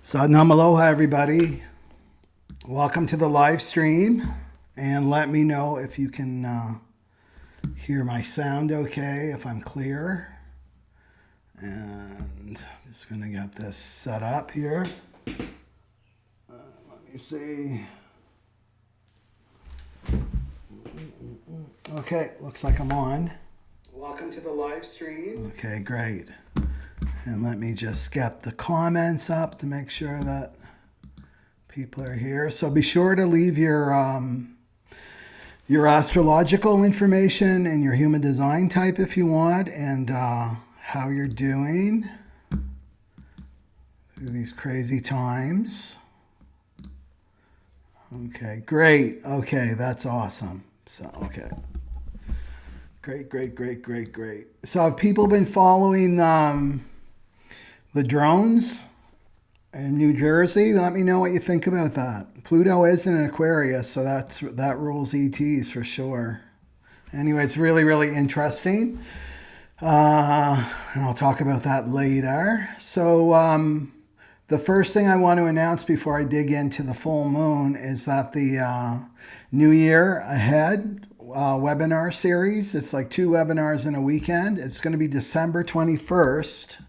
Sadnam aloha, everybody. Welcome to the live stream, and let me know if you can hear my sound okay, if I'm clear. And I'm just going to get this set up here. Let me see. Okay, looks like I'm on. Welcome to the live stream. Okay, great. And let me just get the comments up to make sure that people are here. So be sure to leave your astrological information and your human design type if you want, and how you're doing through these crazy times. Okay, great. Okay, that's awesome. So, okay. Great. So have people been following the drones in New Jersey? Let me know what you think about that. Pluto is in Aquarius, so that rules ETs for sure. Anyway, it's really interesting. And I'll talk about that later. So the first thing I want to announce before I dig into the full moon is that the New Year Ahead webinar series, it's like 2 webinars in a weekend. It's going to be December 21st.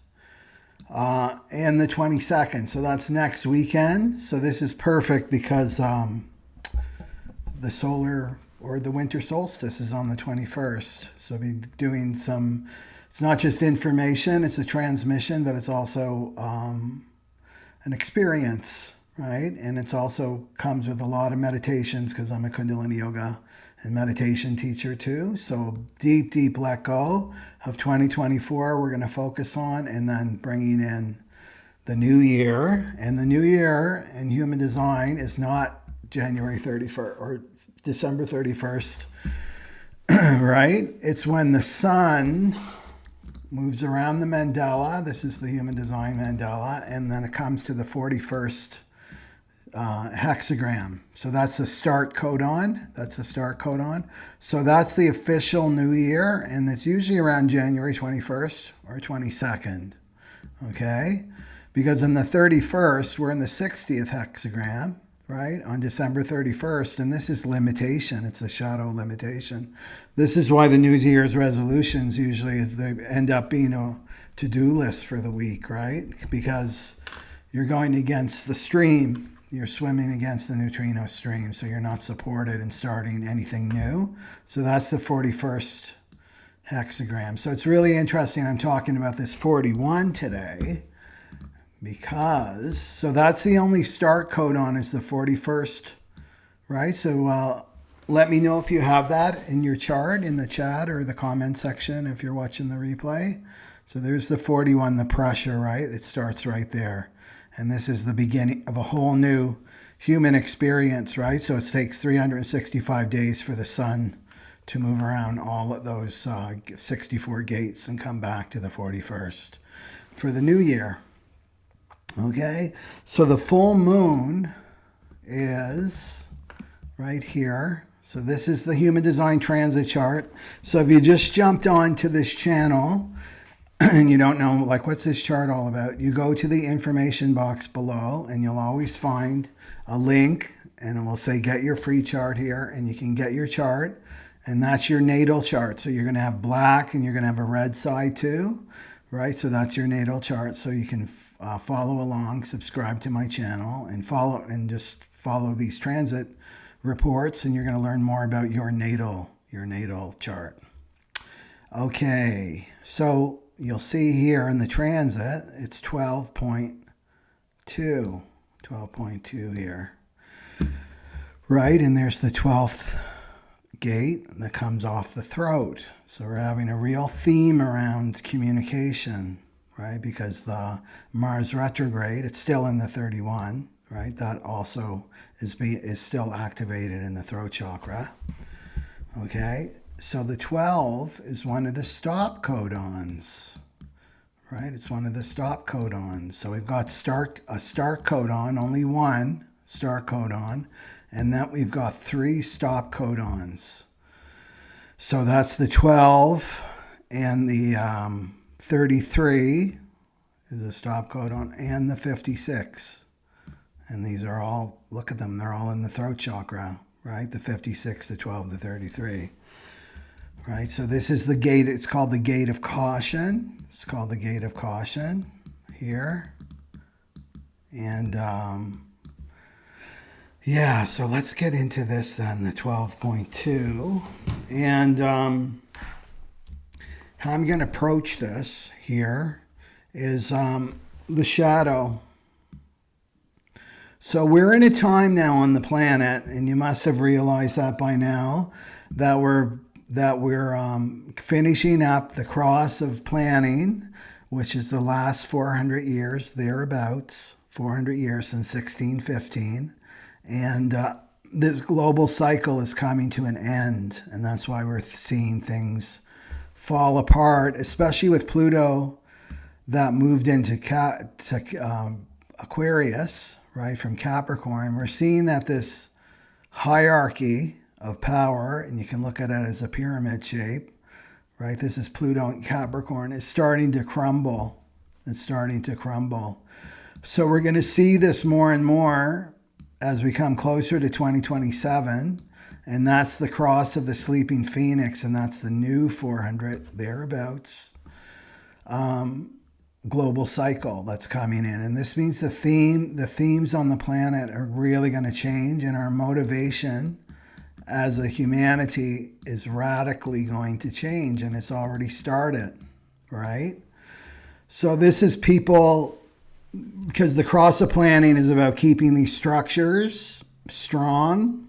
And the 22nd, so that's next weekend. So this is perfect because the solar or the winter solstice is on the 21st. So I'll be doing some, it's not just information, it's a transmission, but it's also an experience, right? And it's also comes with a lot of meditations because I'm a Kundalini yoga and meditation teacher too. So deep let go of 2024 we're going to focus on, and then bringing in the new year. And the new year in human design is not January 31st or December 31st, right? It's when the sun moves around the mandala. This is the human design mandala. And then it comes to the 41st hexagram. So that's the start codon. So that's the official new year, and it's usually around January 21st or 22nd. Okay? Because on the 31st, we're in the 60th hexagram, right? On December 31st, and this is limitation. It's the shadow limitation. This is why the New Year's resolutions usually they end up being a to-do list for the week, right? Because you're going against the stream. You're swimming against the neutrino stream, so you're not supported in starting anything new. So that's the 41st hexagram. So it's really interesting. I'm talking about this 41 today because, so that's the only start codon is the 41st, right? So let me know if you have that in your chart, in the chat or the comment section if you're watching the replay. So there's the 41, the pressure, right? It starts right there. And this is the beginning of a whole new human experience, right? So it takes 365 days for the sun to move around all of those 64 gates and come back to the 41st for the new year. Okay, so the full moon is right here. So this is the human design transit chart. So if you just jumped on to this channel, and you don't know, like, what's this chart all about? You go to the information box below, and you'll always find a link, and it will say, get your free chart here, and you can get your chart, and that's your natal chart. So you're going to have black, and you're going to have a red side too, right? So that's your natal chart. So you can follow along, subscribe to my channel, and just follow these transit reports, and you're going to learn more about your natal chart. Okay, so you'll see here in the transit, it's 12.2 here, right? And there's the 12th gate that comes off the throat. So we're having a real theme around communication, right? Because the Mars retrograde, it's still in the 31, right? That also is still activated in the throat chakra, okay? So the 12 is one of the stop codons, right? It's one of the stop codons. So we've got a start codon, only one start codon, and then we've got 3 stop codons. So that's the 12 and the 33 is a stop codon, and the 56 And these are all, look at them, they're all in the throat chakra, right? The 56, the 12, the 33. Right, so this is the gate. It's called the gate of caution. It's called the gate of caution here. And yeah, so let's get into this then, the 12.2. And how I'm going to approach this here is the shadow. So we're in a time now on the planet, and you must have realized that by now, that we're finishing up the cross of planning, which is the last 400 years, thereabouts, 400 years since 1615. And this global cycle is coming to an end. And that's why we're seeing things fall apart, especially with Pluto that moved into Aquarius, right, from Capricorn. We're seeing that this hierarchy of power, and you can look at it as a pyramid shape, right? This is Pluto and Capricorn. It's starting to crumble. It's starting to crumble. So we're going to see this more and more as we come closer to 2027. And that's the cross of the sleeping phoenix, and that's the new 400 thereabouts global cycle that's coming in. And this means the themes on the planet are really going to change, and our motivation as a humanity is radically going to change, and it's already started, right? So this is people, because the cross of planning is about keeping these structures strong,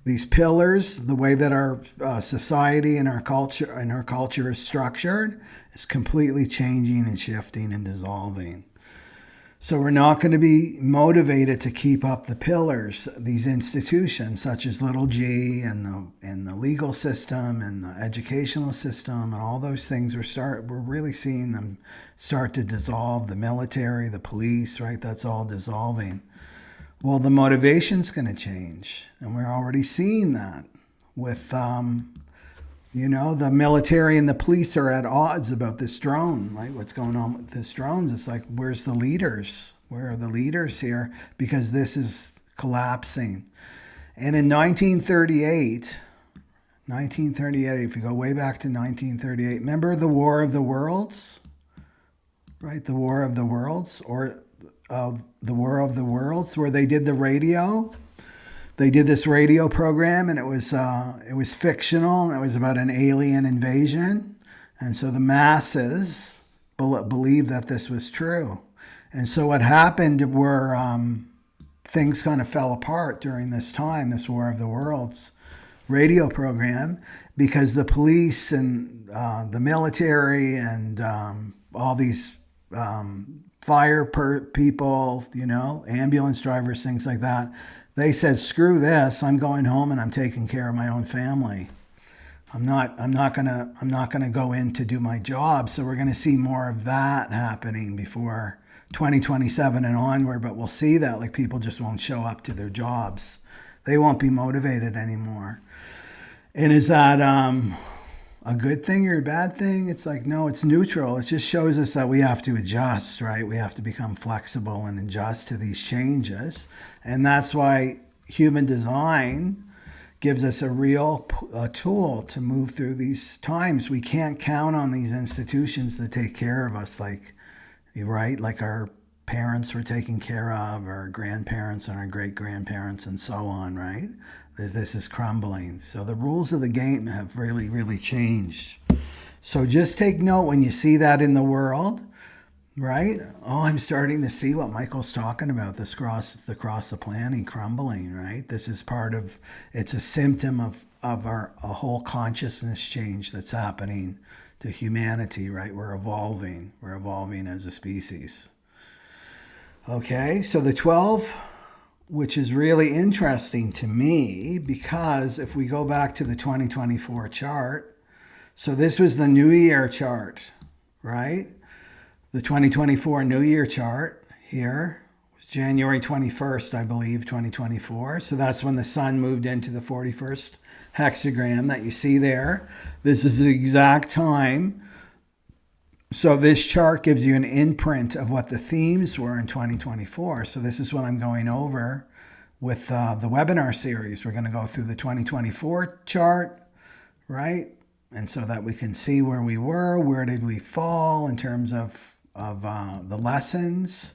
these pillars, the way that our society and our culture is structured is completely changing and shifting and dissolving. So we're not going to be motivated to keep up the pillars, these institutions such as little g and the legal system and the educational system and all those things. We're really seeing them start to dissolve. The military, the police, right? That's all dissolving. Well, the motivation's going to change, and we're already seeing that with, the military and the police are at odds about this drone, right? What's going on with this drones? It's like, where's the leaders? Where are the leaders here? Because this is collapsing. And in 1938, if you go way back to 1938, remember the War of the Worlds, right? The War of the Worlds, or the War of the Worlds, where they did the radio. They did this radio program, and it was fictional, and it was about an alien invasion. And so the masses believed that this was true. And so what happened were things kind of fell apart during this time, this War of the Worlds radio program, because the police and the military and all these fire people, ambulance drivers, things like that, they said, screw this, I'm going home and I'm taking care of my own family. I'm not gonna go in to do my job. So we're gonna see more of that happening before 2027 and onward, but we'll see that, like, people just won't show up to their jobs. They won't be motivated anymore. And is that a good thing or a bad thing? It's like, no, it's neutral. It just shows us that we have to adjust, right? We have to become flexible and adjust to these changes. And that's why human design gives us a real tool to move through these times. We can't count on these institutions to take care of us, like our parents were taken care of, our grandparents and our great-grandparents and so on, right? This is crumbling. So the rules of the game have really, really changed. So just take note when you see that in the world, right? Oh, I'm starting to see what Michael's talking about, the cross of planning crumbling, right? This is it's a symptom of a whole consciousness change that's happening to humanity, right? We're evolving as a species. Okay, so the 12, which is really interesting to me, because if we go back to the 2024 chart, so this was the New Year chart, right? The 2024 New Year chart here was January 21st, I believe, 2024. So that's when the sun moved into the 41st hexagram that you see there. This is the exact time So this chart gives you an imprint of what the themes were in 2024. So this is what I'm going over with the webinar series. We're going to go through the 2024 chart, right? And so that we can see where we were, where did we fall in terms of the lessons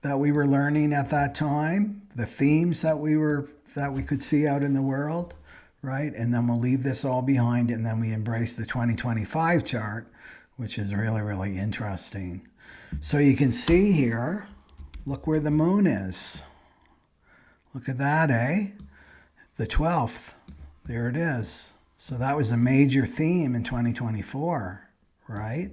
that we were learning at that time, the themes that we could see out in the world, right? And then we'll leave this all behind, and then we embrace the 2025 chart, which is really, really interesting. So you can see here, look where the moon is. Look at that, eh? The 12th, there it is. So that was a major theme in 2024, right?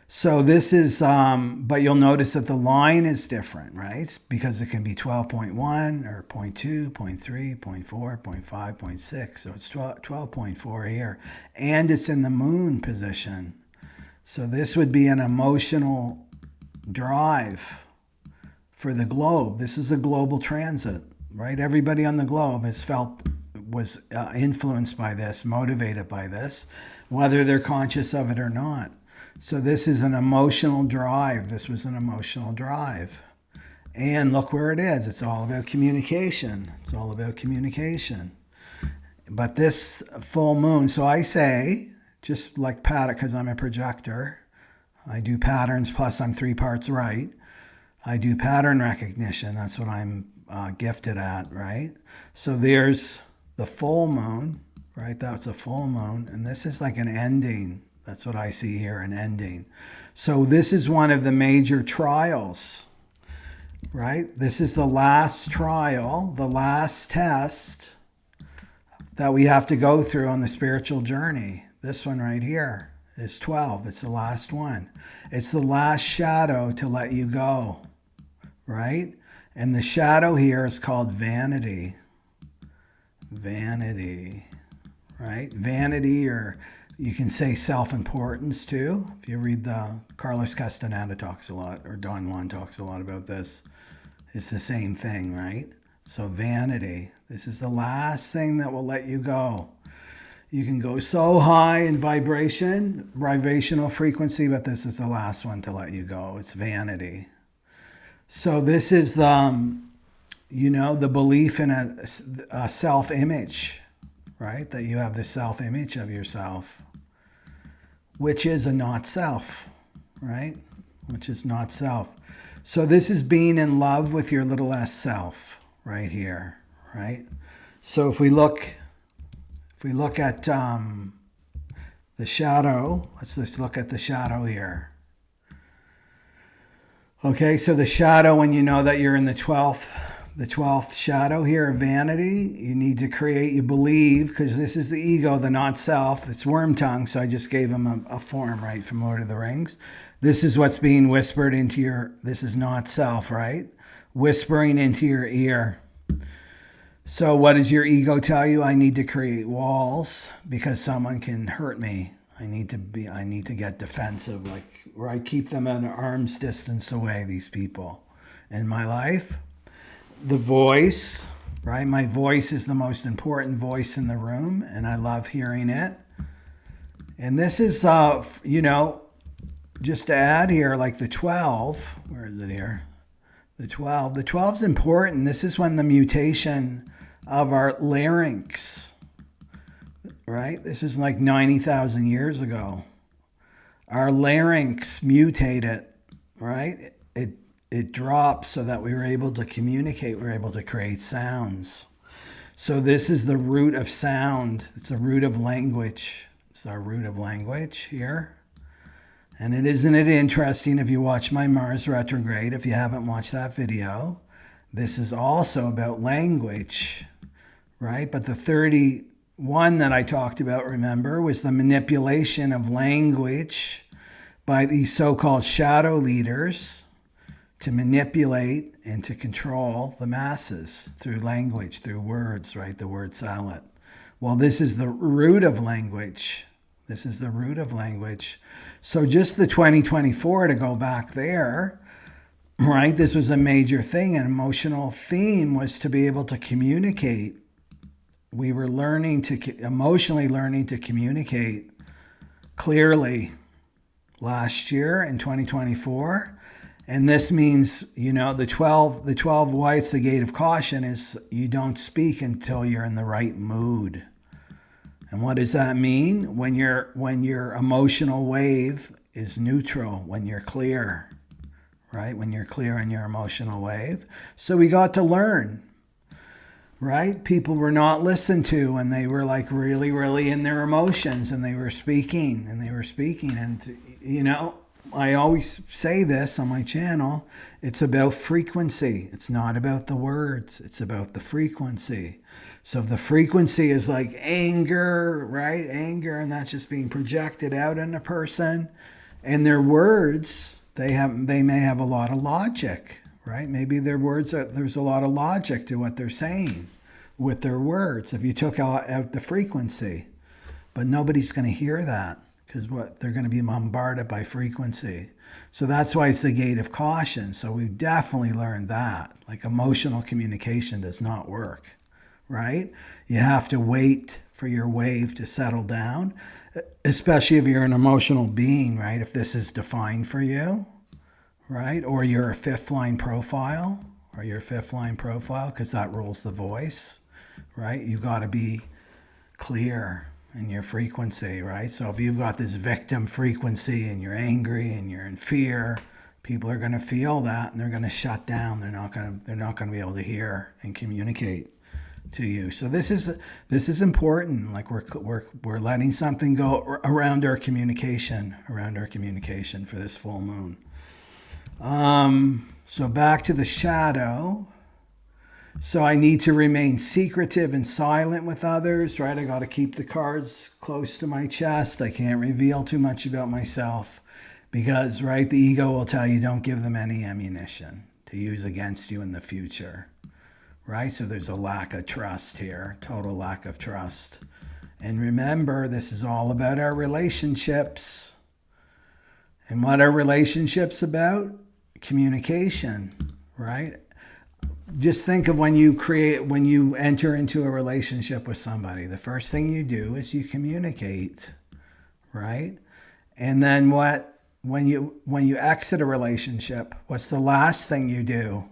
So this is, but you'll notice that the line is different, right? Because it can be 12.1 or 0.2, 0.3, 0.4, 0.5, 0.6. So it's 12.4 here. And it's in the moon position. So this would be an emotional drive for the globe. This is a global transit, right? Everybody on the globe was influenced by this, motivated by this, whether they're conscious of it or not. So this is an emotional drive. This was an emotional drive. And look where it is. It's all about communication. It's all about communication. But this full moon, so I say, just like pattern, because I'm a projector, I do patterns, plus I'm 3 parts right. I do pattern recognition. That's what I'm gifted at, right? So there's the full moon, right? That's a full moon. And this is like an ending. That's what I see here, an ending. So this is one of the major trials, right? This is the last trial, the last test that we have to go through on the spiritual journey. This one right here is 12. It's the last one. It's the last shadow to let you go, right? And the shadow here is called vanity. Vanity, right? Vanity, or you can say self-importance too. If you read Carlos Castaneda talks a lot, or Don Juan talks a lot about this. It's the same thing, right? So vanity, this is the last thing that will let you go. You can go so high in vibrational frequency, but this is the last one to let you go. It's vanity. So this is the, the belief in a self-image, right? That you have this self-image of yourself, which is a not self, right? Which is not self. So this is being in love with your little s self right here, right? So if we look at the shadow, let's just look at the shadow here. Okay, so the shadow, when you know that you're in the 12th shadow here of vanity, you need to create, you believe, because this is the ego, the not self. It's worm tongue, so I just gave him a form, right, from Lord of the Rings. This is what's being whispered into this is not self, right? Whispering into your ear. So what does your ego tell you? I need to create walls because someone can hurt me. I need to get defensive, like where I keep them at an arm's distance away, these people in my life. The voice, right? My voice is the most important voice in the room, and I love hearing it. And this is, just to add here, like the 12, where is it here? The 12 is important. This is when the mutation of our larynx, right? This is like 90,000 years ago. Our larynx mutated, right? It dropped so that we were able to communicate. We were able to create sounds. So this is the root of sound. It's the root of language. It's our root of language here. And isn't it interesting if you watch my Mars retrograde, if you haven't watched that video, this is also about language, right? But the 31 that I talked about, remember, was the manipulation of language by these so-called shadow leaders to manipulate and to control the masses through language, through words, right? The word salad. Well, this is the root of language. This is the root of language. So just the 2024, to go back there, right? This was a major thing. An emotional theme was to be able to communicate. We were emotionally learning to communicate clearly, last year in 2024. And this means, the 12 whites, the gate of caution is you don't speak until you're in the right mood. And what does that mean? When your emotional wave is neutral, when you're clear, right? When you're clear in your emotional wave. So we got to learn, right? People were not listened to when they were like really, really in their emotions and they were speaking. And, I always say this on my channel, it's about frequency. It's not about the words. It's about the frequency. So if the frequency is like anger, right? Anger, and that's just being projected out on a person. And their words, they may have a lot of logic, right? Maybe their words, there's a lot of logic to what they're saying with their words if you took out the frequency. But nobody's going to hear that. Because they're going to be bombarded by frequency. So that's why it's the gate of caution. So we've definitely learned that. Like emotional communication does not work, right? You have to wait for your wave to settle down, especially if you're an emotional being, right? If this is defined for you, right? Or you're a fifth line profile, because that rules the voice, right? You got to be clear in your frequency, right? So if you've got this victim frequency and you're angry and you're in fear, people are going to feel that and they're going to shut down. They're not going to be able to hear and communicate to you. So this is important. Like we're letting something go around our communication for this full moon. So back to the shadow. So I need to remain secretive and silent with others, right? I got to keep the cards close to my chest. I can't reveal too much about myself because, right, the ego will tell you don't give them any ammunition to use against you in the future, right? So there's a lack of trust here, total lack of trust. And remember, this is all about our relationships. And what are relationships about? Communication, right? Just think of when you enter into a relationship with somebody, the first thing you do is you communicate, right? And then when you exit a relationship, what's the last thing you do,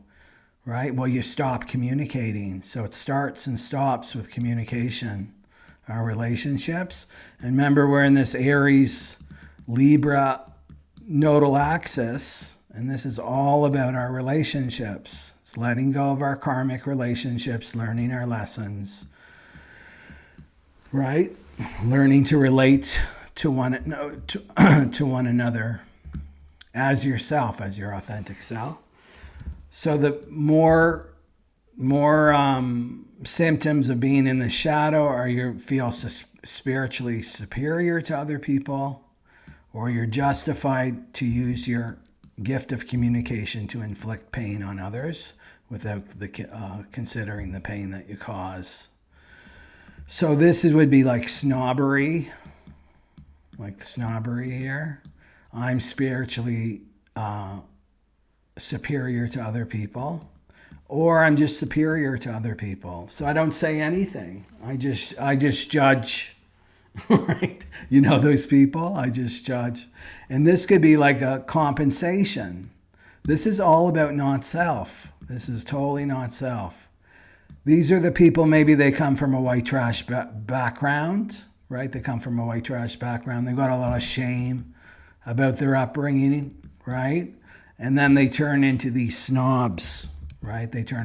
right? Well, you stop communicating. So it starts and stops with communication, our relationships. And remember, we're in this Aries, Libra nodal axis, and this is all about our relationships. Letting go of our karmic relationships, learning our lessons, right? Learning to relate to one another as yourself, as your authentic self. So the more symptoms of being in the shadow are you feel spiritually superior to other people, or you're justified to use your gift of communication to inflict pain on others without considering the pain that you cause. So this would be like snobbery here. I'm spiritually superior to other people, or I'm just superior to other people. So I don't say anything. I just judge. Right? Those people, I just judge. And this could be like a compensation. This is all about not self. This is totally not self. These are the people, maybe they come from a white trash background, right? They come from a white trash background. They've got a lot of shame about their upbringing, right? And then they turn into these snobs, right? Right?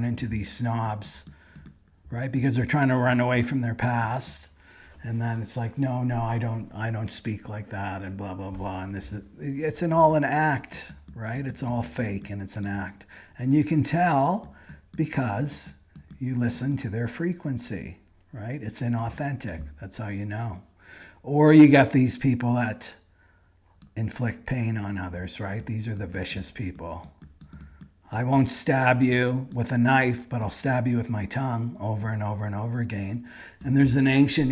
Because they're trying to run away from their past. And then it's like, no, I don't speak like that, and blah, blah, blah. And it's all an act, right? It's all fake and it's an act. And you can tell because you listen to their frequency, right? It's inauthentic. That's how you know. Or you got these people that inflict pain on others, right? These are the vicious people. I won't stab you with a knife, but I'll stab you with my tongue over and over and over again. And there's an ancient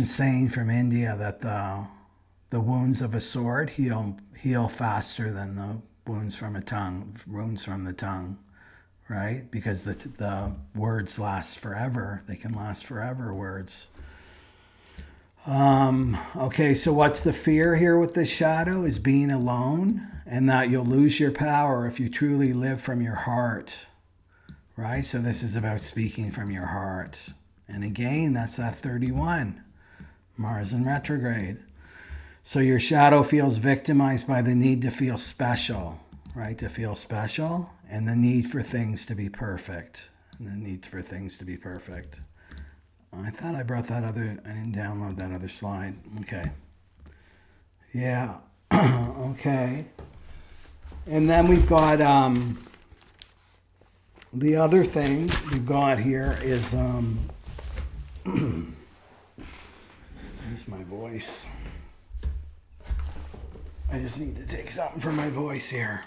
saying from India that the wounds of a sword heal faster than the wounds from the tongue, right? Because the words last forever. They can last forever, words. Okay, so what's the fear here with this shadow is being alone, and that you'll lose your power if you truly live from your heart, right? So this is about speaking from your heart. And again, that's that 31, Mars in retrograde. So your shadow feels victimized by the need to feel special, right? To feel special, and the need for things to be perfect. And the need for things to be perfect. I thought I brought that other, I didn't download that other slide. Okay. Yeah. Okay. And then we've got, the other thing we've got here is, here's my voice. I just need to take something for my voice here.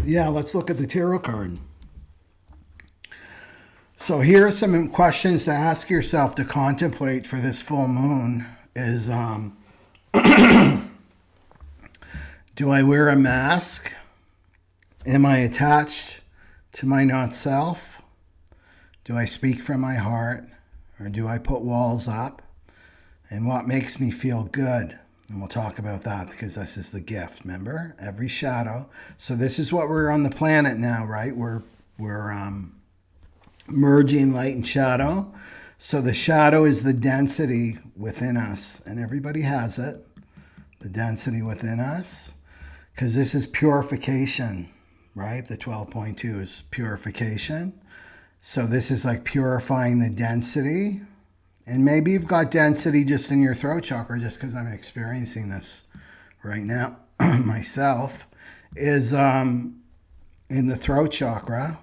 Yeah, let's look at the tarot card. So here are some questions to ask yourself to contemplate for this full moon is, do I wear a mask? Am I attached to my not self? Do I speak from my heart? Or do I put walls up? And what makes me feel good? And we'll talk about that because this is the gift, remember? Every shadow. So this is what we're on the planet now, right? We're merging light and shadow. So the shadow is the density within us. And everybody has it. The density within us. Because this is purification, right? The 12.2 is purification. So this is like purifying the density. And maybe you've got density just in your throat chakra, just because I'm experiencing this right now myself, is in the throat chakra.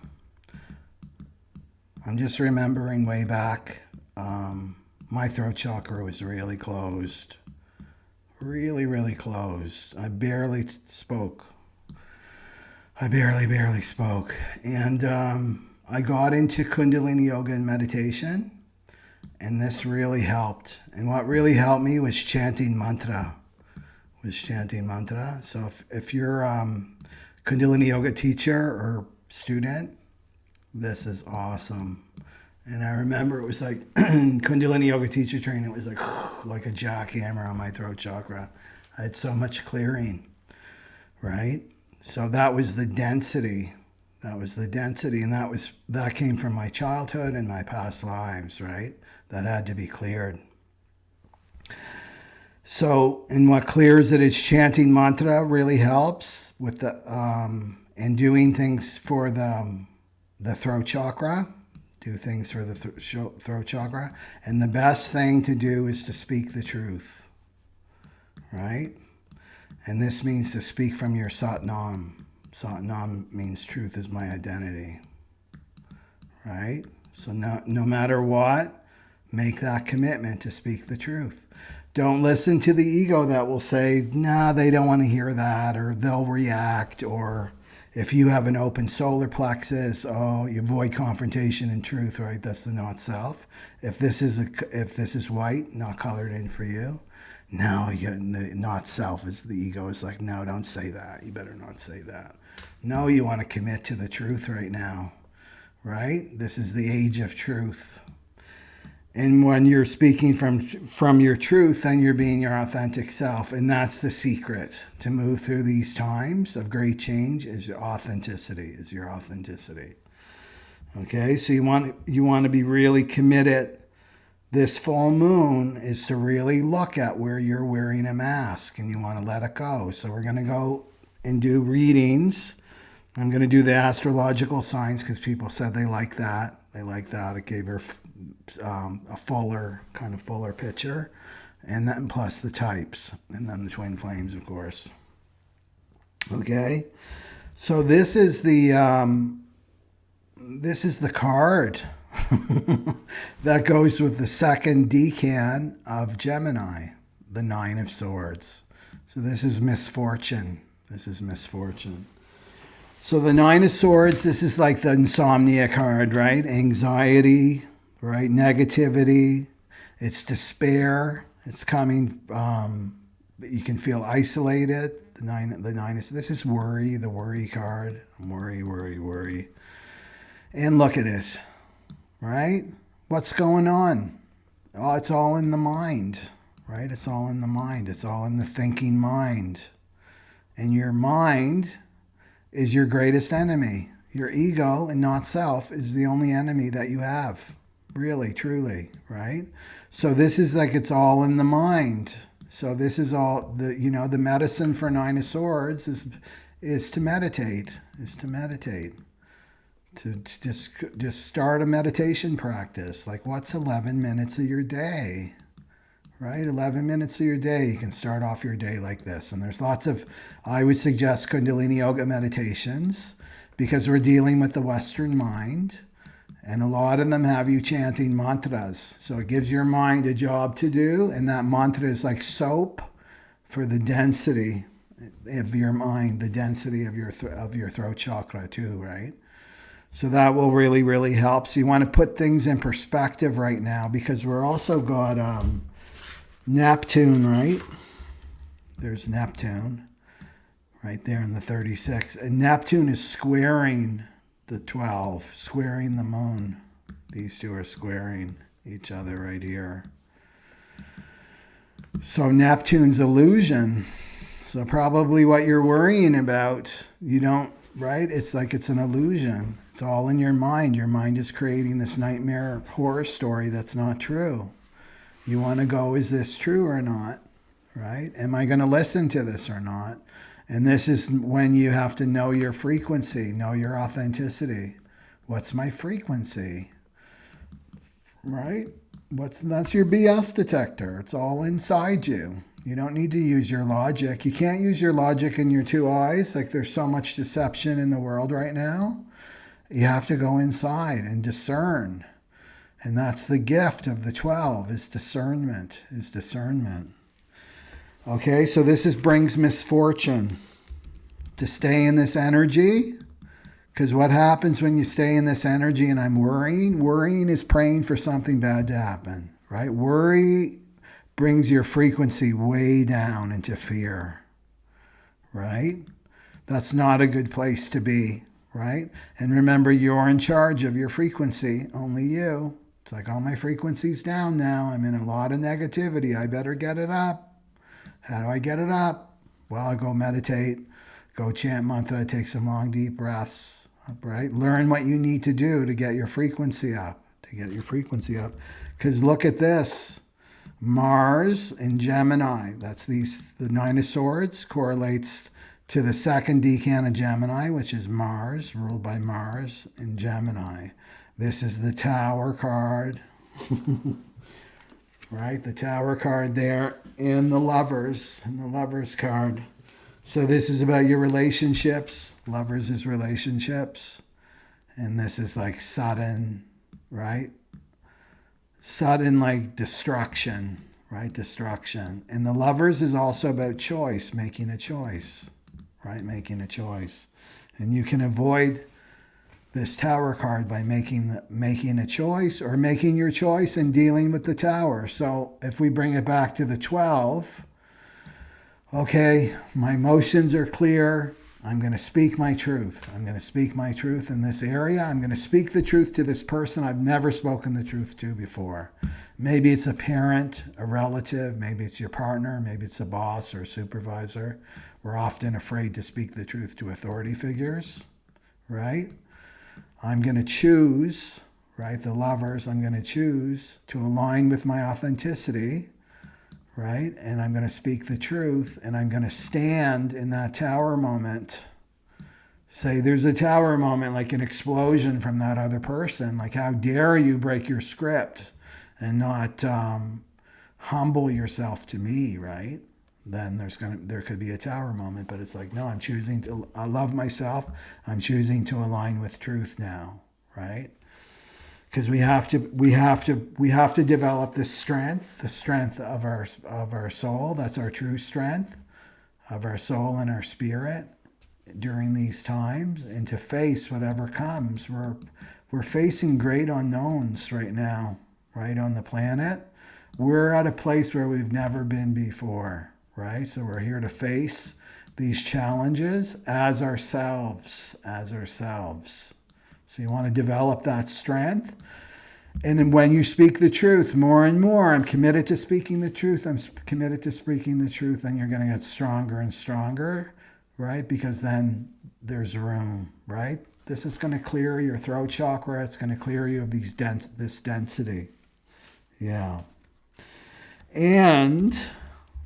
I'm just remembering way back, my throat chakra was really closed. Really, really closed. I barely spoke. I barely spoke. And I got into Kundalini yoga and meditation. And this really helped. And what really helped me was chanting mantra. So if you're a Kundalini yoga teacher or student, this is awesome. And I remember it was like Kundalini yoga teacher training. It was like a jackhammer on my throat chakra. I had so much clearing, right? So that was the density. And that came from my childhood and my past lives, right? That had to be cleared. So, and what clears it is chanting mantra really helps with the, and doing things for the throat chakra. Do things for the throat chakra. And the best thing to do is to speak the truth, right? And this means to speak from your Satnam. Satnam means truth is my identity, right? So no matter what, make that commitment to speak the truth. Don't listen to the ego that will say, nah, they don't want to hear that, or they'll react, or if you have an open solar plexus, oh, you avoid confrontation and truth, right? That's the not self. If this is white, not colored in for you, no, the not self is the ego. It's like, no, don't say that. You better not say that. No, you want to commit to the truth right now, right? This is the age of truth. And when you're speaking from your truth, then you're being your authentic self. And that's the secret to move through these times of great change is your authenticity, Okay, so you want to be really committed. This full moon is to really look at where you're wearing a mask and you want to let it go. So we're going to go and do readings. I'm going to do the astrological signs because people said they like that. It gave her a fuller picture, and then plus the types, and then the twin flames, of course. Okay, so this is the card that goes with the second decan of Gemini, the Nine of Swords. So this is misfortune. So the Nine of Swords, this is like the insomnia card, right? Anxiety, right? Negativity. It's despair. It's coming you can feel isolated. The nine is, this is worry, the worry card. Worry, worry, worry. And look at it, right? What's going on? Oh, it's all in the mind, right? It's all in the mind. It's all in the thinking mind. And your mind is your greatest enemy. Your ego and not self is the only enemy that you have. Really, truly, right? So this is like, it's all in the mind. So this is all the, the medicine for Nine of Swords is to meditate, to just start a meditation practice. Like, what's 11 minutes of your day, right? 11 minutes of your day. You can start off your day like this. And there's lots of, I would suggest Kundalini Yoga meditations, because we're dealing with the Western mind. And a lot of them have you chanting mantras. So it gives your mind a job to do. And that mantra is like soap for the density of your mind, the density of your throat chakra too, right? So that will really, really help. So you want to put things in perspective right now, because we're also got Neptune, right? There's Neptune right there in the 36. And Neptune is squaring the 12, squaring the moon. These two are squaring each other right here. So Neptune's illusion. So probably what you're worrying about, you don't, right? It's like it's an illusion. It's all in your mind. Your mind is creating this nightmare horror story that's not true. You want to go, is this true or not? Right? Am I going to listen to this or not? And this is when you have to know your frequency, know your authenticity. What's my frequency? Right? That's your BS detector. It's all inside you. You don't need to use your logic. You can't use your logic in your two eyes. Like, there's so much deception in the world right now. You have to go inside and discern. And that's the gift of the 12, is discernment, Okay, so this brings misfortune. To stay in this energy, because what happens when you stay in this energy and I'm worrying? Worrying is praying for something bad to happen, right? Worry brings your frequency way down into fear, right? That's not a good place to be, right? And remember, you're in charge of your frequency, only you. It's like, all my frequency's down now. I'm in a lot of negativity. I better get it up. How do I get it up? Well, I go meditate, go chant mantra, take some long, deep breaths, right? Learn what you need to do to get your frequency up, Because look at this. Mars in Gemini, that's the Nine of Swords, correlates to the second decan of Gemini, which is Mars, ruled by Mars in Gemini. This is the Tower card, right? The Tower card there, and the Lovers, card. So this is about your relationships. Lovers is relationships. And this is like sudden, right? Sudden, like destruction, right? Destruction. And the Lovers is also about choice, making a choice, right? Making a choice. And you can avoid this Tower card by making a choice, or making your choice and dealing with the Tower. So if we bring it back to the 12, okay, my emotions are clear. I'm going to speak my truth. I'm going to speak my truth in this area. I'm going to speak the truth to this person I've never spoken the truth to before. Maybe it's a parent, a relative, maybe it's your partner, maybe it's a boss or a supervisor. We're often afraid to speak the truth to authority figures, right? I'm going to choose, right? The Lovers, I'm going to choose to align with my authenticity, right? And I'm going to speak the truth, and I'm going to stand in that Tower moment. Say there's a Tower moment, like an explosion from that other person. Like, how dare you break your script and not humble yourself to me, right? Then there could be a Tower moment, but it's like, no, I'm choosing to, I love myself. I'm choosing to align with truth now, right? Because we have to develop this strength, the strength of our soul. That's our true strength of our soul and our spirit during these times, and to face whatever comes. We're facing great unknowns right now, right, on the planet. We're at a place where we've never been before, right? So we're here to face these challenges as ourselves, So you want to develop that strength. And then when you speak the truth more and more, I'm committed to speaking the truth. I'm committed to speaking the truth. And you're going to get stronger and stronger, right? Because then there's room, right? This is going to clear your throat chakra. It's going to clear you of this density. Yeah. And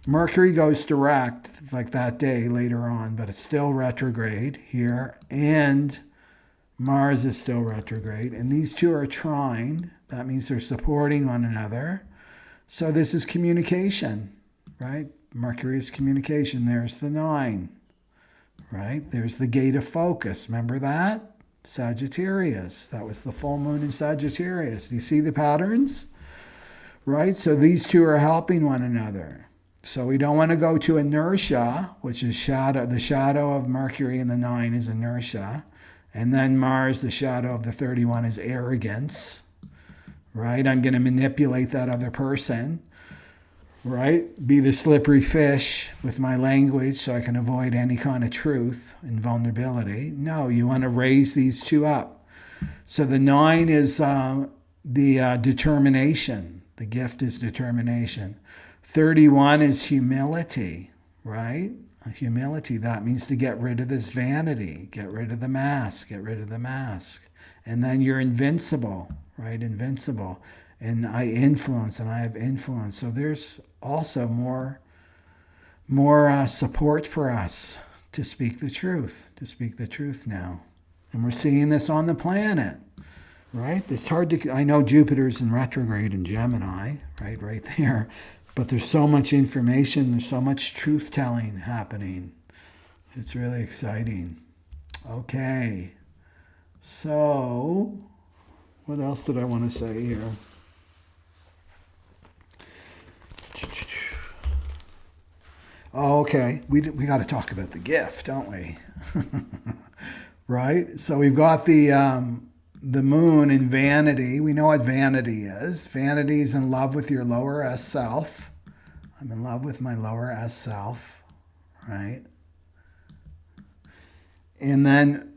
Mercury goes direct like that day later on, but it's still retrograde here. And Mars is still retrograde. And these two are trine. That means they're supporting one another. So this is communication, right? Mercury is communication. There's the 9, right? There's the gate of focus. Remember that? Sagittarius. That was the full moon in Sagittarius. Do you see the patterns? Right? So these two are helping one another. So we don't want to go to inertia, which is shadow. The shadow of Mercury in the 9 is inertia. And then Mars, the shadow of the 31, is arrogance. Right? I'm going to manipulate that other person. Right? Be the slippery fish with my language so I can avoid any kind of truth and vulnerability. No, you want to raise these two up. So the 9 is the determination. The gift is determination. 31 is humility, right? Humility, that means to get rid of this vanity, get rid of the mask, And then you're invincible, right? Invincible. And I influence and I have influence. So there's also more support for us to speak the truth now. And we're seeing this on the planet. Right? It's hard to, I know Jupiter's in retrograde in Gemini, right there. But there's so much information, there's so much truth-telling happening. It's really exciting. Okay. So, what else did I want to say here? Oh, okay. We got to talk about the gift, don't we? Right? So we've got the moon in vanity. We know what vanity is. Vanity is in love with your lower S self. I'm in love with my lower S self, right? And then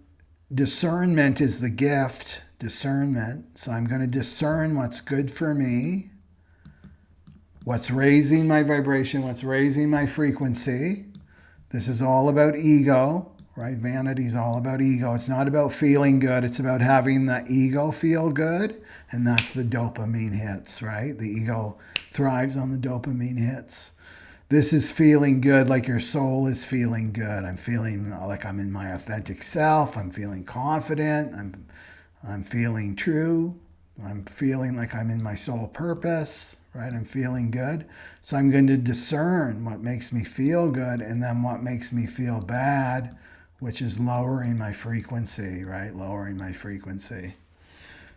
discernment is the gift, discernment. So I'm going to discern what's good for me, what's raising my vibration, what's raising my frequency. This is all about ego. Right? Vanity is all about ego. It's not about feeling good. It's about having the ego feel good. And that's the dopamine hits, right? The ego thrives on the dopamine hits. This is feeling good, like your soul is feeling good. I'm feeling like I'm in my authentic self. I'm feeling confident. I'm feeling true. I'm feeling like I'm in my soul purpose, right? I'm feeling good. So I'm going to discern what makes me feel good and then what makes me feel bad, which is lowering my frequency, right? Lowering my frequency.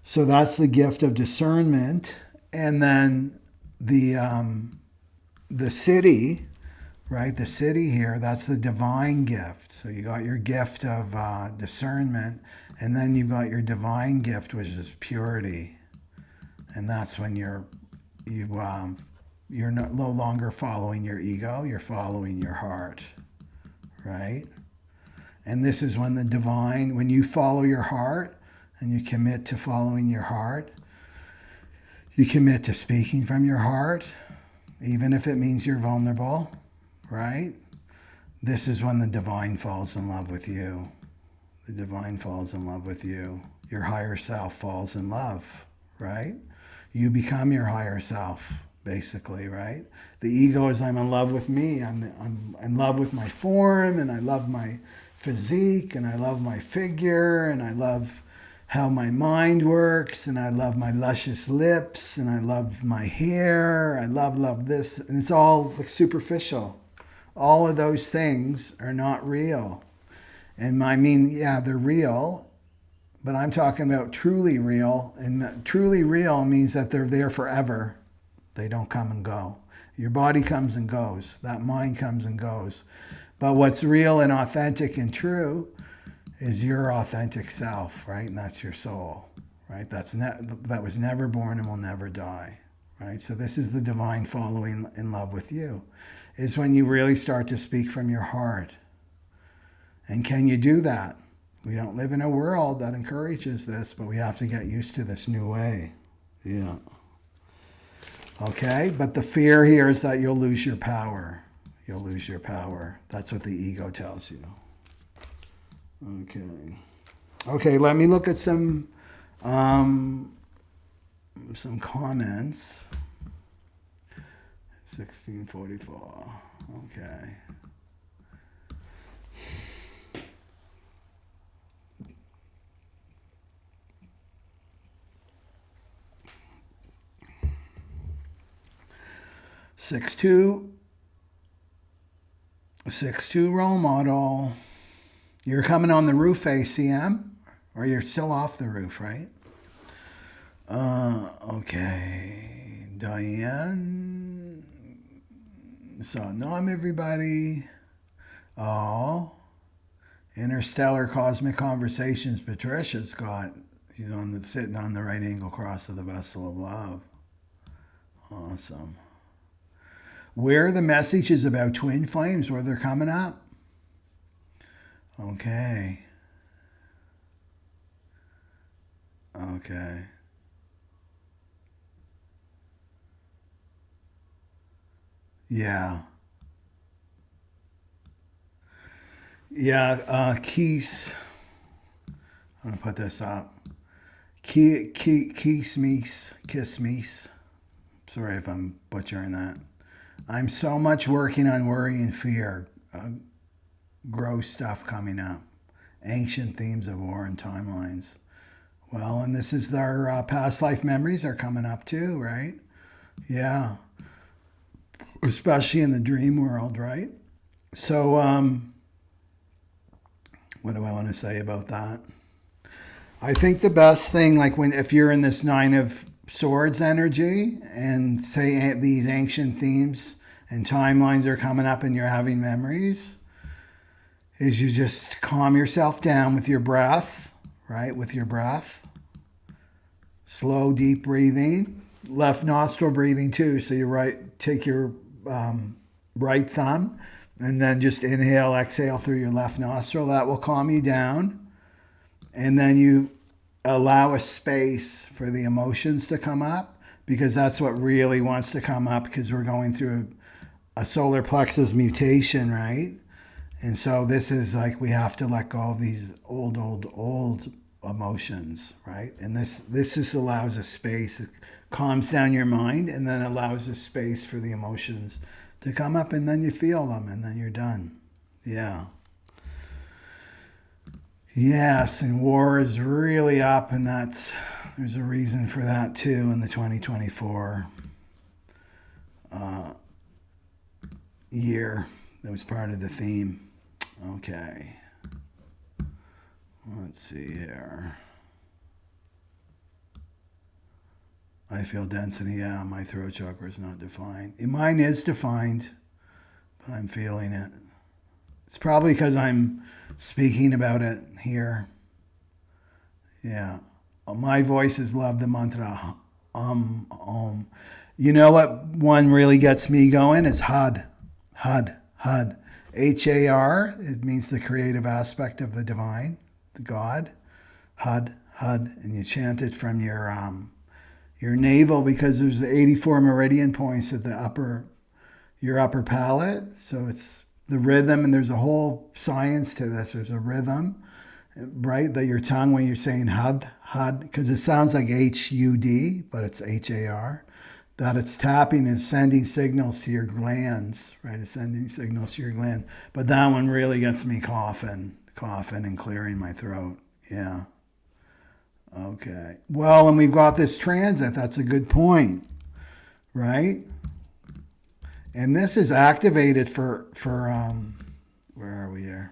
So that's the gift of discernment. And then the city, right? The city here, that's the divine gift. So you got your gift of discernment, and then you've got your divine gift, which is purity. And that's when you're no longer following your ego, you're following your heart, right? And this is when when you follow your heart and you commit to following your heart, you commit to speaking from your heart, even if it means you're vulnerable, right? This is when the divine falls in love with you. The divine falls in love with you. Your higher self falls in love, right? You become your higher self, basically, right? The ego is I'm in love with me. I'm in love with my form, and I love my physique, and I love my figure, and I love how my mind works, and I love my luscious lips, and I love my hair. I love this, and it's all like superficial. All of those things are not real. And I mean, yeah, they're real, but I'm talking about truly real, and truly real means that they're there forever. They don't come and go. Your body comes and goes. That mind comes and goes. But what's real and authentic and true is your authentic self, right? And that's your soul, right? That was never born and will never die, right? So this is the divine falling in love with you, is when you really start to speak from your heart. And can you do that? We don't live in a world that encourages this, but we have to get used to this new way. Yeah. Okay, but the fear here is that you'll lose your power. You'll lose your power. That's what the ego tells you. Okay. Okay, let me look at some comments. 1644. Okay. Six two role model. You're coming on the roof, ACM, or you're still off the roof, right? Okay, Diane. So, no, I'm everybody. Oh, Interstellar Cosmic Conversations. Patricia's got. She's sitting on the right angle cross of the vessel of love. Awesome. Where are the messages about twin flames? Where they're coming up? Okay. Okay. Yeah. Yeah, Keys. I'm going to put this up. Kiss meese. Sorry if I'm butchering that. I'm so much working on worry and fear. Gross stuff coming up. Ancient themes of war and timelines. Well, and this is our past life memories are coming up too, right? Yeah. Especially in the dream world, right? So, what do I want to say about that? I think the best thing, like if you're in this Nine of Swords energy and say these ancient themes and timelines are coming up and you're having memories, is you just calm yourself down with your breath, right? With your breath. Slow, deep breathing. Left nostril breathing too. So you take your right thumb and then just inhale, exhale through your left nostril. That will calm you down. And then you allow a space for the emotions to come up, because that's what really wants to come up, because we're going through a solar plexus mutation, right? And so this is like we have to let go of these old emotions, right? And this just allows a space. It calms down your mind and then allows a space for the emotions to come up, and then you feel them and then you're done. Yeah. Yes, and war is really up, and there's a reason for that too in the 2024 year. That was part of the theme. Okay. Let's see here. I feel density. Yeah, my throat chakra is not defined. Mine is defined, but I'm feeling it. It's probably because I'm speaking about it here. Yeah. My voice is love the mantra. You know what one really gets me going is HUD. HUD. HUD. H-A-R. It means the creative aspect of the divine, the God. HUD. HUD. And you chant it from your navel, because there's 84 meridian points at your upper palate. So it's the rhythm, and there's a whole science to this. There's a rhythm, right? That your tongue, when you're saying HUD, HUD, because it sounds like H-U-D, but it's H-A-R, that it's tapping and sending signals to your glands, right? It's sending signals to your gland. But that one really gets me coughing and clearing my throat. Yeah. Okay. Well, and we've got this transit. That's a good point, right? And this is activated for where are we here?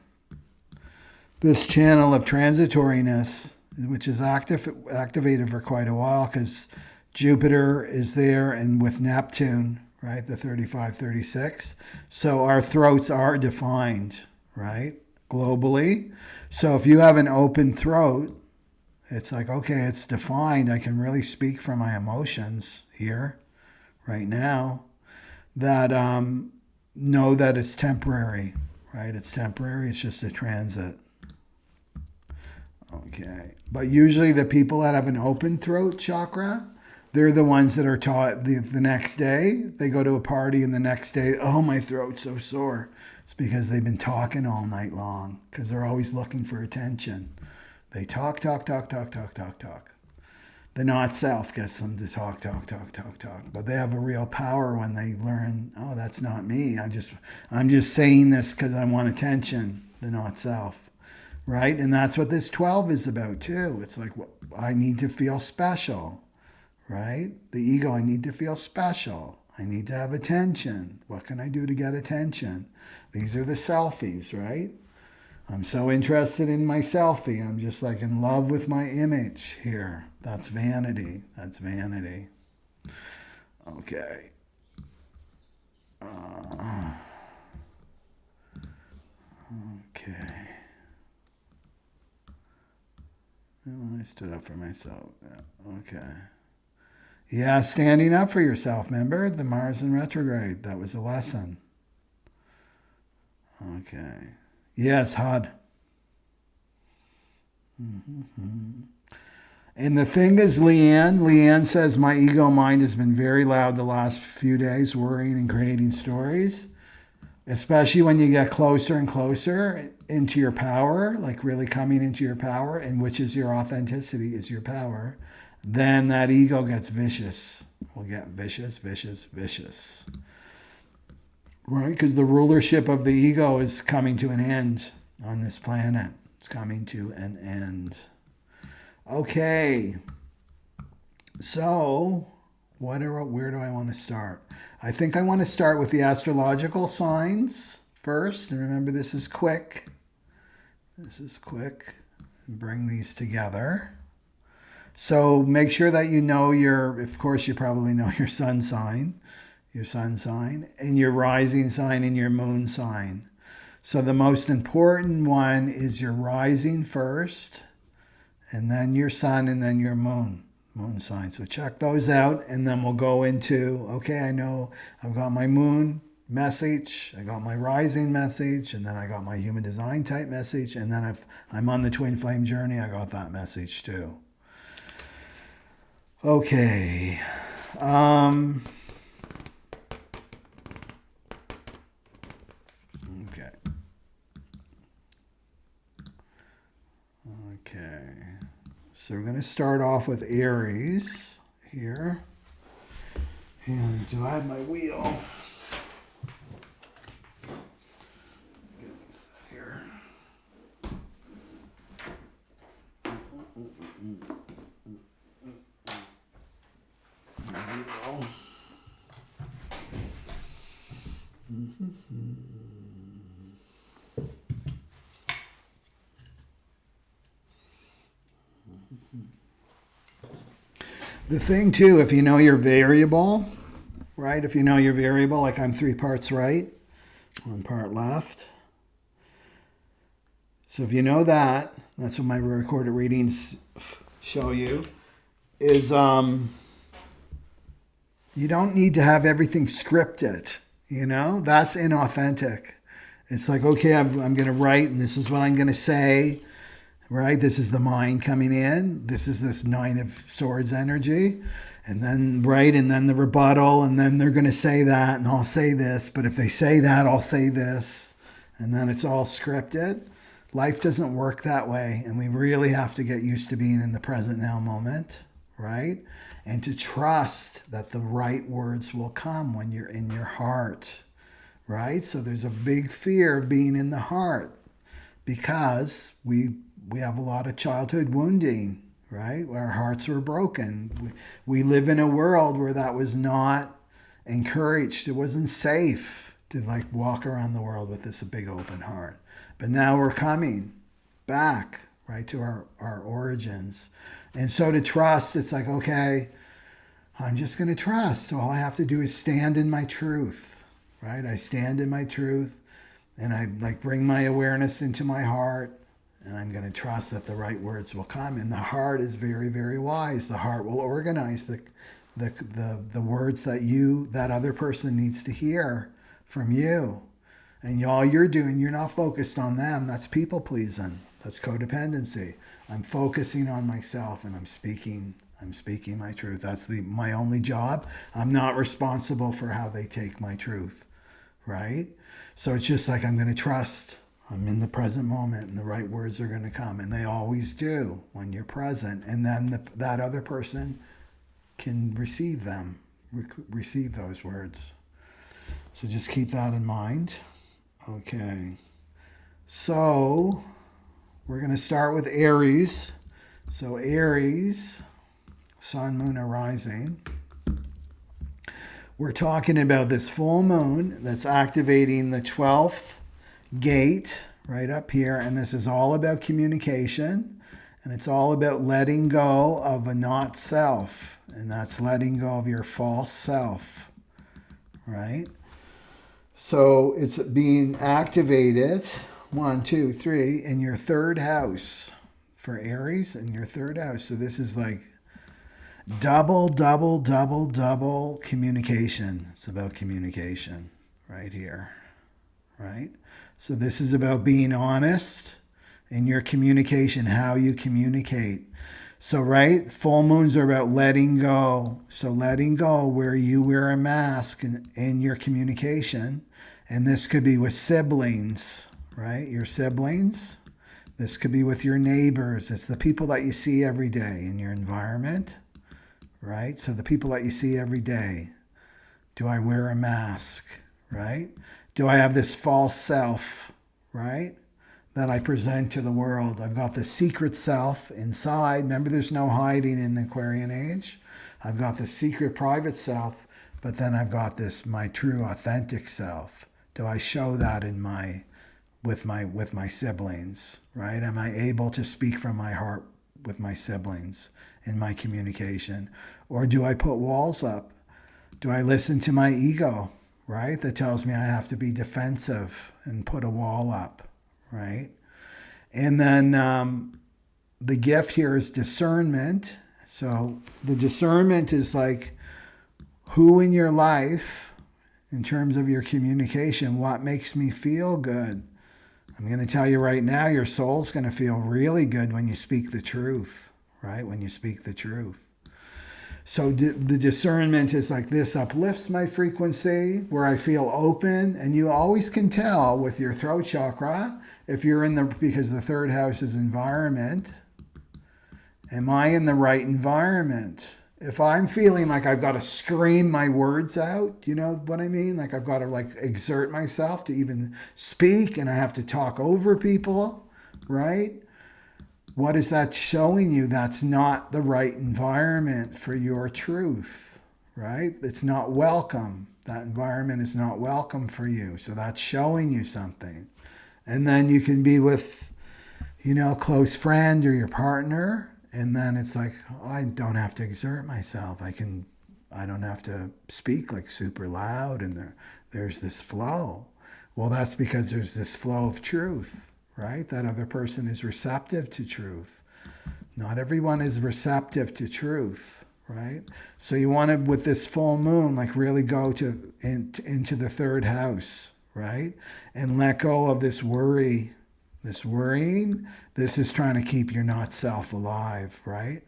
This channel of transitoriness, which is activated for quite a while, because Jupiter is there, and with Neptune, right, the 35, 36. So our throats are defined, right, globally. So if you have an open throat, it's like, okay, it's defined. I can really speak from my emotions here, right now that know that it's temporary, right? It's temporary. It's just a transit. Okay. But usually the people that have an open throat chakra, they're the ones that are taught the next day. They go to a party and the next day, oh, my throat's so sore. It's because they've been talking all night long because they're always looking for attention. They talk. The not self gets them to talk. But they have a real power when they learn, oh, that's not me. I'm just saying this because I want attention, the not self. Right? And that's what this 12 is about too. It's like, well, I need to feel special. Right? The ego, I need to feel special. I need to have attention. What can I do to get attention? These are the selfies, right? I'm so interested in my selfie. I'm just like in love with my image here. That's vanity. That's vanity. Okay. Okay. Oh, I stood up for myself. Okay. Yeah, standing up for yourself. Remember the Mars in retrograde? That was a lesson. Okay. Yes, Hud. And the thing is, Leanne says, my ego mind has been very loud the last few days, worrying and creating stories, especially when you get closer and closer into your power, like really coming into your power, and which is your authenticity, is your power. Then that ego gets vicious. We'll get vicious. Right? Because the rulership of the ego is coming to an end on this planet. It's coming to an end. Okay. So, where do I want to start? I think I want to start with the astrological signs first. And remember, this is quick. Bring these together. So make sure that you know of course, you probably know your sun sign, and your rising sign and your moon sign. So the most important one is your rising first, and then your sun, and then your moon sign. So check those out, and then we'll go into, okay, I know I've got my moon message, I got my rising message, and then I got my human design type message, and then if I'm on the twin flame journey, I got that message too. Okay. Okay. So we're going to start off with Aries here. And do I have my wheel? Get this here. The thing too, if you know your variable, right? If you know your variable, like I'm 3 parts right, 1 part left. So if you know that, that's what my recorded readings show you, is you don't need to have everything scripted, That's inauthentic. It's like, okay, I'm going to write, and this is what I'm going to say, right? This is the mind coming in. This is this 9 of Swords energy. And then, right, and then the rebuttal, and then they're going to say that, and I'll say this. But if they say that, I'll say this. And then it's all scripted. Life doesn't work that way. And we really have to get used to being in the present now moment, right? And to trust that the right words will come when you're in your heart, right? So there's a big fear of being in the heart because we have a lot of childhood wounding, right? Our hearts were broken. We live in a world where that was not encouraged. It wasn't safe to walk around the world with this big open heart. But now we're coming back, right, to our origins. And so to trust, it's like, okay, I'm just going to trust. So all I have to do is stand in my truth, right? I stand in my truth, and I bring my awareness into my heart. And I'm going to trust that the right words will come. And the heart is very, very wise. The heart will organize the words that other person needs to hear from you. And all you're doing, you're not focused on them. That's people pleasing. That's codependency. I'm focusing on myself and I'm speaking my truth. That's my only job. I'm not responsible for how they take my truth, right? So it's just like I'm going to trust. I'm in the present moment and the right words are going to come. And they always do when you're present. And then that other person can receive them, receive those words. So just keep that in mind. Okay. So we're going to start with Aries. So Aries, Sun, Moon, or Rising. We're talking about this full moon that's activating the 12th gate right up here. And this is all about communication. And it's all about letting go of a not self. And that's letting go of your false self, right? So it's being activated, 1, 2, 3, in your third house for Aries, in your third house. So this is like double communication. It's about communication right here, right? So this is about being honest in your communication, how you communicate. So, right, full moons are about letting go. So letting go where you wear a mask in your communication. And this could be with siblings, right? Your siblings. This could be with your neighbors. It's the people that you see every day in your environment, right? So the people that you see every day. Do I wear a mask, right? Do I have this false self, right, that I present to the world? I've got the secret self inside. Remember, there's no hiding in the Aquarian age. I've got the secret private self, but then I've got this, my true authentic self. Do I show that with my siblings, right? Am I able to speak from my heart with my siblings in my communication? Or do I put walls up? Do I listen to my ego, right? That tells me I have to be defensive and put a wall up, right? And then the gift here is discernment. So the discernment is like who in your life, in terms of your communication, what makes me feel good? I'm going to tell you right now, your soul's going to feel really good when you speak the truth, right? When you speak the truth. So the discernment is like, this uplifts my frequency, where I feel open. And you always can tell with your throat chakra, if you're because the third house is environment. Am I in the right environment? If I'm feeling like I've got to scream my words out, you know what I mean? Like I've got to exert myself to even speak, and I have to talk over people, right? What is that showing you? That's not the right environment for your truth, right? It's not welcome. That environment is not welcome for you. So that's showing you something. And then you can be with, close friend or your partner. And then it's like, oh, I don't have to exert myself. I don't have to speak like super loud. And there's this flow. Well, that's because there's this flow of truth. Right? That other person is receptive to truth. Not everyone is receptive to truth, right? So you want to, with this full moon, really go into the third house, right? And let go of this worry, this worrying. This is trying to keep your not self alive, right?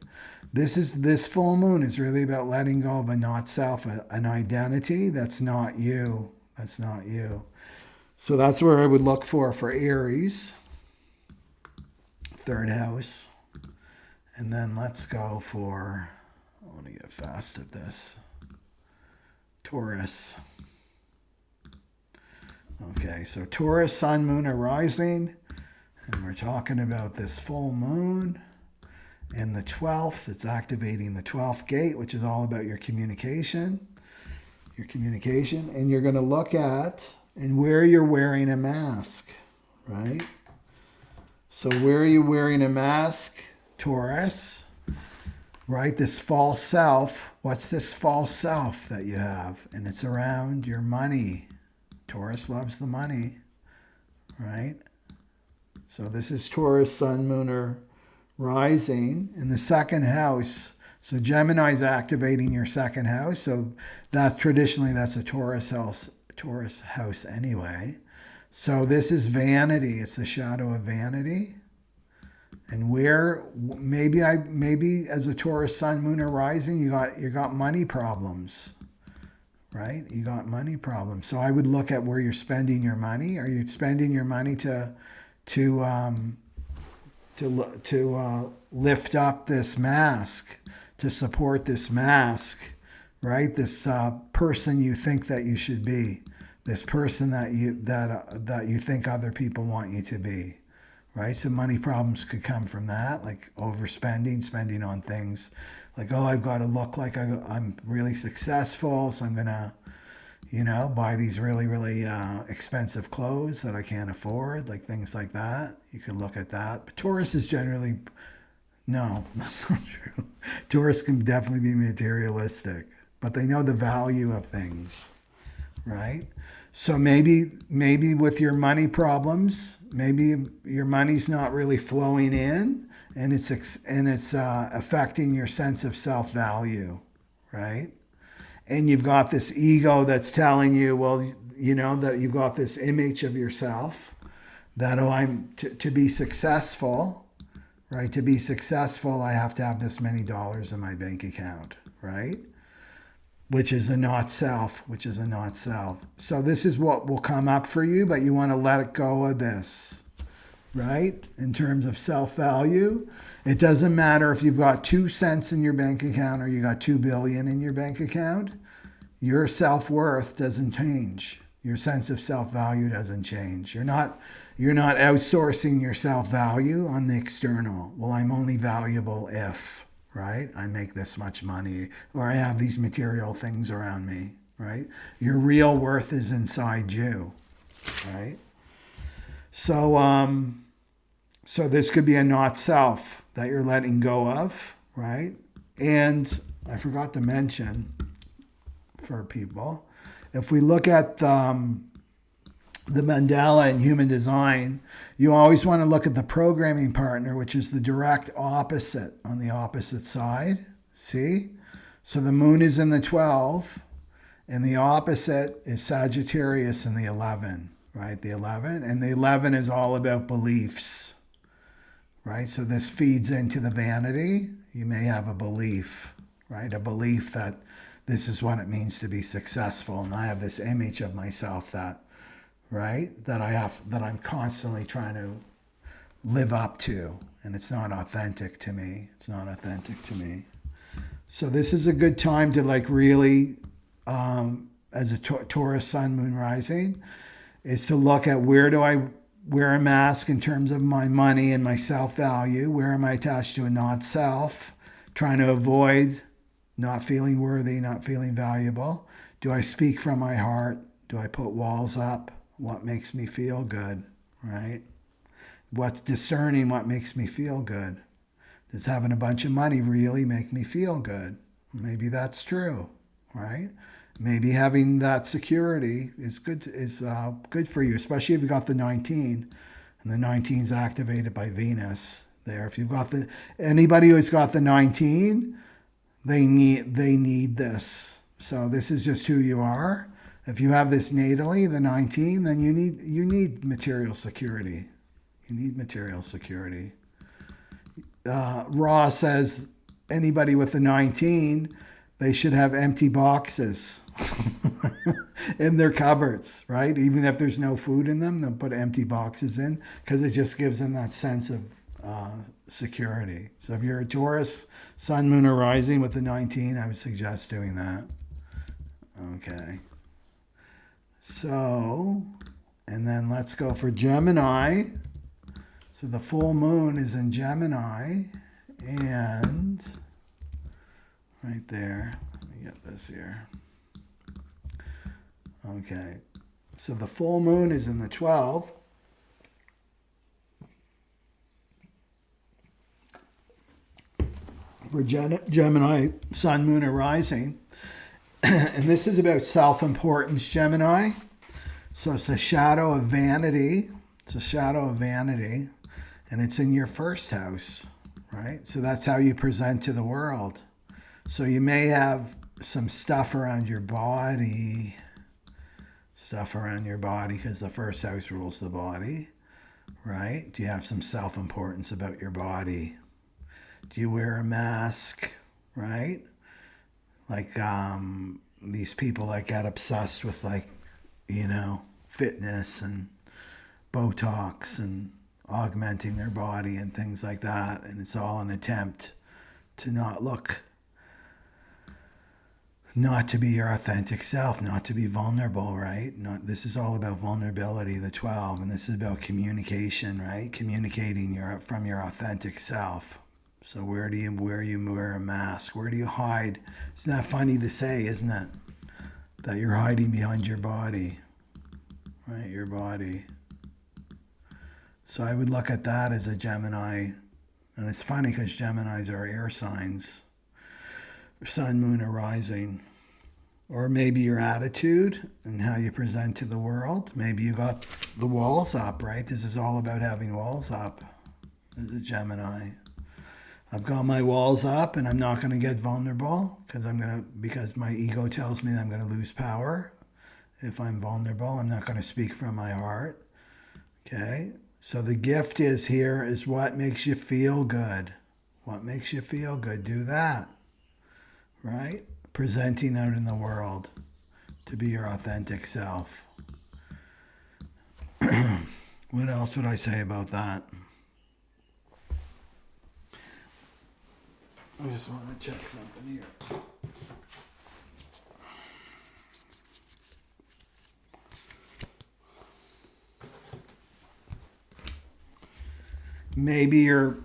This full moon is really about letting go of a not self, an identity that's not you. That's not you. So that's where I would look for Aries. Third house. And then let's go for, I want to get fast at this, Taurus. Okay, so Taurus, Sun, Moon, or Rising. And we're talking about this full moon and the 12th. It's activating the 12th gate, which is all about your communication. And you're going to look at and where you're wearing a mask, right? So where are you wearing a mask, Taurus? Right? This false self. What's this false self that you have? And it's around your money. Taurus loves the money, right? So this is Taurus, Sun, Moon, or Rising in the second house. So Gemini is activating your second house. So that's traditionally, that's a Taurus house anyway. So this is vanity. It's the shadow of vanity. And where maybe as a Taurus sun, moon, or rising, you got money problems, right? You got money problems. So I would look at where you're spending your money. Are you spending your money to lift up this mask, to support this mask, right? This person you think that you should be, this person that you think other people want you to be, right? So money problems could come from that, like overspending, spending on things like, oh, I've got to look like I'm really successful, so I'm gonna, buy these really, really expensive clothes that I can't afford, like things like that. You can look at that. But Taurus is generally, no, that's not true. Taurus can definitely be materialistic, but they know the value of things, right? So maybe with your money problems, maybe your money's not really flowing in, and it's affecting your sense of self-value, right? And you've got this ego that's telling you, well, that you've got this image of yourself that, oh, I'm to be successful, right? To be successful, I have to have this many dollars in my bank account, right? Which is a not self. So this is what will come up for you, but you want to let it go of this, right? In terms of self-value, it doesn't matter if you've got 2 cents in your bank account or you got 2 billion in your bank account. Your self-worth doesn't change. Your sense of self-value doesn't change. You're not outsourcing your self-value on the external. Well, I'm only valuable if, right? I make this much money, or I have these material things around me, right? Your real worth is inside you, right? So, so this could be a not self that you're letting go of, right? And I forgot to mention for people, if we look at the mandala in human design, you always want to look at the programming partner, which is the direct opposite on the opposite side. See? So the moon is in the 12, and the opposite is Sagittarius in the 11, right? The 11. And the 11 is all about beliefs, right? So this feeds into the vanity. You may have a belief, right? A belief that this is what it means to be successful. And I have this image of myself that, right, that I'm constantly trying to live up to. And it's not authentic to me. So this is a good time to really, as a Taurus sun, moon, rising, is to look at where do I wear a mask in terms of my money and my self-value? Where am I attached to a not self? Trying to avoid not feeling worthy, not feeling valuable. Do I speak from my heart? Do I put walls up? What makes me feel good, right? What's discerning what makes me feel good? Does having a bunch of money really make me feel good? Maybe that's true, right? Maybe having that security is good for you, especially if you've got the 19, and the 19 is activated by Venus there. If you've got anybody who's got the 19, they need this. So this is just who you are. If you have this natally, the 19, then you need material security. Ra says anybody with the 19, they should have empty boxes in their cupboards, right? Even if there's no food in them, they'll put empty boxes in because it just gives them that sense of security. So if you're a Taurus, sun, moon, or rising with the 19, I would suggest doing that. Okay. So, and then let's go for Gemini. So the full moon is in Gemini, and right there, let me get this here. Okay. So the full moon is in the 12. For Gemini, sun, moon, or rising. And this is about self-importance, Gemini. So it's the shadow of vanity. And it's in your first house, right? So that's how you present to the world. So you may have some stuff around your body, because the first house rules the body, right? Do you have some self-importance about your body? Do you wear a mask, right? Like these people that get obsessed with, like, fitness and Botox and augmenting their body and things like that. And it's all an attempt to not to be your authentic self, not to be vulnerable, right? This is all about vulnerability, the 12, and this is about communication, right? Communicating from your authentic self. So where do you wear a mask? Where do you hide? It's not funny to say, isn't it? That you're hiding behind your body, right? Your body. So I would look at that as a Gemini. And it's funny because Geminis are air signs. Sun, moon, or rising. Or maybe your attitude and how you present to the world. Maybe you got the walls up, right? This is all about having walls up as a Gemini. I've got my walls up and I'm not going to get vulnerable because my ego tells me that I'm going to lose power. If I'm vulnerable, I'm not going to speak from my heart. Okay? So the gift is what makes you feel good. What makes you feel good? Do that. Right? Presenting out in the world to be your authentic self. What else would I say about that? I just want to check something here. Maybe you're,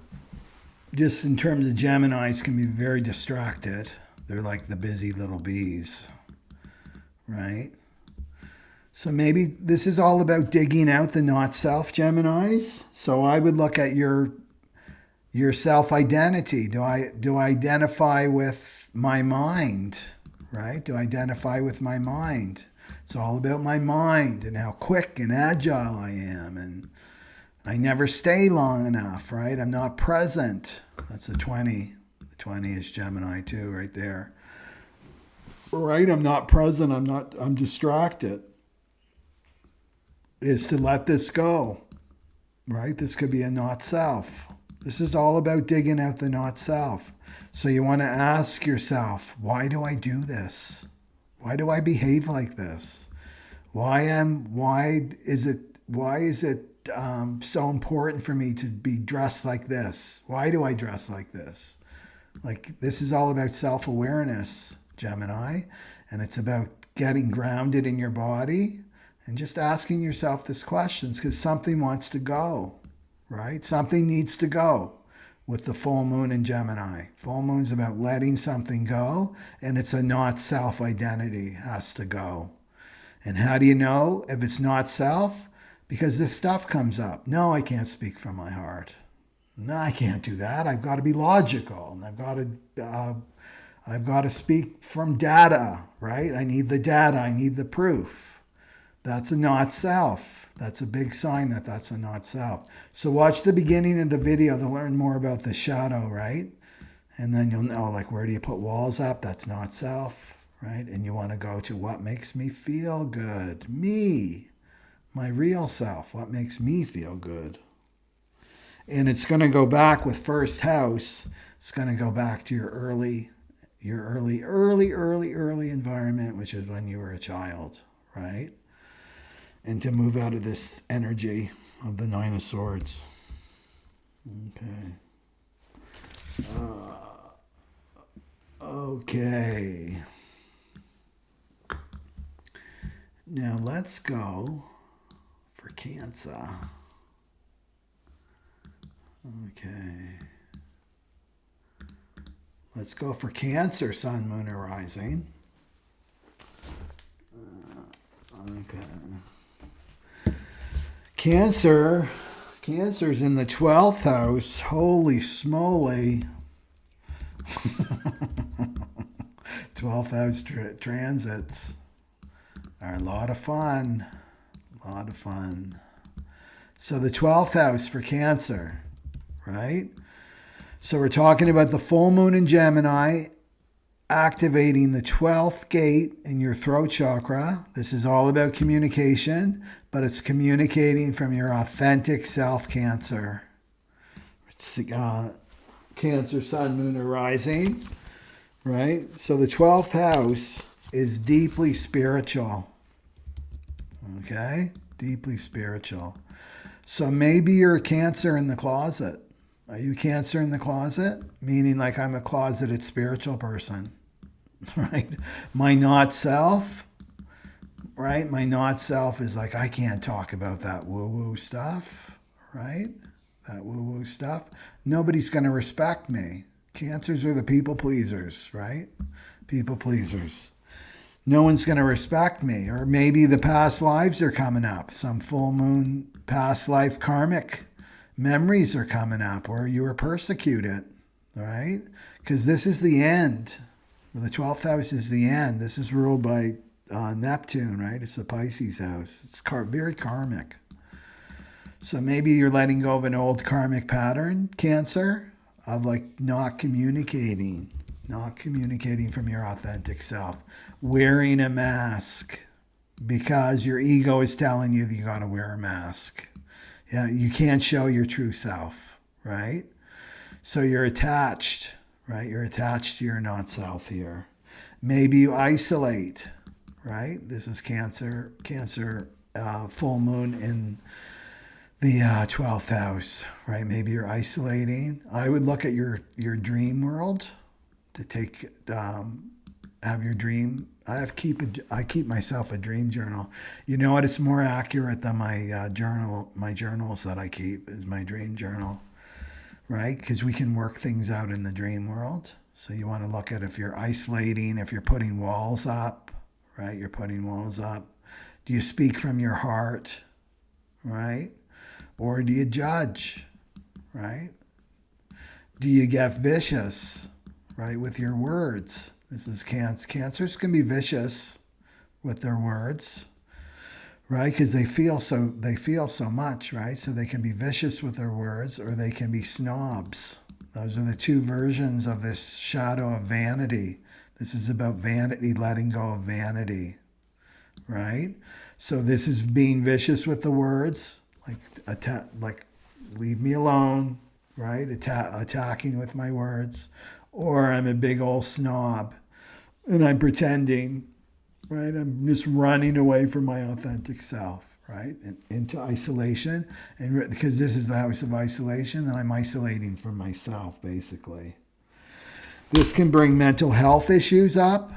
just in terms of Geminis, can be very distracted. They're like the busy little bees, right? So maybe this is all about digging out the not self, Geminis. So I would look at your self-identity. Do I identify with my mind, right? Do I identify with my mind? It's all about my mind and how quick and agile I am, and I never stay long enough, right? I'm not present. That's the 20. The 20 is Gemini too, right there. Right? I'm not present. I'm distracted. Is to let this go, right? This could be a not self. This is all about digging out the not self. So you want to ask yourself, why do I do this? Why do I behave like this? Why is it so important for me to be dressed like this? Why do I dress like this? Like, this is all about self-awareness, Gemini, and it's about getting grounded in your body and just asking yourself these questions because something wants to go, right? Something needs to go with the full moon in Gemini. Full moon's about letting something go, and it's a not self identity has to go. And how do you know if it's not self? Because this stuff comes up. No, I can't speak from my heart. No, I can't do that. I've got to be logical, and I've got to speak from data, right? I need the data. I need the proof. That's a not self. That's a big sign that that's a not self. So watch the beginning of the video to learn more about the shadow, right? And then you'll know, like, where do you put walls up? That's not self, right? And you want to go to what makes me feel good. Me, my real self. What makes me feel good? And it's going to go back with first house. It's going to go back to your early environment, which is when you were a child, right? And to move out of this energy of the Nine of Swords. Okay. Okay. Now let's go for Cancer. Okay. Let's go for Cancer, Sun, Moon, or Rising. Okay. Cancer's in the 12th house. Holy smoly. 12th house transits are a lot of fun. A lot of fun. So the 12th house for Cancer, right? So we're talking about the full moon in Gemini activating the 12th gate in your throat chakra. This is all about communication, but it's communicating from your authentic self, Cancer. It's Cancer, Sun, Moon, or Rising, right? So the 12th house is deeply spiritual, okay? Deeply spiritual. So maybe you're a Cancer in the closet. Are you Cancer in the closet? Meaning like I'm a closeted spiritual person, right? My not self, right? My not self is like, I can't talk about that woo-woo stuff, right? That woo-woo stuff. Nobody's going to respect me. Cancers are the people pleasers, right? People pleasers. No one's going to respect me. Or maybe the past lives are coming up. Some full moon past life karmic memories are coming up where you were persecuted, right? Because this is the end. The 12th house is the end. This is ruled by Neptune, right? It's the Pisces house. It's very karmic. So maybe you're letting go of an old karmic pattern, Cancer, of like not communicating from your authentic self, wearing a mask because your ego is telling you that you got to wear a mask. Yeah, you can't show your true self, right? So you're attached, right? You're attached to your not self here. Maybe you isolate, right? This is Cancer, full moon in the 12th house, right? Maybe you're isolating. I would look at your dream world to take, have your dream. I keep myself a dream journal. You know what? It's more accurate than my journals that I keep is my dream journal, right? Because we can work things out in the dream world. So you want to look at if you're isolating, if you're putting walls up, right? You're putting walls up. Do you speak from your heart, right? Or do you judge, right? Do you get vicious, right, with your words? This is Cancer. Cancers can be vicious with their words, right? Because they feel so much, right? So they can be vicious with their words, or they can be snobs. Those are the two versions of this shadow of vanity. This is about vanity, letting go of vanity, right? So this is being vicious with the words, like leave me alone, right? Attacking with my words. Or I'm a big old snob and I'm pretending, right? I'm just running away from my authentic self, right? Into isolation. And because this is the house of isolation, then I'm isolating from myself, basically. This can bring mental health issues up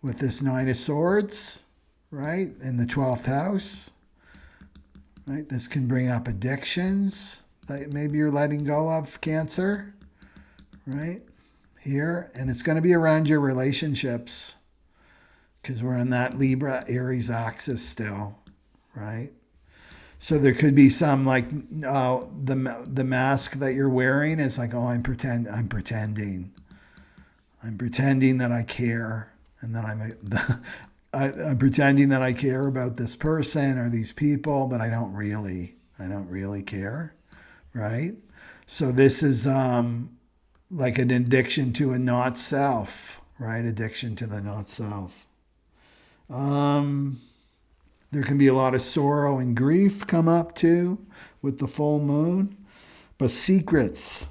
with this Nine of Swords, right? In the 12th house, right? This can bring up addictions that maybe you're letting go of, Cancer, right? Here, and it's going to be around your relationships because we're in that Libra Aries axis still, right? So there could be some like the mask that you're wearing is like, oh, I'm pretending that I care, and that I'm pretending that I care about this person or these people, but I don't really care, right? So this is like an addiction to a not self, right? Addiction to the not self. There can be a lot of sorrow and grief come up too with the full moon, but secrets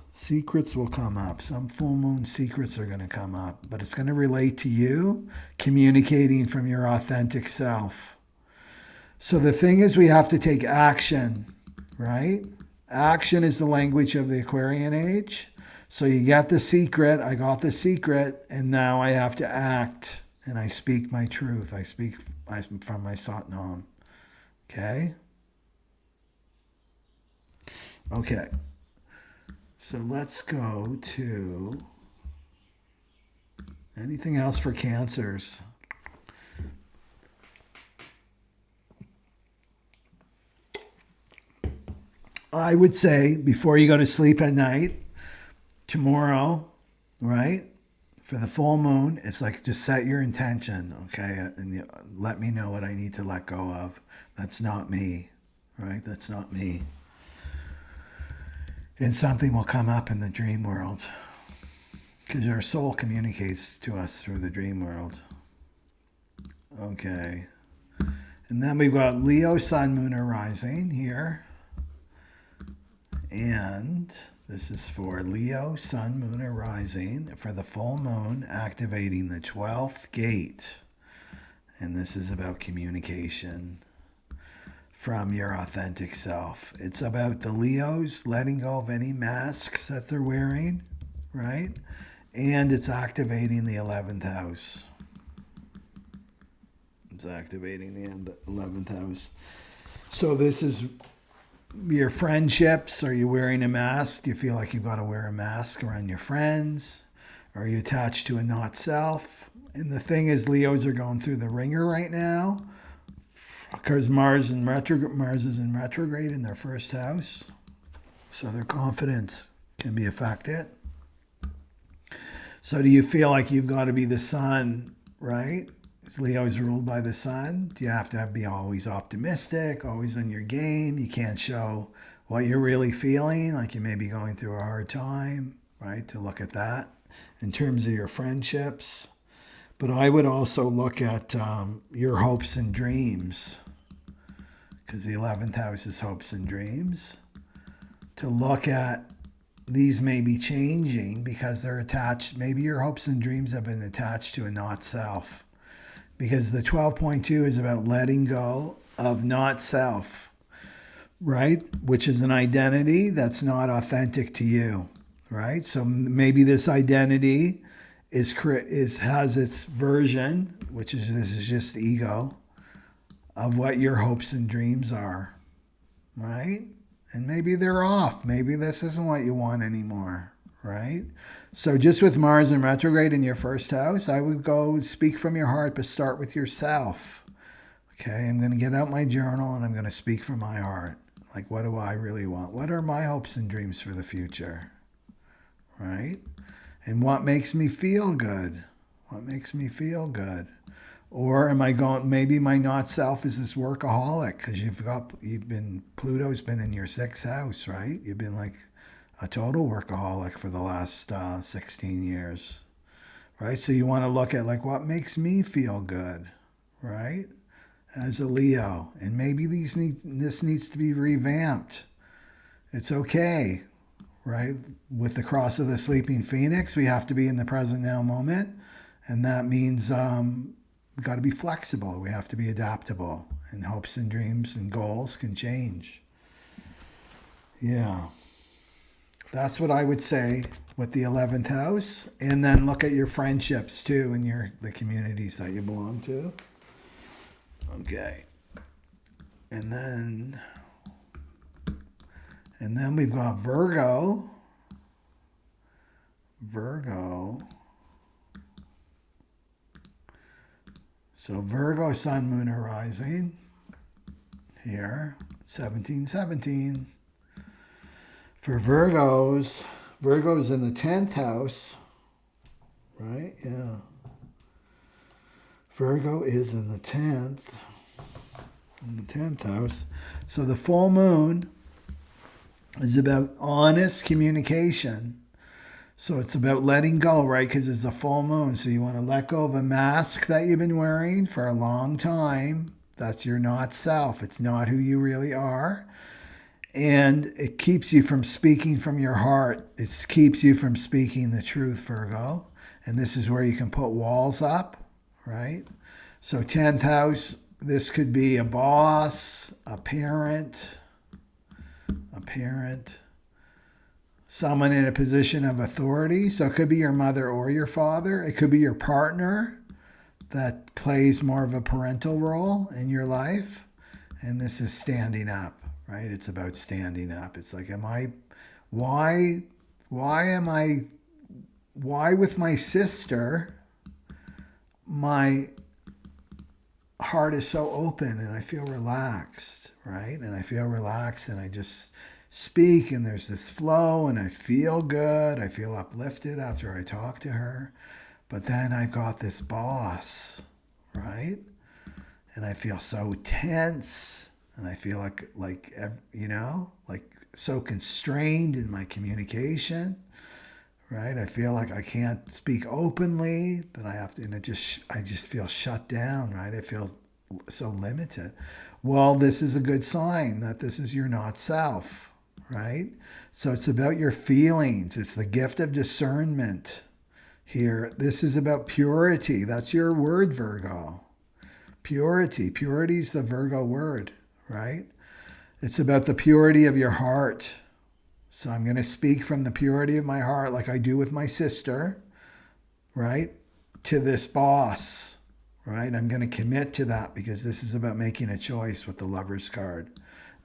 will come up. Some full moon secrets are going to come up, but it's going to relate to you communicating from your authentic self. So the thing is, we have to take action, right? Action is the language of the Aquarian age. So you get the secret, I got the secret, and now I have to act, and I speak my truth. I speak from my Satnam. Okay? Okay. So let's go to anything else for Cancers. I would say before you go to sleep at night, tomorrow, right? For the full moon, it's like just set your intention, okay? And let me know what I need to let go of. That's not me, right? That's not me. And something will come up in the dream world. because our soul communicates to us through the dream world. Okay. And then we've got Leo, Sun, Moon, or Rising here. And this is for Leo, Sun, Moon, or Rising for the full moon, activating the 12th gate. And this is about communication from your authentic self. It's about the Leos letting go of any masks that they're wearing, right? And it's activating the 11th house. It's activating the 11th house. So this is your friendships. Are you wearing a mask? Do you feel like you've got to wear a mask around your friends? Are you attached to a not self? And the thing is, Leos are going through the ringer right now because Mars is in retrograde in their first house. So their confidence can be affected. So do you feel like you've got to be the sun, right? Leo is ruled by the sun. You have to be always optimistic, always on your game. You can't show what you're really feeling, like you may be going through a hard time, right? To look at that in terms of your friendships. But I would also look at your hopes and dreams, because the 11th house is hopes and dreams. To look at these may be changing because they're attached. Maybe your hopes and dreams have been attached to a not self. Because the 12.2 is about letting go of not self, right? Which is an identity that's not authentic to you, right? So maybe this identity has its version, this is just ego, of what your hopes and dreams are, right? And maybe they're off. Maybe this isn't what you want anymore, right? So just with Mars in retrograde in your first house, I would go speak from your heart, but start with yourself. Okay, I'm going to get out my journal and I'm going to speak from my heart. Like, what do I really want? What are my hopes and dreams for the future? Right? And what makes me feel good? What makes me feel good? Or am I going, maybe my not self is this workaholic, because Pluto's been in your 6th house, right? You've been like a total workaholic for the last 16 years, right? So you want to look at like what makes me feel good, right? As a Leo, and maybe this needs to be revamped. It's okay, right? With the cross of the sleeping phoenix, we have to be in the present now moment, and that means we got to be flexible. We have to be adaptable, and hopes and dreams and goals can change. Yeah. That's what I would say with the 11th house. And then look at your friendships too and the communities that you belong to. Okay. And then we've got Virgo. So Virgo, Sun, Moon, or Rising here, 1717. For Virgo's in the 10th house, right? Yeah. Virgo is in the 10th house. So the full moon is about honest communication. So it's about letting go, right? Because it's a full moon. So you want to let go of a mask that you've been wearing for a long time. That's your not self. It's not who you really are. And it keeps you from speaking from your heart. It keeps you from speaking the truth, Virgo. And this is where you can put walls up, right? So 10th house, this could be a boss, a parent, someone in a position of authority. So it could be your mother or your father. It could be your partner that plays more of a parental role in your life. And this is standing up. Right? It's about standing up. It's like, why with my sister, my heart is so open and I feel relaxed, right? And I feel relaxed and I just speak and there's this flow and I feel good. I feel uplifted after I talk to her. But then I've got this boss, right? And I feel so tense. And I feel like so constrained in my communication, right? I feel like I can't speak openly, that I have to, and I just feel shut down, right? I feel so limited. Well, this is a good sign that this is your not self, right? So it's about your feelings. It's the gift of discernment here. This is about purity. That's your word, Virgo. Purity. Purity is the Virgo word, right? It's about the purity of your heart. So I'm going to speak from the purity of my heart, like I do with my sister, right? To this boss, right? I'm going to commit to that because this is about making a choice with the Lover's card.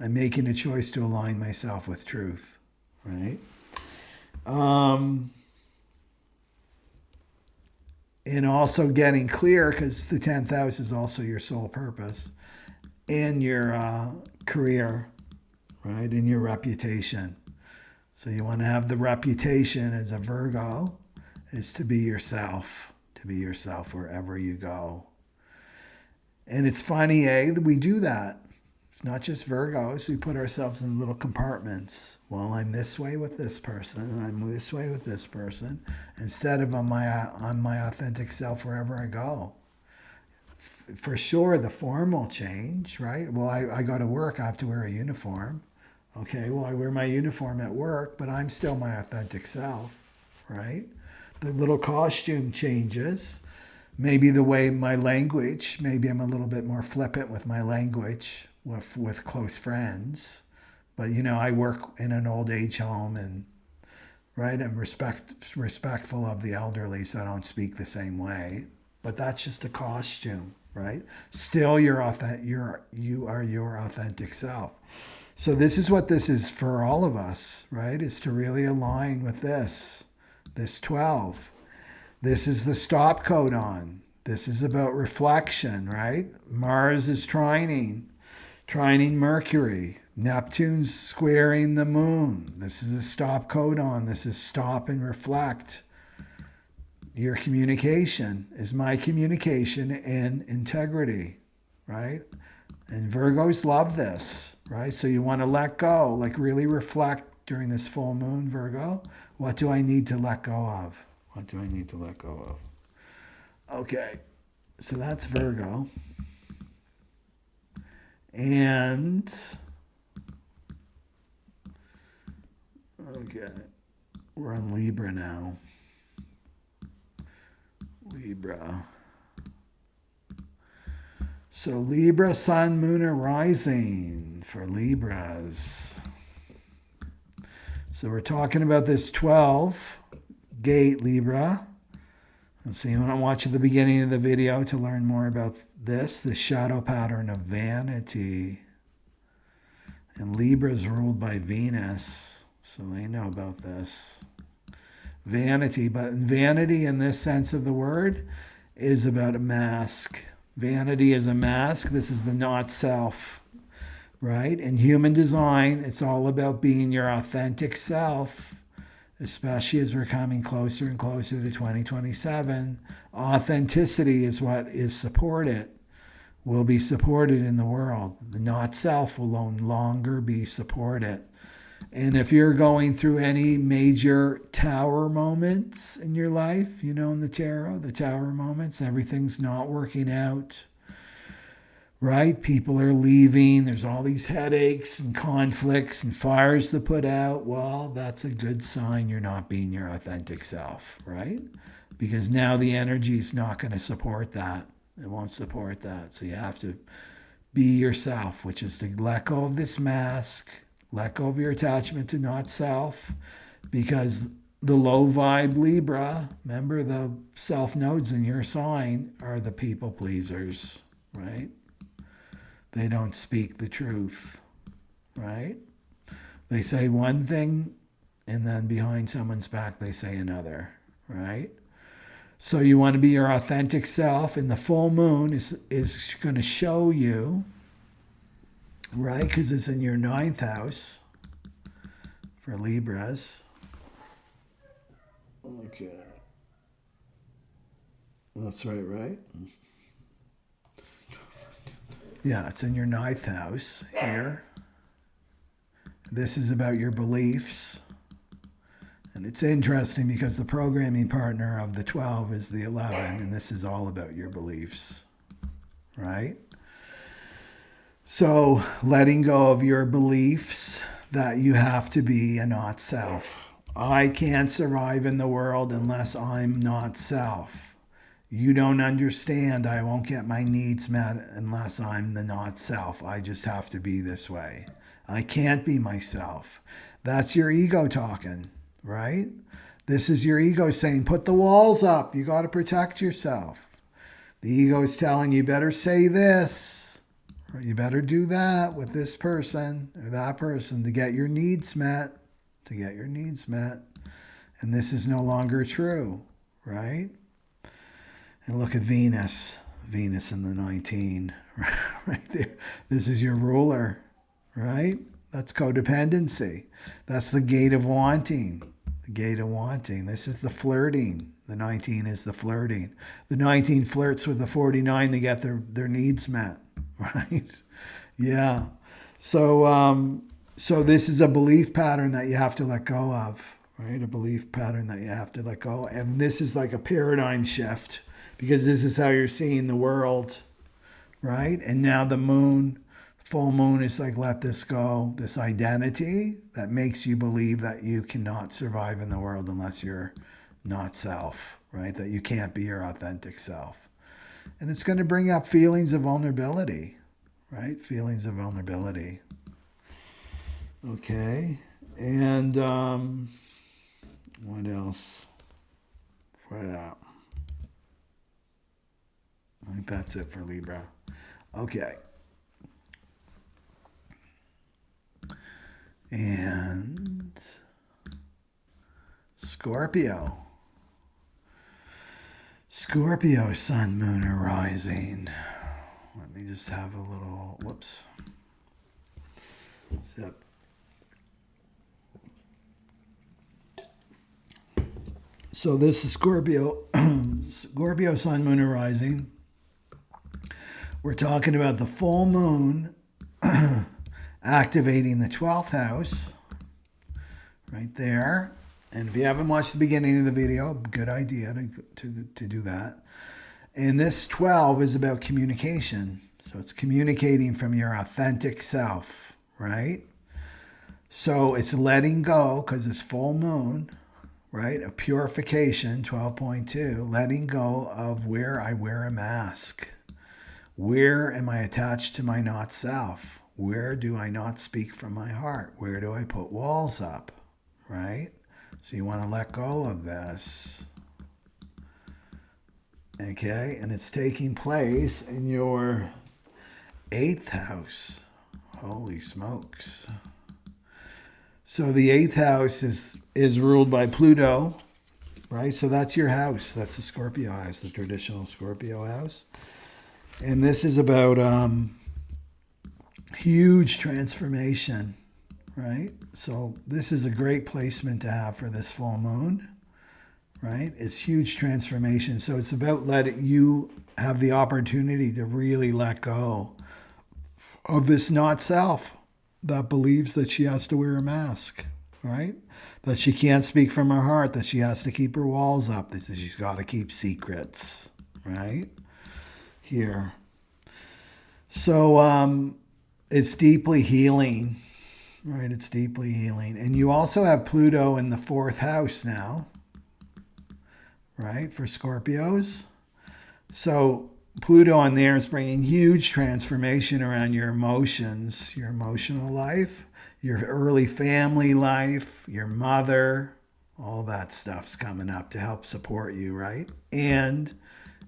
I'm making a choice to align myself with truth, right? And also getting clear, because the 10th house is also your soul purpose in your career, right? In your reputation. So you want to have the reputation as a Virgo is to be yourself wherever you go. And it's funny, that we do that. It's not just Virgos. We put ourselves in little compartments. Well, I'm this way with this person, and I'm this way with this person, instead of on my authentic self wherever I go. For sure, the form will change, right? Well, I go to work, I have to wear a uniform. Okay, well, I wear my uniform at work, but I'm still my authentic self, right? The little costume changes. Maybe the way my language, maybe I'm a little bit more flippant with my language with close friends. But, I work in an old age home and, right, I'm respectful of the elderly, so I don't speak the same way. But that's just a costume, right? Still, you are your authentic self. So this is what this is for all of us, right? Is to really align with this 12. This is the stop codon. This is about reflection, right? Mars is trining Mercury. Neptune's squaring the moon. This is a stop codon. This is stop and reflect. Your communication is my communication and integrity, right? And Virgos love this, right? So you want to let go, like really reflect during this full moon, Virgo. What do I need to let go of? What do I need to let go of? Okay, so that's Virgo. And, okay, we're on Libra now. Libra. So Libra, Sun, Moon, and Rising for Libras. So we're talking about this 12 gate Libra. And so you want to watch at the beginning of the video to learn more about this, the shadow pattern of vanity. And Libra is ruled by Venus, so they know about this. Vanity, but vanity in this sense of the word is about a mask. Vanity is a mask. This is the not self, right? In human design, it's all about being your authentic self, especially as we're coming closer and closer to 2027. Authenticity is what is supported, will be supported in the world. The not self will no longer be supported. And if you're going through any major tower moments in your life, in the tarot, the tower moments, everything's not working out, right? People are leaving. There's all these headaches and conflicts and fires to put out. Well, that's a good sign you're not being your authentic self, right? Because now the energy is not going to support that. It won't support that. So you have to be yourself, which is to let go of this mask. Let go of your attachment to not self, because the low vibe Libra, remember the self nodes in your sign are the people pleasers, right? They don't speak the truth, right? They say one thing and then behind someone's back they say another, right? So you want to be your authentic self, and the full moon is going to show you, right? Because it's in your 9th house for Libras. Okay. That's right? Yeah, it's in your 9th house here. This is about your beliefs. And it's interesting because the programming partner of the 12 is the 11, and this is all about your beliefs, right? So letting go of your beliefs that you have to be a not self. I can't survive in the world unless I'm not self. You don't understand. I won't get my needs met unless I'm the not self. I just have to be this way. I can't be myself. That's your ego talking, right? This is your ego saying, put the walls up. You got to protect yourself. The ego is telling you better say this, or you better do that with this person or that person to get your needs met, to get your needs met. And this is no longer true, right? And look at Venus, Venus in the 19, right there. This is your ruler, right? That's codependency. That's the gate of wanting, the gate of wanting. This is the flirting. The 19 is the flirting. The 19 flirts with the 49 to get their needs met, right? Yeah. So this is a belief pattern that you have to let go of, right? A belief pattern that you have to let go. And this is like a paradigm shift because this is how you're seeing the world, right? And now the moon, full moon is like, let this go, this identity that makes you believe that you cannot survive in the world unless you're not self, right? That you can't be your authentic self. And it's going to bring up feelings of vulnerability, right? Feelings of vulnerability. Okay. And what else? For that. I think that's it for Libra. Okay. And Scorpio. Scorpio, sun, moon, or rising. Let me just have a little, whoops. Zip. So this is Scorpio, Scorpio, sun, moon, or rising. We're talking about the full moon activating the 12th house right there. And if you haven't watched the beginning of the video, good idea to do that. And this 12 is about communication. So it's communicating from your authentic self, right? So it's letting go because it's full moon, right? A purification, 12.2, letting go of where I wear a mask. Where am I attached to my not self? Where do I not speak from my heart? Where do I put walls up, right? So you want to let go of this. Okay, and it's taking place in your 8th house. Holy smokes. So the 8th house is ruled by Pluto, right? So that's your house. That's the Scorpio house, the traditional Scorpio house. And this is about huge transformation, right? So this is a great placement to have for this full moon, right? It's huge transformation. So it's about letting you have the opportunity to really let go of this not self that believes that she has to wear a mask, right? That she can't speak from her heart, that she has to keep her walls up, that she's got to keep secrets, right? Here. So it's deeply healing, right? It's deeply healing. And you also have Pluto in the 4th house now, right? For Scorpios. So Pluto on there is bringing huge transformation around your emotions, your emotional life, your early family life, your mother, all that stuff's coming up to help support you, right? And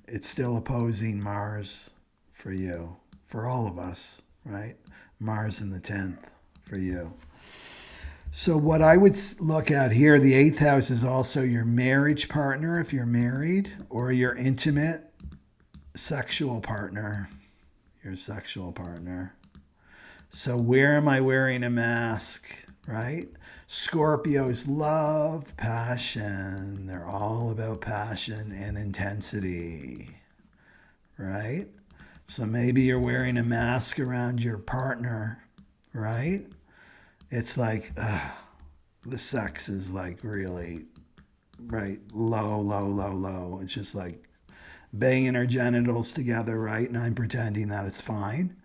it's still opposing Mars for you, for all of us, right? Mars in the 10th for you. So what I would look at here, the 8th house is also your marriage partner if you're married, or your intimate sexual partner, your sexual partner. So where am I wearing a mask, right? Scorpios love passion. They're all about passion and intensity, right? So maybe you're wearing a mask around your partner, right? It's like, the sex is like really, right, low, low, low, low. It's just like banging our genitals together, right? And I'm pretending that it's fine,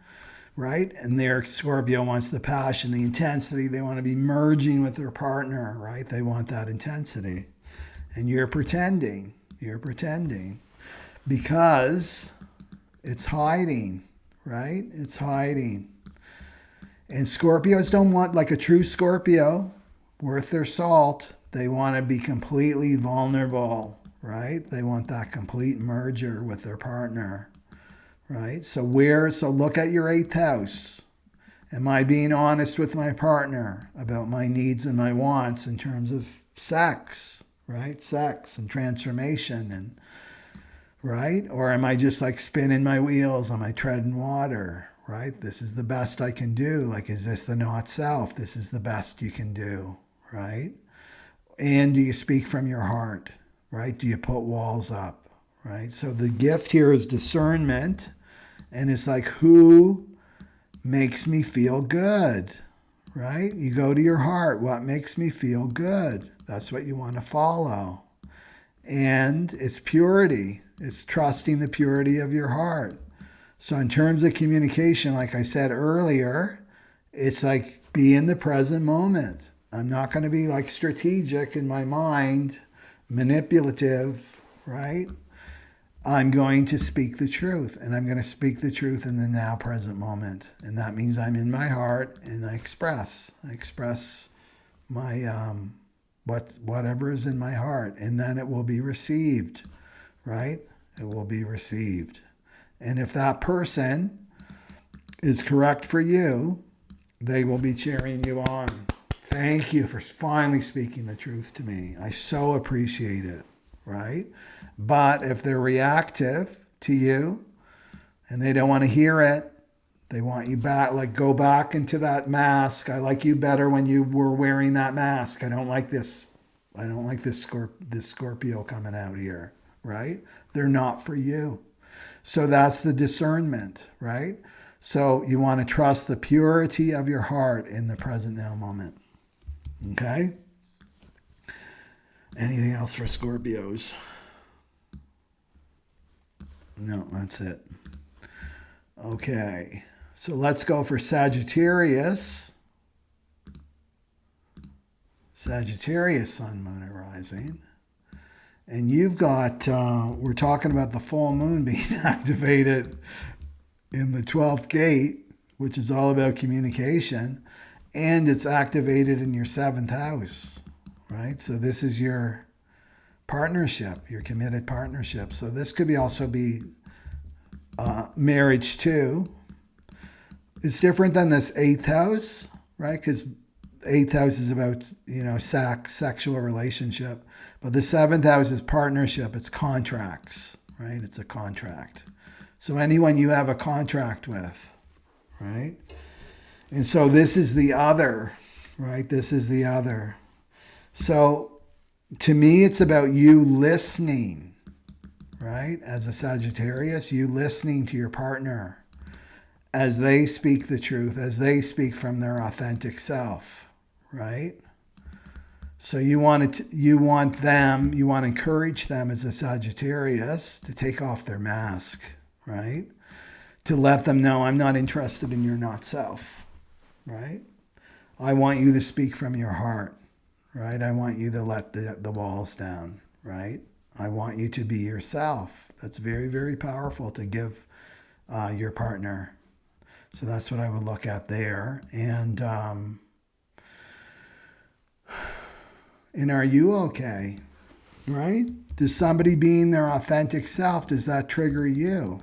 right? And their Scorpio wants the passion, the intensity. They want to be merging with their partner, right? They want that intensity. And you're pretending because it's hiding, right? It's hiding. And Scorpios don't want, like a true Scorpio, worth their salt, they want to be completely vulnerable, right? They want that complete merger with their partner, right? So look at your 8th house. Am I being honest with my partner about my needs and my wants in terms of sex, right? Sex and transformation, and right? Or am I just like spinning my wheels? Am I treading water, right? This is the best I can do. Like, is this the not self? This is the best you can do, right? And do you speak from your heart, right? Do you put walls up, right? So the gift here is discernment. And it's like, who makes me feel good, right? You go to your heart. What makes me feel good? That's what you want to follow. And it's purity. It's trusting the purity of your heart. So in terms of communication, like I said earlier, it's like be in the present moment. I'm not going to be like strategic in my mind, manipulative, right? I'm going to speak the truth, and I'm going to speak the truth in the now present moment. And that means I'm in my heart and I express my, whatever is in my heart, and then it will be received, right? It will be received. And if that person is correct for you, they will be cheering you on. Thank you for finally speaking the truth to me. I so appreciate it, right? But if they're reactive to you and they don't want to hear it, they want you back, like go back into that mask. I like you better when you were wearing that mask. I don't like this. I don't like this Scorpio coming out here, right? They're not for you. So that's the discernment, right? So you want to trust the purity of your heart in the present now moment. Okay? Anything else for Scorpios? No, that's it. Okay. So let's go for Sagittarius. Sagittarius, sun, moon, and rising. And you've got, we're talking about the full moon being activated in the 12th gate, which is all about communication, and it's activated in your 7th house, right? So this is your partnership, your committed partnership. So this could also be marriage too. It's different than this 8th house, right? Because 8th house is about, sexual relationship. But the 7th house is partnership. It's contracts, right? It's a contract. So anyone you have a contract with, right? And so this is the other, right? This is the other. So to me, it's about you listening, right? As a Sagittarius, you listening to your partner as they speak the truth, as they speak from their authentic self, right? So you want to encourage them as a Sagittarius to take off their mask, right? To let them know, I'm not interested in your not self, right? I want you to speak from your heart, right? I want you to let the walls down, right? I want you to be yourself. That's very, very powerful to give your partner. So that's what I would look at there. And are you okay, right? Does somebody being their authentic self, does that trigger you,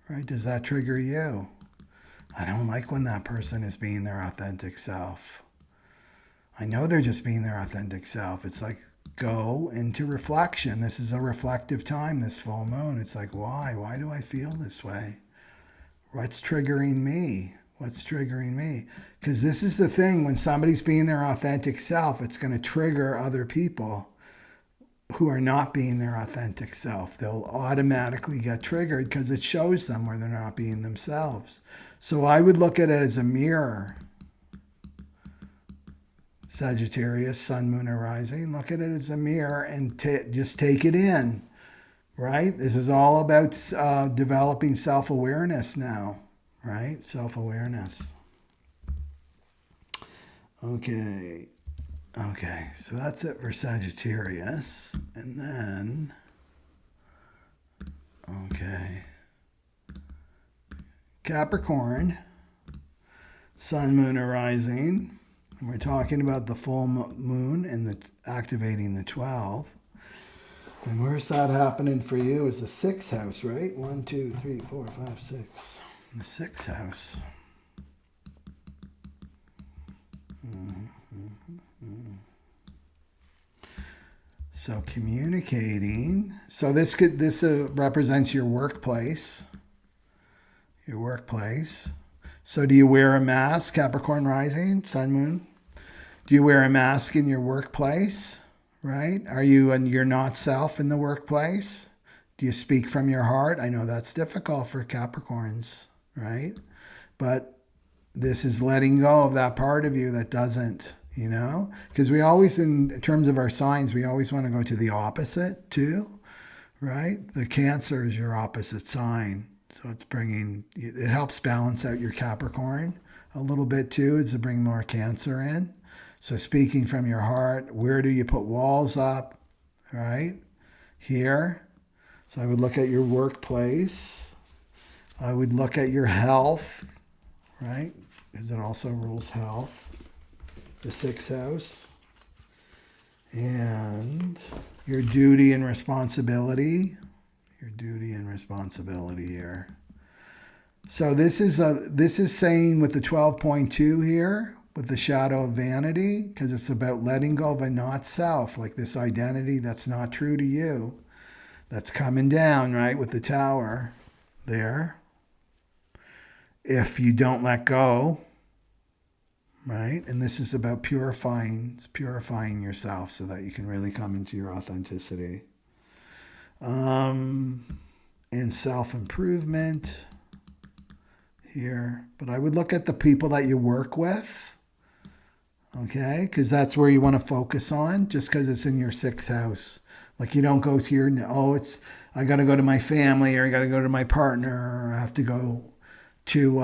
right? Does that trigger you? I don't like when that person is being their authentic self. I know they're just being their authentic self. It's like, go into reflection. This is a reflective time, this full moon. It's like, why? Why do I feel this way? What's triggering me? What's triggering me? Because this is the thing, when somebody's being their authentic self, it's going to trigger other people who are not being their authentic self. They'll automatically get triggered because it shows them where they're not being themselves. So I would look at it as a mirror. Sagittarius, Sun, Moon, or Rising. Look at it as a mirror and just take it in, right? This is all about developing self-awareness now, right? Self-awareness. Okay. Okay, so that's it for Sagittarius. And then, okay, Capricorn, Sun, Moon, or Rising. And we're talking about the full moon and activating the 12. And where's that happening for you? Is the 6th house, right? 1, 2, 3, 4, 5, 6. The 6th house. So communicating. So this represents your workplace. Your workplace. So do you wear a mask, Capricorn rising, Sun, Moon? Do you wear a mask in your workplace? Right? Are you and you're not self in the workplace? Do you speak from your heart? I know that's difficult for Capricorns, right? But this is letting go of that part of you that doesn't, you know? Because we always, in terms of our signs, we always want to go to the opposite too, right? The Cancer is your opposite sign. So it's it helps balance out your Capricorn a little bit too, is to bring more Cancer in. So speaking from your heart, where do you put walls up, right? Here. So I would look at your workplace. I would look at your health, right? Because it also rules health. The 6th house. And your duty and responsibility. Your duty and responsibility here. So this is saying with the 12.2 here, with the shadow of vanity, because it's about letting go of a not self, like this identity that's not true to you, that's coming down, right, with the Tower there. If you don't let go, right, and this is about purifying yourself so that you can really come into your authenticity. And self-improvement here. But I would look at the people that you work with. Okay, because that's where you want to focus on, just because it's in your 6th house. Like you don't go to I got to go to my family, or I got to go to my partner, or I have to go to,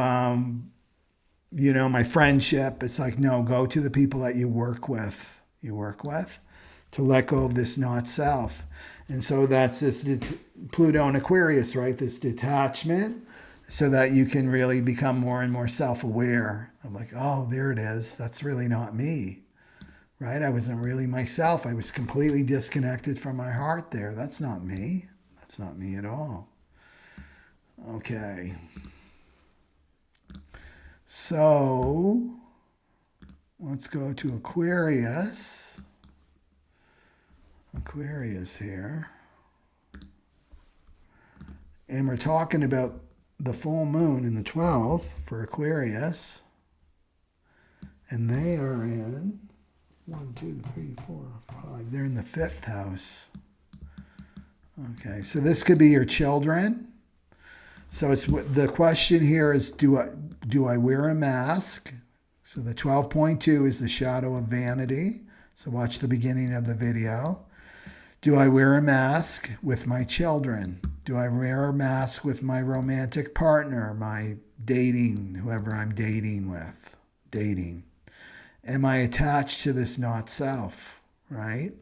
my friendship. It's like, no, go to the people that you work with. To let go of this not self. And so that's this Pluto and Aquarius, right? This detachment, so that you can really become more and more self-aware. I'm like, oh, there it is. That's really not me, right? I wasn't really myself. I was completely disconnected from my heart there. That's not me. That's not me at all. Okay. So let's go to Aquarius. Aquarius here. And we're talking about the full moon in the 12th for Aquarius. And they are in 1, 2, 3, 4, 5. They're in the 5th house. Okay, so this could be your children. So the question here is, do I wear a mask? So the 12.2 is the shadow of vanity. So watch the beginning of the video. Do I wear a mask with my children? Do I wear a mask with my romantic partner, my dating, whoever I'm dating with? Dating. Am I attached to this not self, right?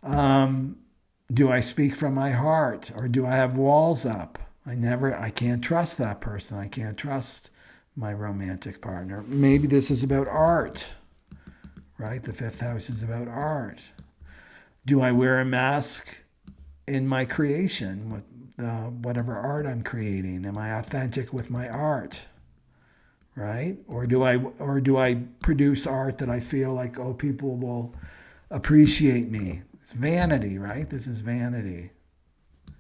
Do I speak from my heart, or do I have walls up? I can't trust that person. I can't trust my romantic partner. Maybe this is about art, right? The 5th house is about art. Do I wear a mask in my creation, with whatever art I'm creating? Am I authentic with my art, right? Or do I produce art that I feel like, oh, people will appreciate me? It's vanity, right? This is vanity.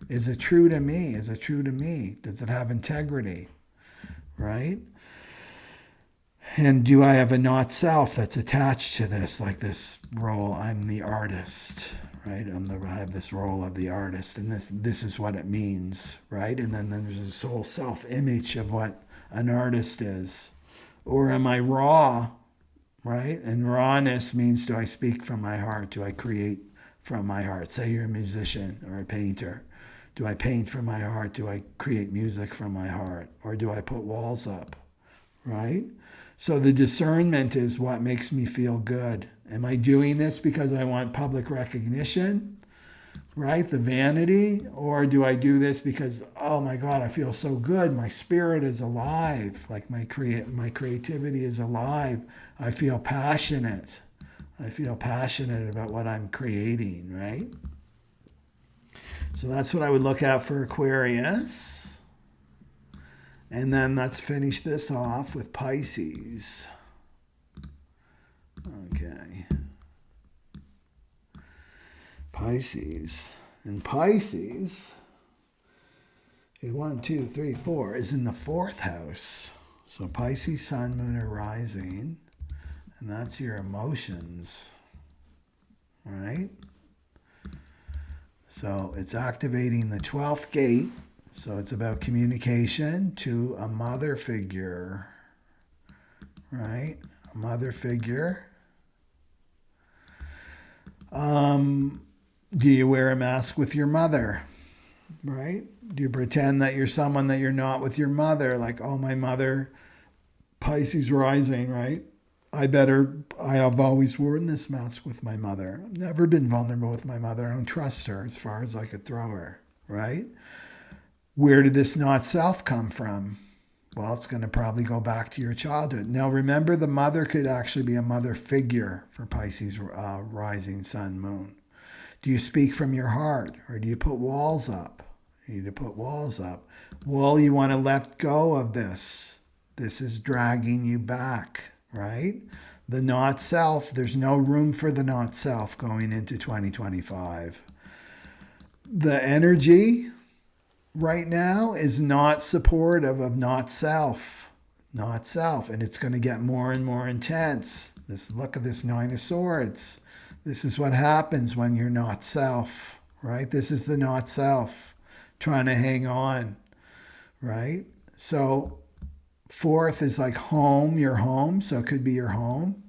Is it true to me? Is it true to me? Does it have integrity, right? And do I have a not self that's attached to this, like this role? I'm the artist, right? I have this role of the artist, and this is what it means, right? And then there's this whole self-image of what an artist is. Or am I raw, right? And rawness means, do I speak from my heart? Do I create from my heart? Say you're a musician or a painter. Do I paint from my heart? Do I create music from my heart? Or do I put walls up, right? So the discernment is what makes me feel good. Am I doing this because I want public recognition? Right? The vanity? Or do I do this because, oh my God, I feel so good. My spirit is alive. Like my creativity is alive. I feel passionate. I feel passionate about what I'm creating, right? So that's what I would look at for Aquarius. And then let's finish this off with Pisces. Okay. Pisces. And Pisces, 1, 2, 3, 4, is in the 4th house. So Pisces, Sun, Moon are rising. And that's your emotions. Right? So it's activating the 12th gate. So it's about communication to a mother figure. Right? A mother figure. Do you wear a mask with your mother? Right? Do you pretend that you're someone that you're not with your mother? Like, oh, my mother, Pisces rising, right? I have always worn this mask with my mother. I've never been vulnerable with my mother. I don't trust her as far as I could throw her, right? Where did this not self come from? Well, it's going to probably go back to your childhood. Now, remember, the mother could actually be a mother figure for Pisces rising, Sun, Moon. Do you speak from your heart, or do you put walls up? You need to put walls up. Well, you want to let go of this. This is dragging you back, right? The not self, there's no room for the not self going into 2025. The energy right now is not supportive of not self, and it's going to get more and more intense. Look at this 9 of Swords. This is what happens when you're not self, right? This is the not self trying to hang on, right? So 4th is like home, your home. So it could be your home,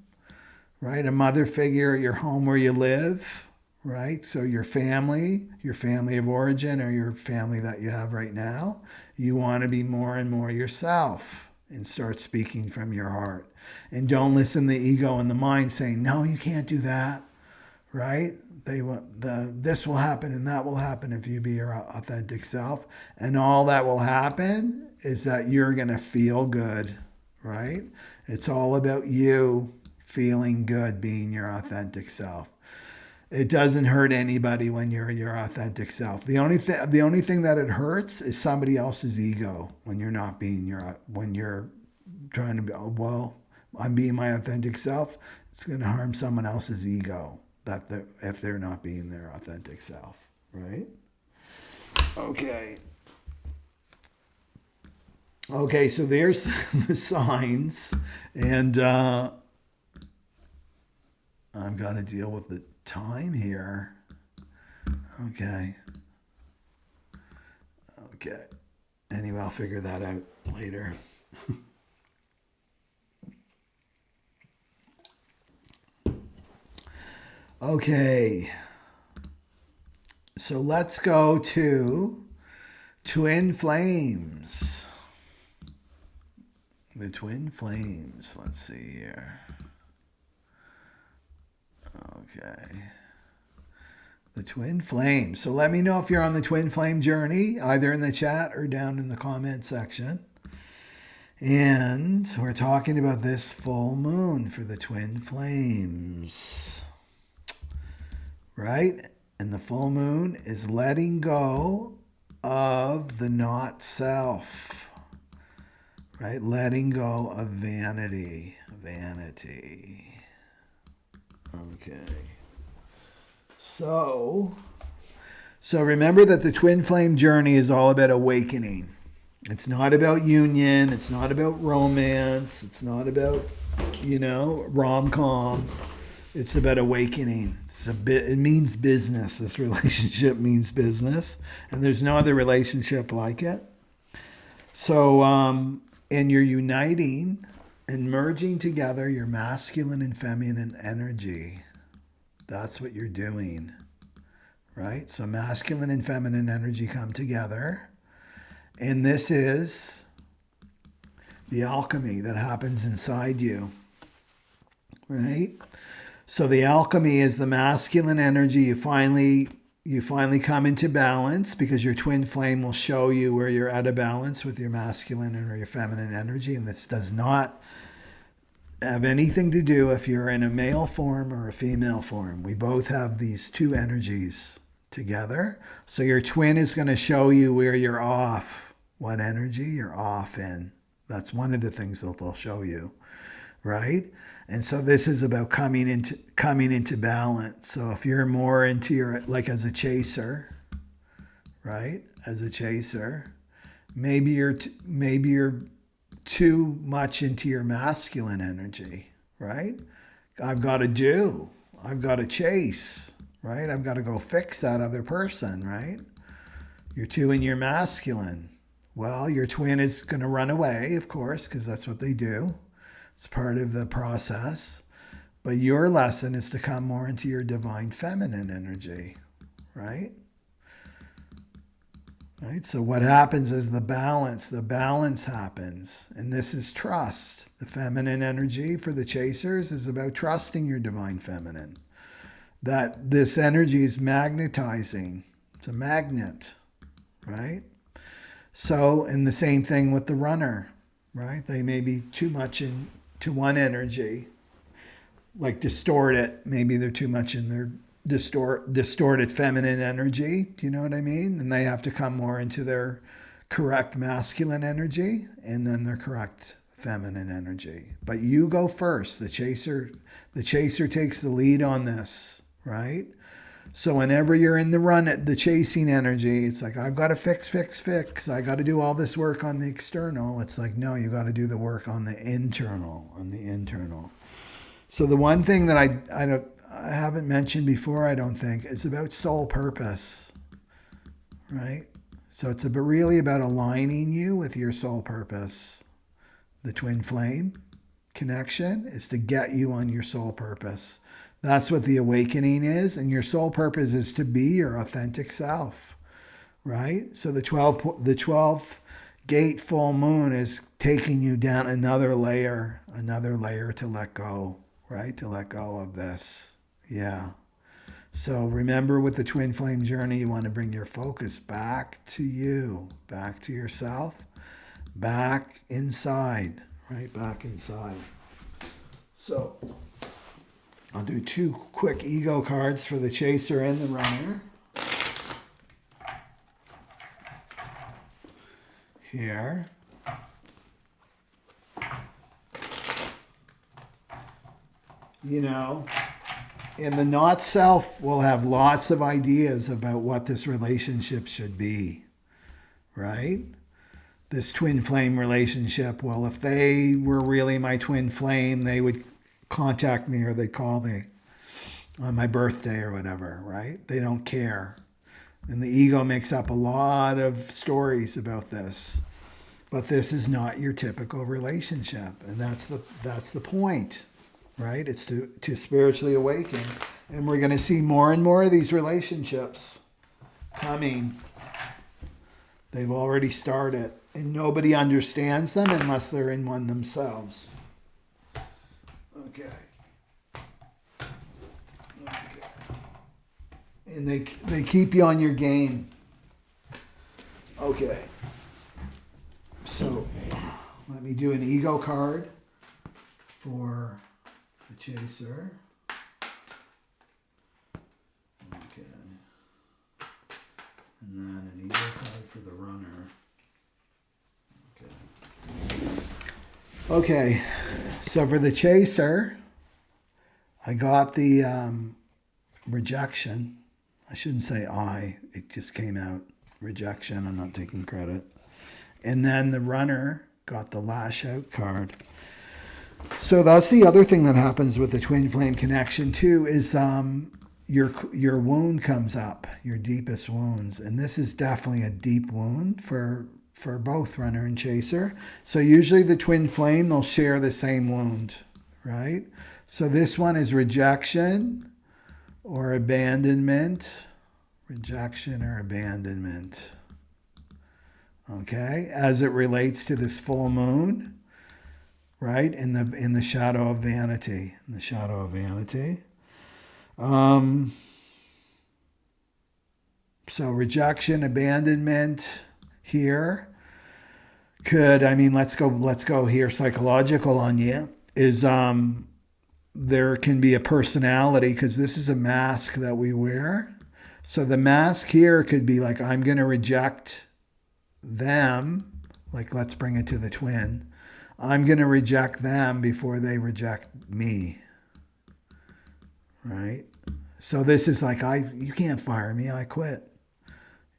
right? A mother figure, your home where you live, right? So your family of origin, or your family that you have right now, you want to be more and more yourself and start speaking from your heart. And don't listen to the ego and the mind saying, no, you can't do that. Right? This will happen and that will happen if you be your authentic self. And all that will happen is that you're going to feel good, right? It's all about you feeling good, being your authentic self. It doesn't hurt anybody when you're your authentic self. The only thing that it hurts is somebody else's ego when you're not being when you're trying to be, oh, well, I'm being my authentic self. It's going to harm someone else's ego. If they're not being their authentic self, right? Okay, so there's the signs, and I've got to deal with the time here. Okay. Anyway, I'll figure that out later. Okay, so let's go to twin flames. The twin flames, let's see here. Okay, the twin flames. So let me know if you're on the twin flame journey, either in the chat or down in the comment section. And we're talking about this full moon for the twin flames. Right? And the full moon is letting go of the not self. Right? Letting go of vanity. Okay. So remember that the twin flame journey is all about awakening. It's not about union. It's not about romance. It's not about, rom-com. It's about awakening. It means business. This relationship means business, and there's no other relationship like it. So, and you're uniting, and merging together your masculine and feminine energy. That's what you're doing, right? So masculine and feminine energy come together. And this is the alchemy that happens inside you, right? So the alchemy is the masculine energy. You finally come into balance because your twin flame will show you where you're out of balance with your masculine or your feminine energy. And this does not have anything to do if you're in a male form or a female form. We both have these two energies together. So your twin is going to show you where you're off, what energy you're off in. That's one of the things that they'll show you, right? And so this is about coming into balance. So if you're more into your, like as a chaser, right? As a chaser, maybe you're too much into your masculine energy, right? I've got to chase, right? I've got to go fix that other person, right? You're too in your masculine. Well, your twin is going to run away, of course, because that's what they do. It's part of the process. But your lesson is to come more into your divine feminine energy, right? Right? So what happens is the balance happens. And this is trust. The feminine energy for the chasers is about trusting your divine feminine. That this energy is magnetizing. It's a magnet, right? So, and the same thing with the runner, right? They may be too much into one energy, like distort it. Maybe they're too much in their distorted feminine energy. Do you know what I mean? And they have to come more into their correct masculine energy and then their correct feminine energy. But you go first. The chaser takes the lead on this, right? So whenever you're in the run at the chasing energy, it's like, I've got to fix. I got to do all this work on the external. It's like, no, you got to do the work on the internal, So the one thing that I haven't mentioned before, I don't think, is about soul purpose, right? So it's really about aligning you with your soul purpose. The twin flame connection is to get you on your soul purpose. That's what the awakening is. And your soul purpose is to be your authentic self, right? So the 12th gate full moon is taking you down another layer to let go, right? To let go of this. Yeah. So remember with the twin flame journey, you want to bring your focus back to you, back to yourself, back inside, right? Back inside. So I'll do 2 quick ego cards for the chaser and the runner. Here. You know, and the not self will have lots of ideas about what this relationship should be, right? This twin flame relationship, well, if they were really my twin flame, they would contact me or they'd call me on my birthday or whatever, right? They don't care. And the ego makes up a lot of stories about this. But this is not your typical relationship. And that's the point, right? It's to spiritually awaken. And we're going to see more and more of these relationships coming. They've already started. And nobody understands them unless they're in one themselves. Okay. And they keep you on your game. Okay. So let me do an ego card for the chaser. Okay. And then an ego card for the runner. Okay. So for the chaser, I got the rejection. I shouldn't say it just came out. Rejection, I'm not taking credit. And then the runner got the lash out card. So that's the other thing that happens with the twin flame connection too, is your wound comes up, your deepest wounds. And this is definitely a deep wound for for both runner and chaser. So usually the twin flame, they'll share the same wound, right? So this one is rejection or abandonment. Rejection or abandonment. Okay, as it relates to this full moon, right? In the shadow of vanity. In the shadow of vanity. So rejection, abandonment here could, I mean, let's go here psychological on you, is there can be a personality, because this is a mask that we wear. So the mask here could be like, I'm going to reject them. Like, let's bring it to the twin. I'm going to reject them before they reject me. Right? So this is like, you can't fire me. I quit.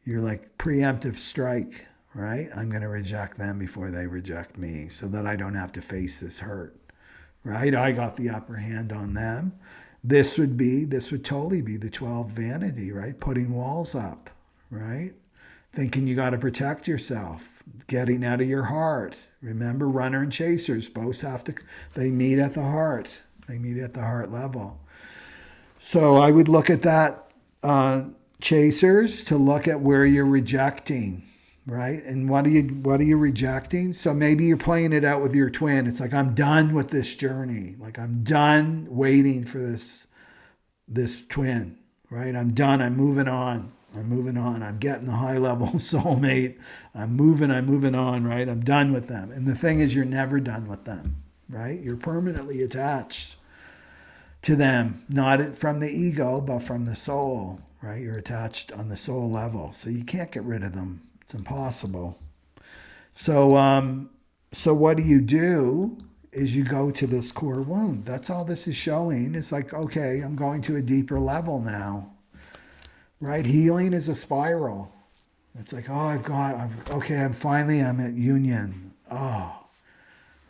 You're like preemptive strike, right? I'm going to reject them before they reject me so that I don't have to face this hurt, right? I got the upper hand on them. This would totally be the 12 vanity, right? Putting walls up, right? Thinking you got to protect yourself, getting out of your heart. Remember, runner and chasers both they meet at the heart. They meet at the heart level. So I would look at that, chasers, to look at where you're rejecting, right? And what are you rejecting? So maybe you're playing it out with your twin. It's like, I'm done with this journey. Like, I'm done waiting for this twin, right? I'm done. I'm moving on. I'm getting the high level soulmate. I'm moving on, right? I'm done with them. And the thing is, you're never done with them, right? You're permanently attached to them, not from the ego, but from the soul, right? You're attached on the soul level. So you can't get rid of them. It's impossible. So what do is you go to this core wound. That's all this is showing. It's like, okay, I'm going to a deeper level now, right? Healing is a spiral. It's like, I'm at union. Oh,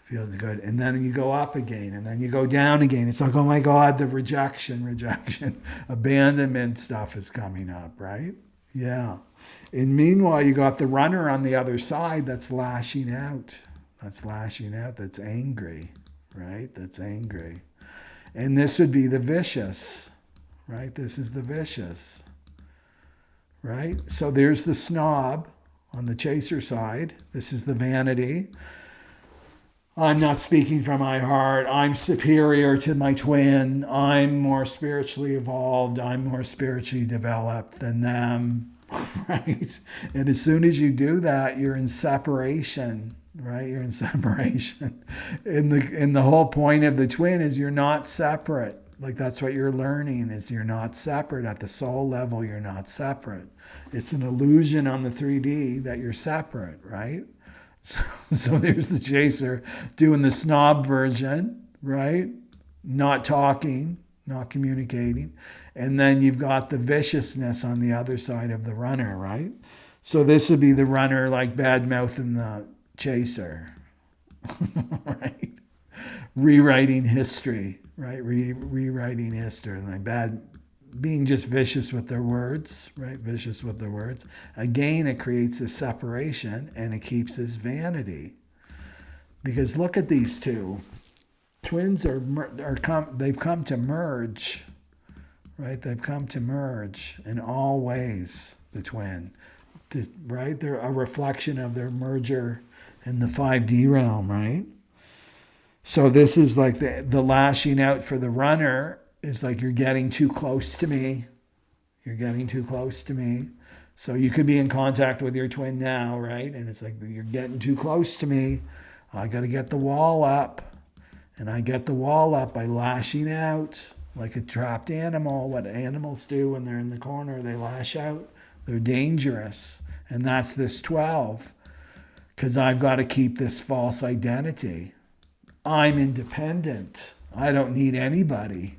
feels good. And then you go up again, and then you go down again. It's like, oh my God, the rejection, abandonment stuff is coming up, right? Yeah. And meanwhile, you got the runner on the other side that's lashing out. That's angry, right? That's angry. And this would be the vicious, right? This is the vicious, right? So there's the snob on the chaser side. This is the vanity. I'm not speaking from my heart. I'm superior to my twin. I'm more spiritually evolved. I'm more spiritually developed than them, right? And as soon as you do that, you're in separation, right? You're in separation. And the whole point of the twin is you're not separate. Like, that's what you're learning, is you're not separate. At the soul level, you're not separate. It's an illusion on the 3D that you're separate, right? So there's the chaser doing the snob version, right? Not talking, not communicating. And then you've got the viciousness on the other side of the runner, right? So this would be the runner, like, bad mouthing the chaser, right? Rewriting history, right? Rewriting history, like being just vicious with their words, right? Vicious with their words. Again, it creates this separation, and it keeps this vanity. Because look at these two. Twins they've come to merge, right? They've come to merge in all ways, the twin, right? They're a reflection of their merger in the 5D realm, right? So this is like the lashing out for the runner. It's like, you're getting too close to me. You're getting too close to me. So you could be in contact with your twin now, right? And it's like, you're getting too close to me. I got to get the wall up. And I get the wall up by lashing out like a trapped animal. What animals do when they're in the corner, they lash out. They're dangerous. And that's this 12. Because I've got to keep this false identity. I'm independent. I don't need anybody.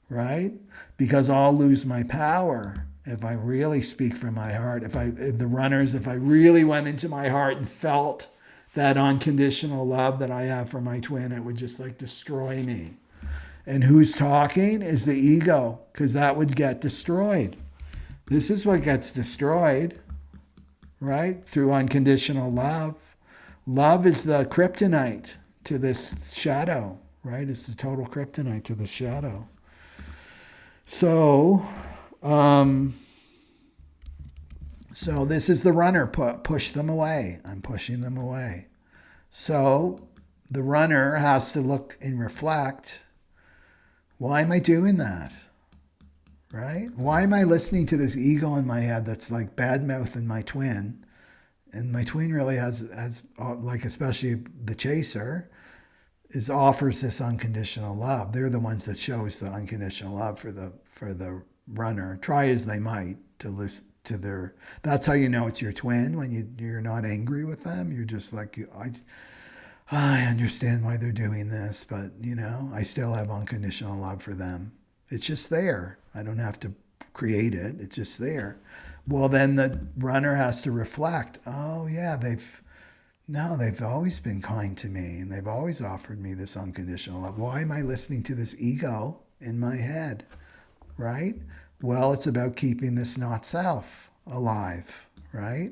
Right? Because I'll lose my power if I really speak from my heart. If I really went into my heart and felt that unconditional love that I have for my twin, it would just like destroy me. And who's talking is the ego, because that would get destroyed. This is what gets destroyed, right? Through unconditional love. Love is the kryptonite to this shadow, right? It's the total kryptonite to the shadow. So, so this is the runner. Push them away. I'm pushing them away. So the runner has to look and reflect. Why am I doing that? Right? Why am I listening to this ego in my head that's like bad mouthing my twin? And my twin really has like, especially the chaser, offers this unconditional love. They're the ones that shows the unconditional love for the runner. Try as they might to listen to their. That's how you know it's your twin, when you're not angry with them. You're just like, I understand why they're doing this, but I still have unconditional love for them. It's just there. I don't have to create it. It's just there. Well, then the runner has to reflect. Oh yeah, they've always been kind to me, and they've always offered me this unconditional love. Why am I listening to this ego in my head? Right? Well, it's about keeping this not self alive, right?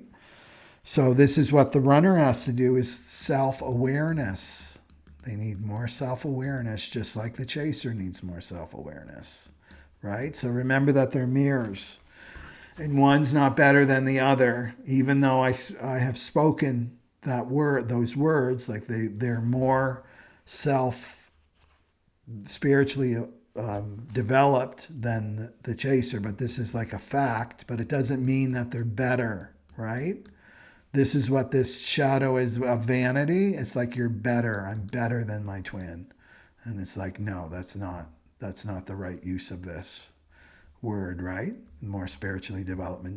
So this is what the runner has to do, is self-awareness. They need more self-awareness, just like the chaser needs more self-awareness, right? So remember that they're mirrors, and one's not better than the other. Even though I have spoken those words, like they're more spiritually developed than the chaser, but this is like a fact, but it doesn't mean that they're better, right? This is what this shadow is of vanity. It's like, you're better. I'm better than my twin. And it's like, no, that's not the right use of this word, right? More spiritually developed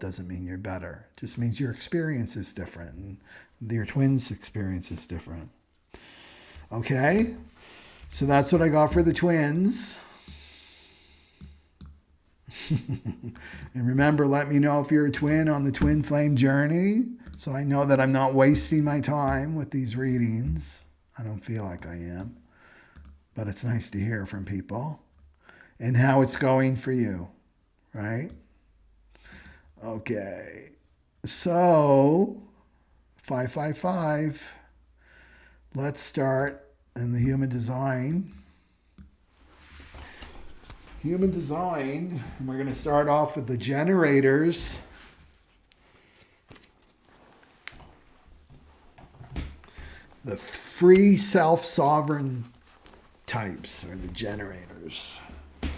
doesn't mean you're better. It just means your experience is different, and your twin's experience is different. Okay? So that's what I got for the twins. And remember, let me know if you're a twin on the twin flame journey, so I know that I'm not wasting my time with these readings. I don't feel like I am, but it's nice to hear from people and how it's going for you, right? Okay, so 555. Let's start in the human design. Human design, and we're going to start off with the generators. The free self-sovereign types are the generators. Okay.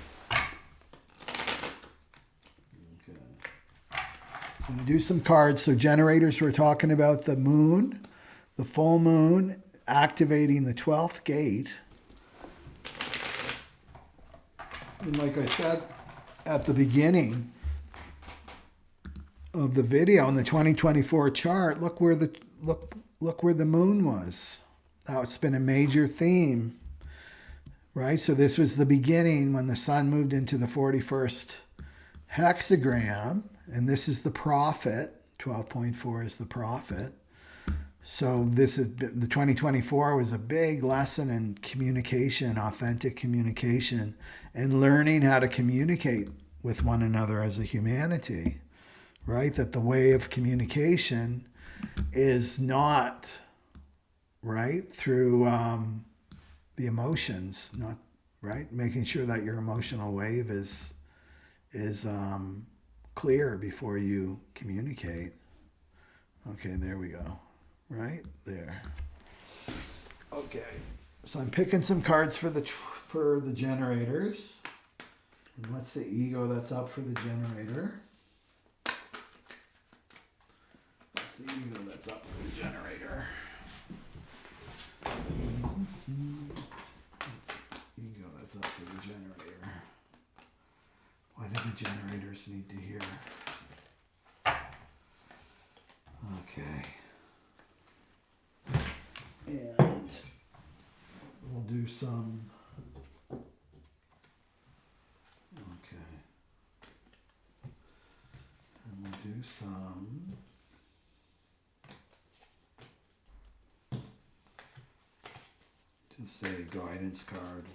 So I'm going to do some cards. So generators, we're talking about the moon, the full moon, activating the 12th gate. And like I said at the beginning of the video, in the 2024 chart, look where the moon was. That's been a major theme, right? So this was the beginning when the sun moved into the 41st hexagram, and this is the prophet. 12.4 is the prophet. So this is the 2024 was a big lesson in communication, authentic communication, and learning how to communicate with one another as a humanity, right? That the way of communication is not, right, through the emotions, not, right? Making sure that your emotional wave is clear before you communicate. Okay, there we go. Right there. Okay, so I'm picking some cards for the generators. And what's the ego that's up for the generator? What's the ego that's up for the generator? Ego that's up for the generator. What do the generators need to hear? Okay. And we'll do some, okay, and we'll do some just a guidance card.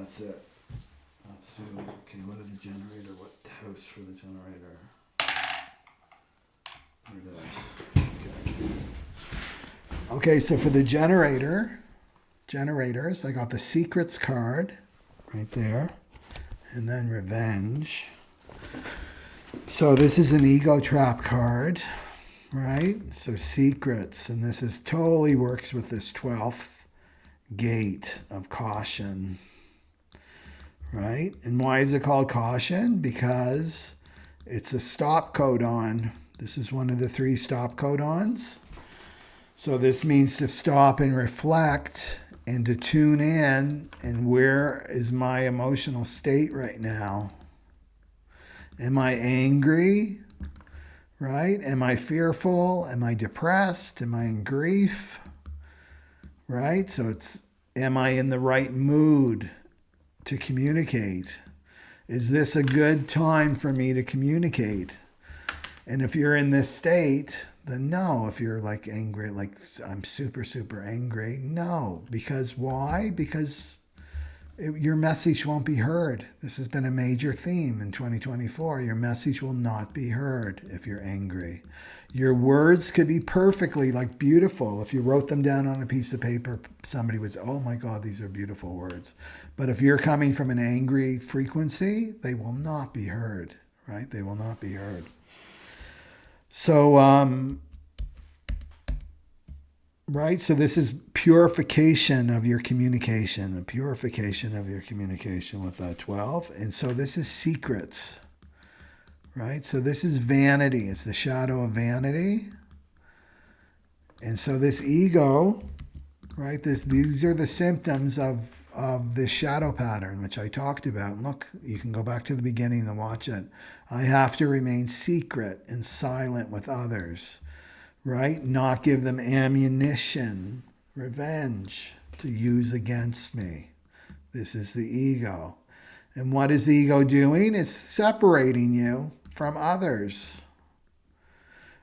that's it. Let's do, okay, what is the generator? What house for the generator? There it is. Okay, so for the generators, I got the secrets card right there. And then revenge. So this is an ego trap card, right? So secrets, and this is totally works with this 12th gate of caution, right? And why is it called caution? Because it's a stop codon. This is one of the 3 stop codons. So this means to stop and reflect and to tune in, and where is my emotional state right now? Am I angry? Right? Am I fearful? Am I depressed? Am I in grief? Right? So it's, am I in the right mood to communicate? Is this a good time for me to communicate? And if you're in this state, then no. If you're like angry, like I'm super, super angry, no. Because why? Because your message won't be heard. This has been a major theme in 2024. Your message will not be heard if you're angry. Your words could be perfectly like beautiful. If you wrote them down on a piece of paper, somebody would say, oh my God, these are beautiful words. But if you're coming from an angry frequency, they will not be heard, right? They will not be heard. So, right? So this is purification of your communication, the purification of your communication with that 12. And so this is secrets, right? So this is vanity. It's the shadow of vanity. And so this ego, right? These are the symptoms of this shadow pattern, which I talked about. Look, you can go back to the beginning and watch it. I have to remain secret and silent with others, right? Not give them ammunition, revenge to use against me. This is the ego. And what is the ego doing? It's separating you from others.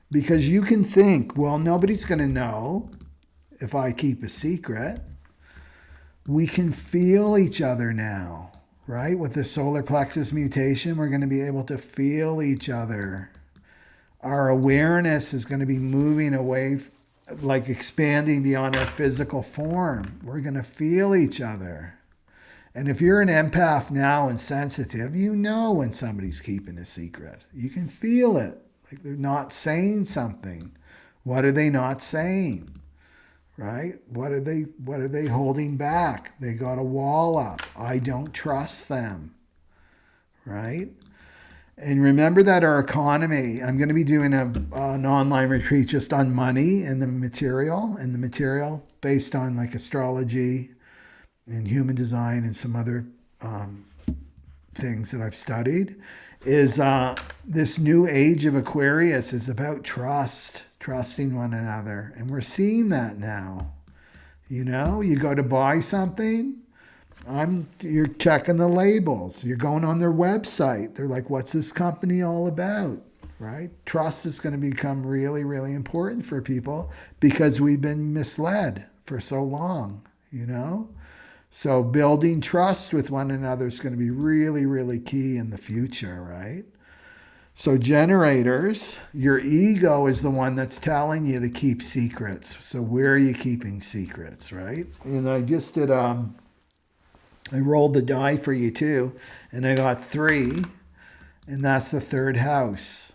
Because you can think, well, nobody's going to know if I keep a secret. We can feel each other now, right? With the solar plexus mutation, we're going to be able to feel each other. Our awareness is going to be moving away, like expanding beyond our physical form. We're going to feel each other. And if you're an empath now and sensitive, you know when somebody's keeping a secret. You can feel it. Like they're not saying something. What are they not saying? Right? What are they holding back? They got a wall up. I don't trust them. Right? And remember that our economy, I'm going to be doing an online retreat just on money and the material based on like astrology and human design and some other things that I've studied, is this new age of Aquarius is about trusting one another. And we're seeing that now. You know, you go to buy something, you're checking the labels. You're going on their website. They're like, what's this company all about? Right? Trust is going to become really, really important for people because we've been misled for so long, you know? So building trust with one another is going to be really, really key in the future, right? So generators, your ego is the one that's telling you to keep secrets. So where are you keeping secrets, right? And I just did, I rolled the die for you too, and I got 3, and that's the 3rd house.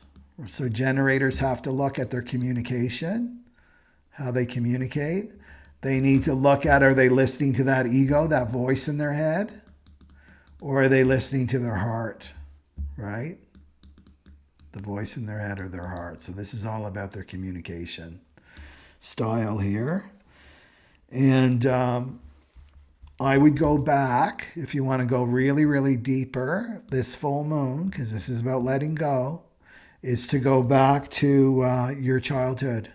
So generators have to look at their communication, how they communicate. They need to look at, are they listening to that ego, that voice in their head? Or are they listening to their heart, right? The voice in their head or their heart. So this is all about their communication style here. And I would go back, if you want to go really, really deeper, this full moon, because this is about letting go, is to go back to your childhood.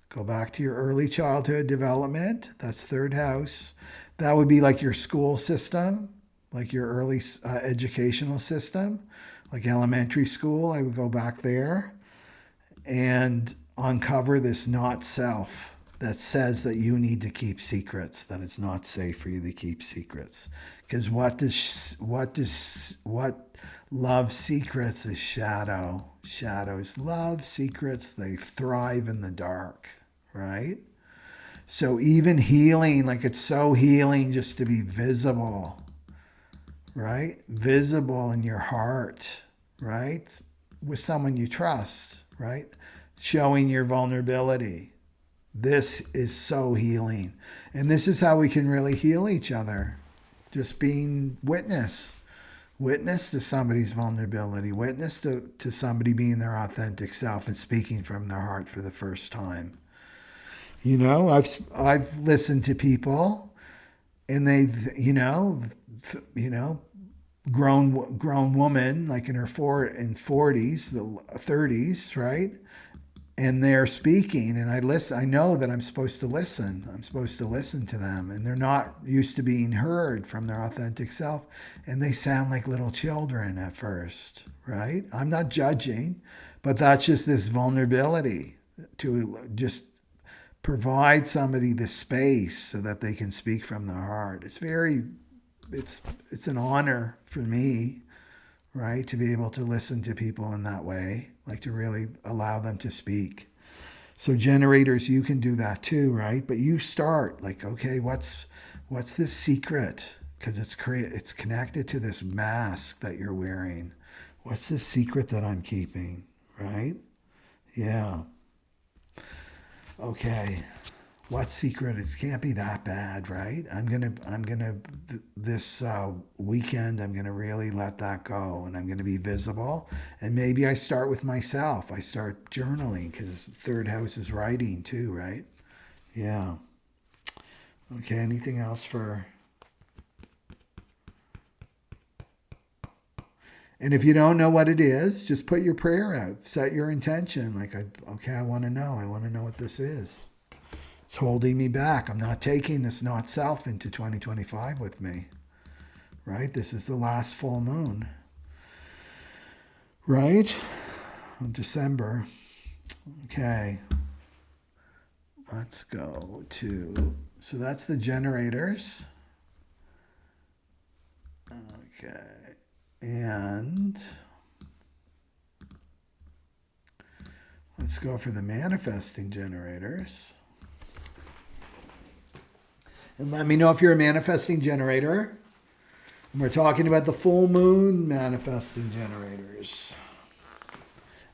Go back to your early childhood development. That's 3rd house. That would be like your school system, like your early educational system, like elementary school. I would go back there and uncover this not self that says that you need to keep secrets, that it's not safe for you to keep secrets. Because what love secrets is shadow. Shadows love secrets. They thrive in the dark, right? So even healing, like it's so healing just to be visible, right? Visible in your heart, right? With someone you trust, right? Showing your vulnerability. This is so healing. And this is how we can really heal each other. Just being witness to somebody's vulnerability, witness to somebody being their authentic self and speaking from their heart for the first time. You know, I've listened to people and they, grown woman, like in her 40s, the 30s, right? And they're speaking and I know that I'm supposed to listen. I'm supposed to listen to them, and they're not used to being heard from their authentic self. And they sound like little children at first, right? I'm not judging, but that's just this vulnerability to just provide somebody the space so that they can speak from their heart. It's an honor for me, right? To be able to listen to people in that way, like to really allow them to speak. So generators, you can do that too, right? But you start like, okay, what's this secret? Because it's connected to this mask that you're wearing. What's this secret that I'm keeping, right? Yeah. Okay. What secret? It can't be that bad, right? This weekend, I'm gonna really let that go, and I'm gonna be visible. And maybe I start with myself. I start journaling, because third house is writing too, right? Yeah. Okay. Anything else for? And if you don't know what it is, just put your prayer out. Set your intention. Like, I want to know. I want to know what this is. It's holding me back. I'm not taking this not self into 2025 with me, right? This is the last full moon, right? Of December. Okay. Let's go to, so that's the generators. Okay. And let's go for the manifesting generators. And let me know if you're a manifesting generator. And we're talking about the full moon manifesting generators.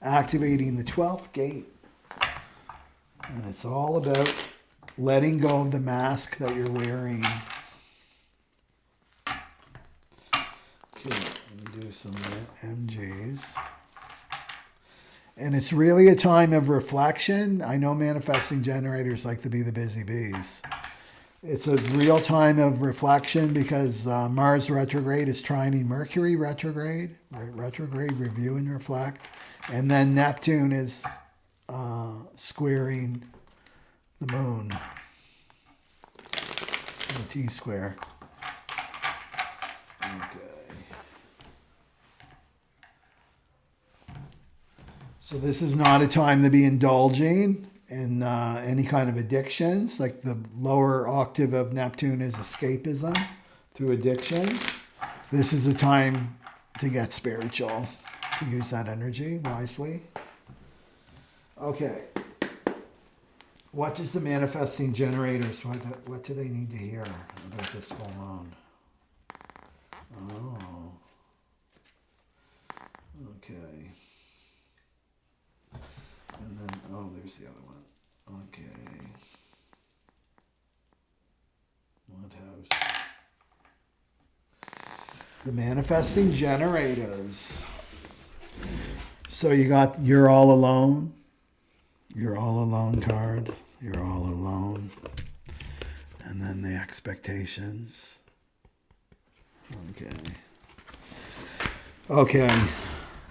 Activating the 12th gate. And it's all about letting go of the mask that you're wearing. Okay, let me do some MGs. And it's really a time of reflection. I know manifesting generators like to be the busy bees. It's a real time of reflection because Mars retrograde is trining Mercury retrograde, right? Retrograde, review and reflect. And then Neptune is squaring the moon, the T-square. Okay. So this is not a time to be indulging in any kind of addictions. Like the lower octave of Neptune is escapism through addiction. This is a time to get spiritual, to use that energy wisely. Okay. What does the manifesting generators, what do they need to hear about this full moon? Oh. Okay. And then, oh, there's the other one. Okay. What house? The manifesting generators. So you got You're All Alone. You're All Alone card. You're all alone. And then the expectations. Okay. Okay.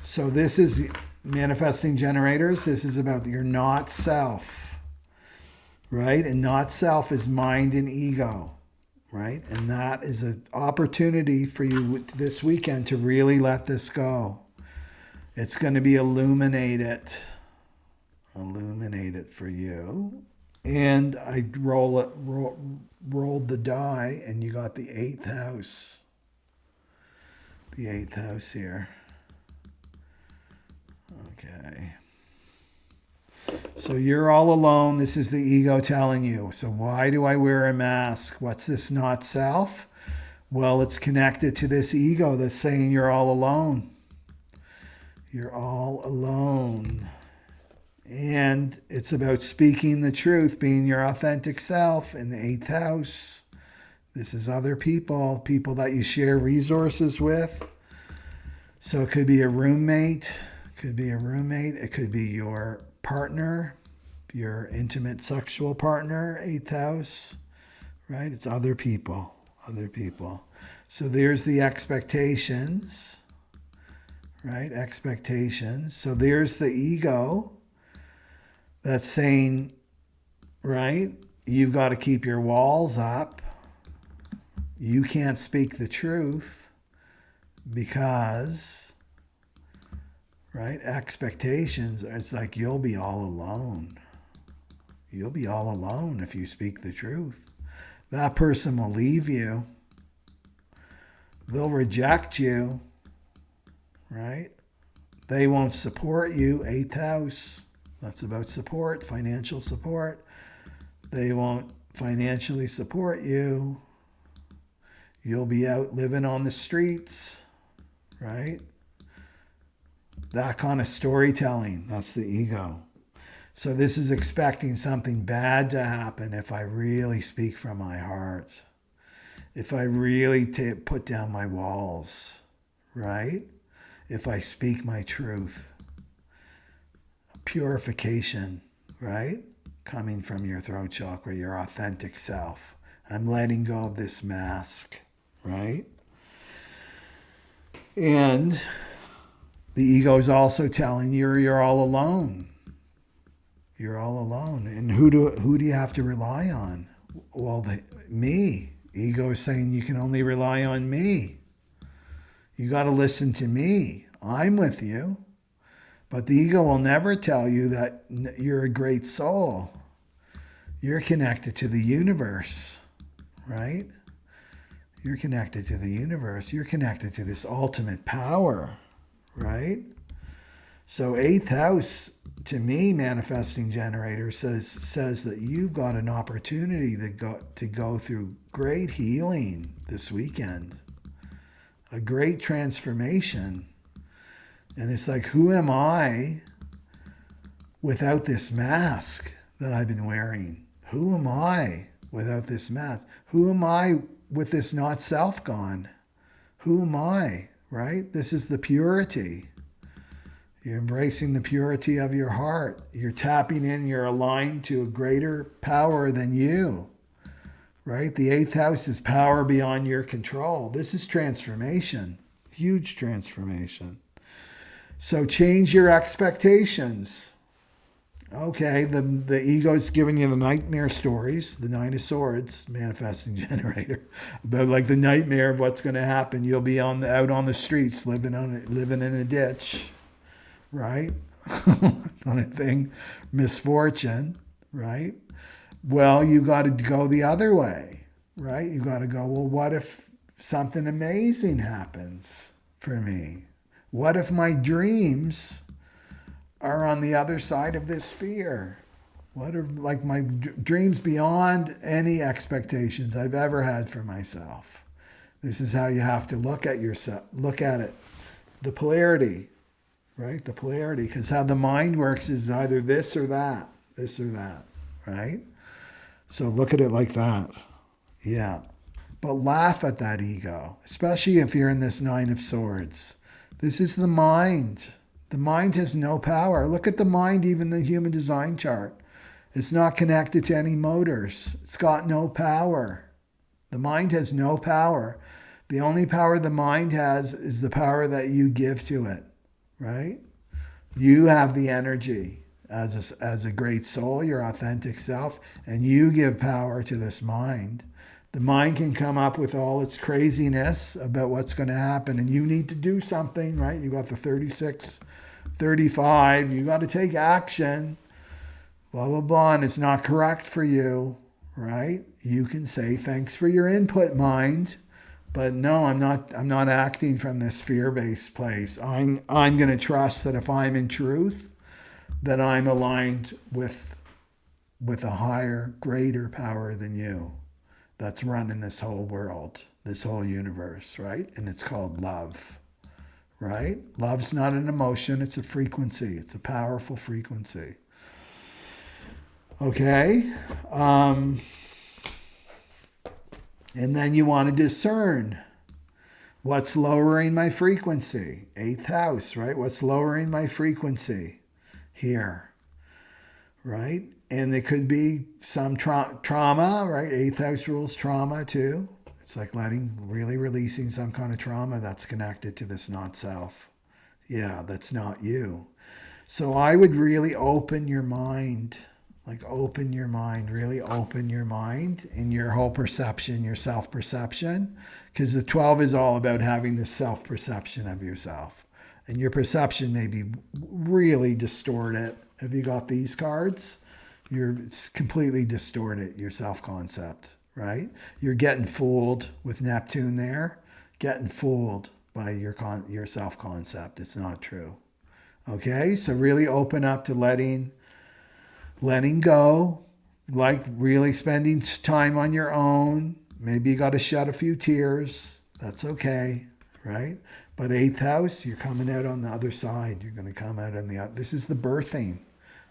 So this is manifesting generators. This is about your not self, right? And not self is mind and ego, right? And that is an opportunity for you this weekend to really let this go. It's going to be illuminated for you. And I rolled the die, and you got the eighth house. The eighth house here. Okay. So you're all alone. This is the ego telling you. So why do I wear a mask? What's this not self? Well, it's connected to this ego that's saying you're all alone. You're all alone. And it's about speaking the truth, being your authentic self in the eighth house. This is other people, people that you share resources with. So it could be a roommate. It could be your partner, your intimate sexual partner, eighth house, right? It's other people. So there's the expectations, right? Expectations. So there's the ego that's saying, right, you've got to keep your walls up. You can't speak the truth because, right, expectations, it's like you'll be all alone. You'll be all alone if you speak the truth. That person will leave you. They'll reject you, right? They won't support you, eighth house. That's about support, financial support. They won't financially support you. You'll be out living on the streets, right? That kind of storytelling, that's the ego. So this is expecting something bad to happen if I really speak from my heart. If I really put down my walls, right? If I speak my truth. Purification, right? Coming from your throat chakra, your authentic self. I'm letting go of this mask, right? And the ego is also telling you you're all alone. You're all alone. And who do you have to rely on? Well, me. Ego is saying you can only rely on me. You got to listen to me. I'm with you. But the ego will never tell you that you're a great soul. You're connected to the universe, right? You're connected to the universe. You're connected to this ultimate power, right? So eighth house, to me, manifesting generator says that you've got an opportunity to go through great healing this weekend, a great transformation. And it's like, who am I without this mask that I've been wearing? Who am I without this mask? Who am I with this not self gone? Who am I, right? This is the purity. You're embracing the purity of your heart. You're tapping in, you're aligned to a greater power than you, right? The eighth house is power beyond your control. This is transformation, huge transformation. So change your expectations. Okay, the ego's giving you the nightmare stories, the Nine of Swords, manifesting generator, about like the nightmare of what's going to happen. You'll be out on the streets, living in a ditch, right? On a thing, misfortune, right? Well, you got to go the other way, right? You got to go, well, what if something amazing happens for me? What if my dreams are on the other side of this fear? What are like my dreams beyond any expectations I've ever had for myself? This is how you have to look at yourself, look at it. The polarity, right? The polarity, because how the mind works is either this or that, right? So look at it like that. Yeah. But laugh at that ego, especially if you're in this Nine of Swords. This is the mind. The mind has no power. Look at the mind, even the human design chart. It's not connected to any motors. It's got no power. The mind has no power. The only power the mind has is the power that you give to it, right? You have the energy as a great soul, your authentic self, and you give power to this mind. The mind can come up with all its craziness about what's going to happen, and you need to do something, right? You got the 36, 35. You got to take action. blah, blah, blah, and it's not correct for you, right? You can say, thanks for your input, mind. But no, I'm not acting from this fear-based place. I'm going to trust that if I'm in truth, that I'm aligned with a higher, greater power than you that's running this whole world, this whole universe, right? And it's called love, right? Love's not an emotion, it's a frequency. It's a powerful frequency. Okay? And then you want to discern what's lowering my frequency. 8th house, right? What's lowering my frequency here, right? And there could be some trauma, right? 8th house rules trauma too. It's like really releasing some kind of trauma that's connected to this not self. Yeah, that's not you. So I would really open your mind. Like open your mind, really open your mind in your whole perception, your self-perception. Because the 12 is all about having this self-perception of yourself. And your perception may be really distorted. Have you got these cards? It's completely distorted, your self-concept, right? You're getting fooled with Neptune there. Getting fooled by your self-concept. It's not true. Okay, so really open up to letting go, like really spending time on your own. Maybe you got to shed a few tears. That's okay, right? But 8th house, you're coming out on the other side. You're going to come out on the other. This is the birthing.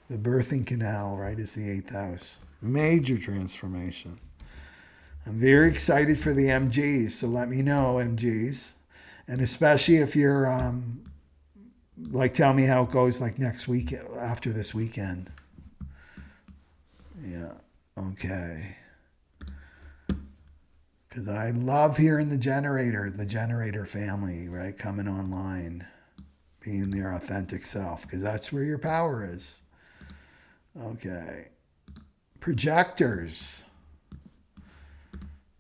The birthing canal, right, is the 8th house. Major transformation. I'm very excited for the MGs, so let me know, MGs. And especially if you're, tell me how it goes like next week, after this weekend. Yeah, okay. Because I love hearing the generator family, right, coming online, being their authentic self, because that's where your power is. Okay. Projectors.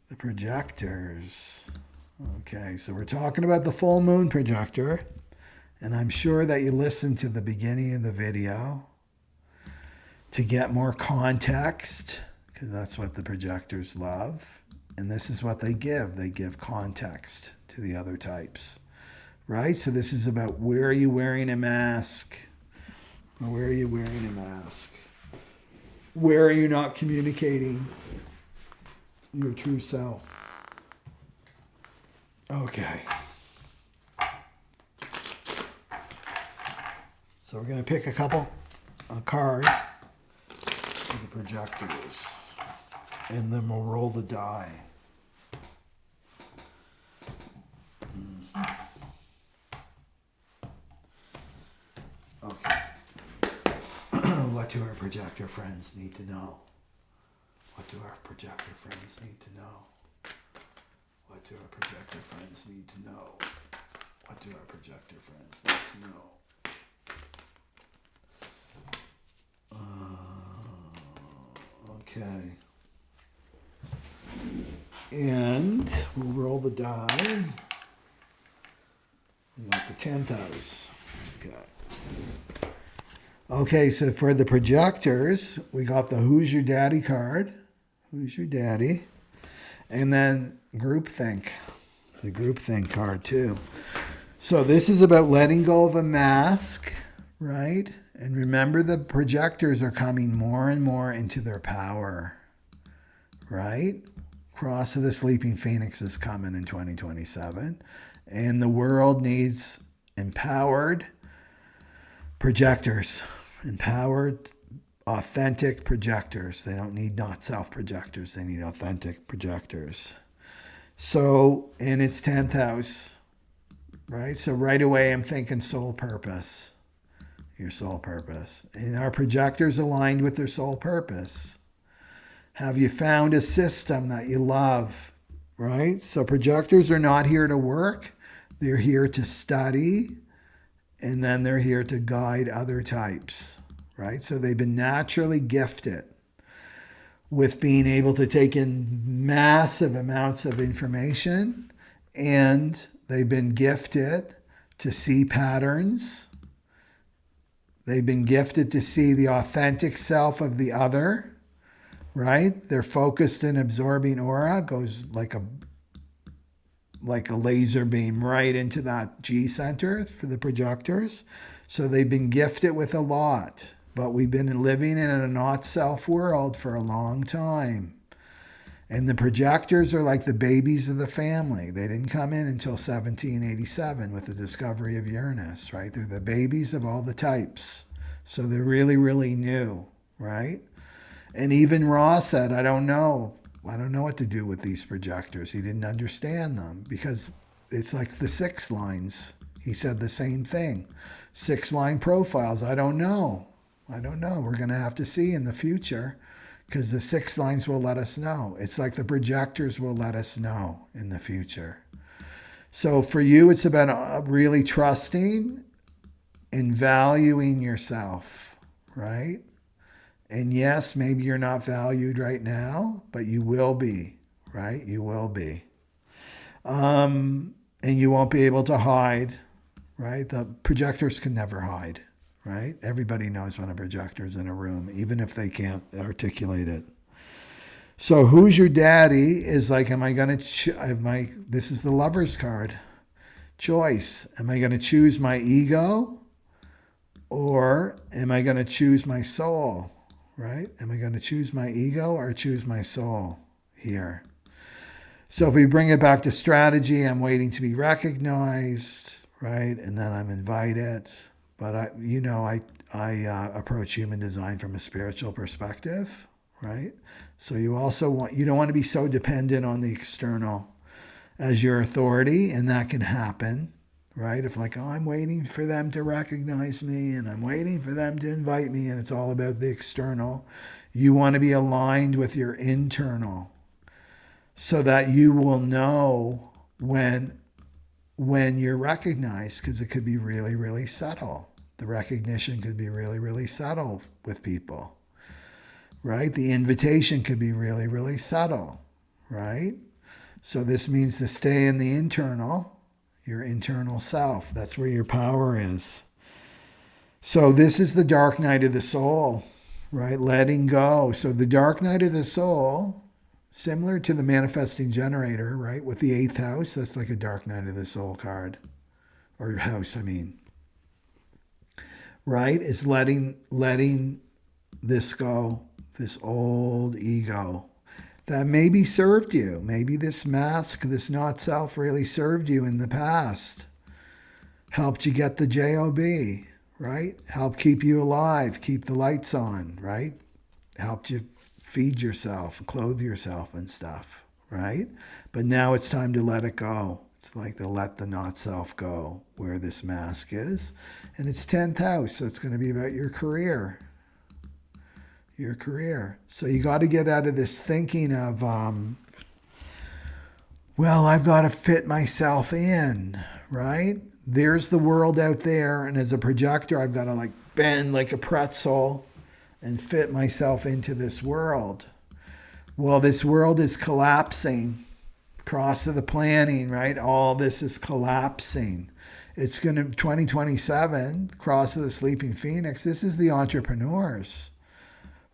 The projectors. Okay, so we're talking about the full moon projector, and I'm sure that you listened to the beginning of the video to get more context, because that's what the projectors love. And this is what they give. They give context to the other types, right? So this is about, where are you wearing a mask? Where are you wearing a mask? Where are you not communicating your true self? Okay. So we're going to pick a card for the projectors, and then we'll roll the die. Okay. What do our projector friends need to know? What do our projector friends need to know? What do our projector friends need to know? What do our projector friends need to know? Okay. And we'll roll the die. We got the 10th house. Okay. Okay, so for the projectors, we got the Who's Your Daddy card. Who's your daddy? And then groupthink. The groupthink card too. So this is about letting go of a mask, right? And remember, the projectors are coming more and more into their power, right? Cross of the Sleeping Phoenix is coming in 2027. And the world needs empowered projectors. Empowered, authentic projectors. They don't need not self projectors. They need authentic projectors. So, in its 10th house, right? So right away I'm thinking soul purpose. Your soul purpose. And our projectors aligned with their soul purpose. Have you found a system that you love, right? So projectors are not here to work. They're here to study, and then they're here to guide other types, right? So they've been naturally gifted with being able to take in massive amounts of information, and they've been gifted to see patterns. They've been gifted to see the authentic self of the other, right? Their focused and absorbing aura goes like a laser beam right into that G center for the projectors. So they've been gifted with a lot, but we've been living in a not self world for a long time. And the projectors are like the babies of the family. They didn't come in until 1787 with the discovery of Uranus, right? They're the babies of all the types. So they're really, really new, right? And even Ra said, I don't know what to do with these projectors. He didn't understand them because it's like the 6 lines. He said the same thing. 6-line profiles. I don't know. We're going to have to see in the future, because the 6 lines will let us know. It's like the projectors will let us know in the future. So for you, it's about really trusting and valuing yourself, right? And yes, maybe you're not valued right now, but you will be, right? You will be. And you won't be able to hide, right? The projectors can never hide. Right? Everybody knows when a projector is in a room, even if they can't articulate it. So who's your daddy is like, this is the Lover's card. Choice. Am I going to choose my ego, or am I going to choose my soul? Right? Am I going to choose my ego or choose my soul here? So if we bring it back to strategy, I'm waiting to be recognized, right? And then I'm invited. But I approach human design from a spiritual perspective, right? So you don't want to be so dependent on the external as your authority, and that can happen, right? If I'm waiting for them to recognize me and I'm waiting for them to invite me and it's all about the external, you want to be aligned with your internal so that you will know when you're recognized, because it could be really, really subtle. The recognition could be really, really subtle with people, right? The invitation could be really, really subtle, right? So this means to stay in the internal, your internal self. That's where your power is. So this is the dark night of the soul, right? Letting go. So the dark night of the soul, similar to the manifesting generator, right? With the 8th house, that's like a dark night of the soul card. Or house, I mean. Right? Is letting this go, this old ego that maybe served you. Maybe this mask, this not self really served you in the past. Helped you get the job, right? Helped keep you alive, keep the lights on, right? Helped you feed yourself, clothe yourself and stuff, right? But now it's time to let it go. It's like to let the not self go where this mask is. And it's 10th house, so it's going to be about your career. Your career. So you got to get out of this thinking of, I've got to fit myself in, right? There's the world out there, and as a projector, I've got to bend like a pretzel and fit myself into this world. Well, this world is collapsing. Cross of the planning, right? All this is collapsing. It's going to, 2027, cross of the sleeping phoenix, this is the entrepreneurs,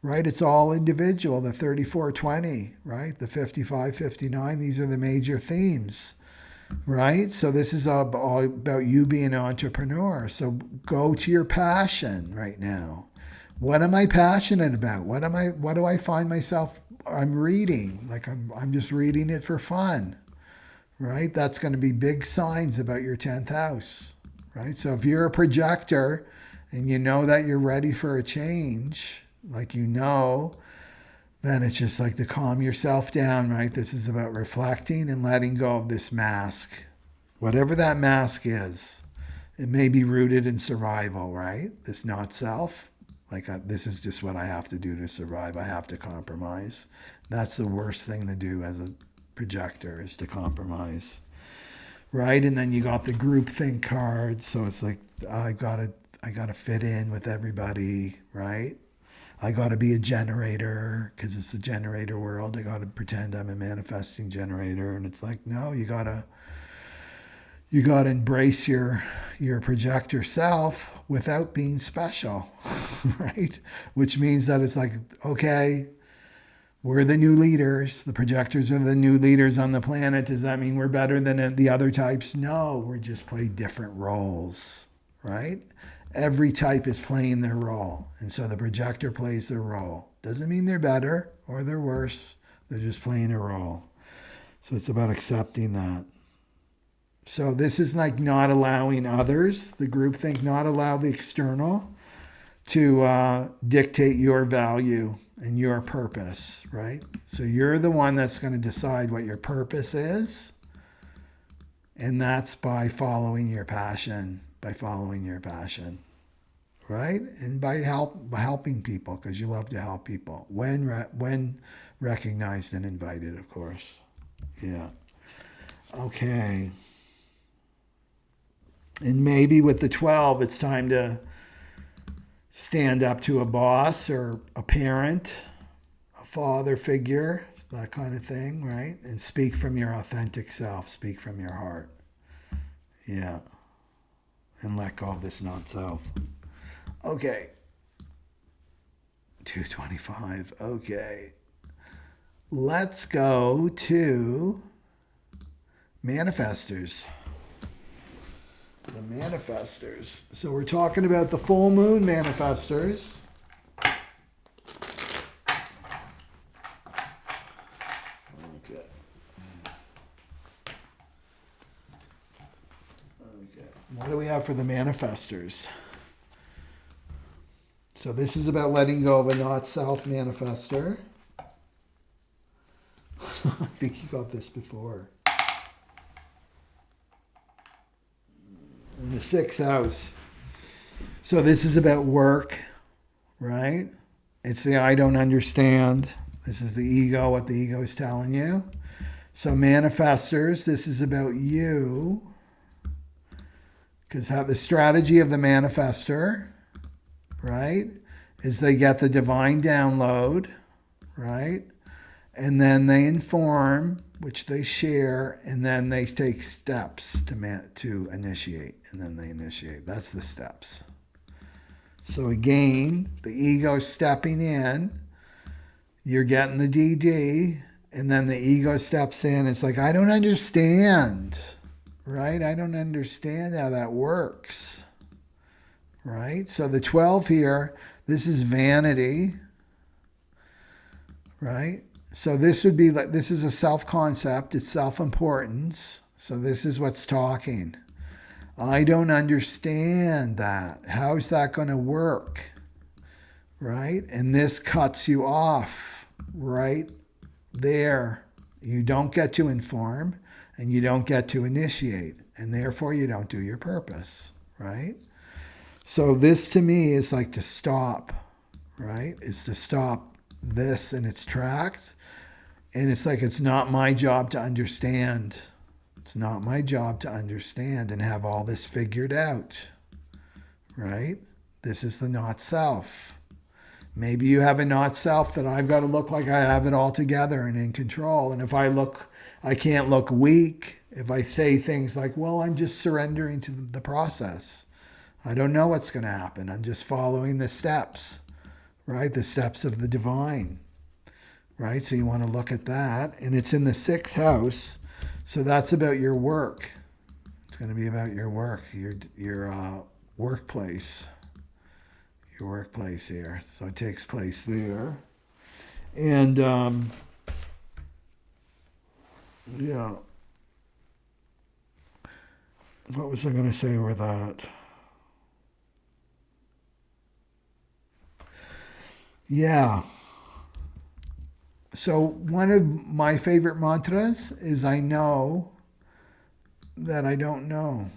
right? It's all individual, the 34-20, right? The 55-59, these are the major themes, right? So this is all about you being an entrepreneur. So go to your passion right now. What am I passionate about? What do I find myself, I'm reading, I'm just reading it for fun, right? That's going to be big signs about your 10th house, right? So if you're a projector and you know that you're ready for a change, then it's just to calm yourself down, right? This is about reflecting and letting go of this mask. Whatever that mask is, it may be rooted in survival, right? This not self. This is just what I have to do to survive. I have to compromise. That's the worst thing to do as a projector, is to compromise, right? And then you got the groupthink card. So it's I gotta fit in with everybody, right? I gotta be a generator because it's a generator world. I gotta pretend I'm a manifesting generator, and it's no, you gotta you got to embrace your projector self without being special, right? Which means that it's like, okay, we're the new leaders. The projectors are the new leaders on the planet. Does that mean we're better than the other types? No, we just play different roles, right? Every type is playing their role. And so the projector plays their role. Doesn't mean they're better or they're worse. They're just playing a role. So it's about accepting that. So this is like not allowing others, the groupthink, not allow the external to dictate your value and your purpose, right? So you're the one that's going to decide what your purpose is. And that's by following your passion, right? And by helping people, because you love to help people when recognized and invited, of course. Yeah. Okay. And maybe with the 12, it's time to stand up to a boss or a parent, a father figure, that kind of thing, right? And speak from your authentic self, speak from your heart. Yeah. And let go of this not-self. Okay. 225. Okay. Let's go to manifestors. The manifestors. So we're talking about the full moon manifestors. Okay. What do we have for the manifestors? So this is about letting go of a not-self manifestor. I think you got this before. In the 6th house. So this is about work, right? It's the I don't understand. This is the ego, what the ego is telling you. So manifestors, this is about you. Because how the strategy of the manifestor, right, is they get the divine download, right? And then they inform, which they share, and then they take steps to initiate, and then they initiate. That's the steps. So again, the ego stepping in, you're getting the DD, and then the ego steps in. It's like, I don't understand, right? I don't understand how that works, right? So the 12 here, this is vanity, right? So this would be like, this is a self-concept, it's self-importance. So this is what's talking. I don't understand that. How is that going to work? Right? And this cuts you off right there. You don't get to inform and you don't get to initiate. And therefore you don't do your purpose. Right? So this to me is like to stop. Right? It's to stop this in its tracks. And it's like, it's not my job to understand. It's not my job to understand and have all this figured out, right? This is the not self. Maybe you have a not self that I've got to look like I have it all together and in control. And if I can't look weak. If I say things like, well, I'm just surrendering to the process. I don't know what's going to happen. I'm just following the steps, right? The steps of the divine. Right? So you want to look at that. And it's in the 6th house. So that's about your work. It's going to be about your work, your workplace. Your workplace here. So it takes place there. And, yeah. What was I going to say with that? Yeah. So one of my favorite mantras is I know that I don't know.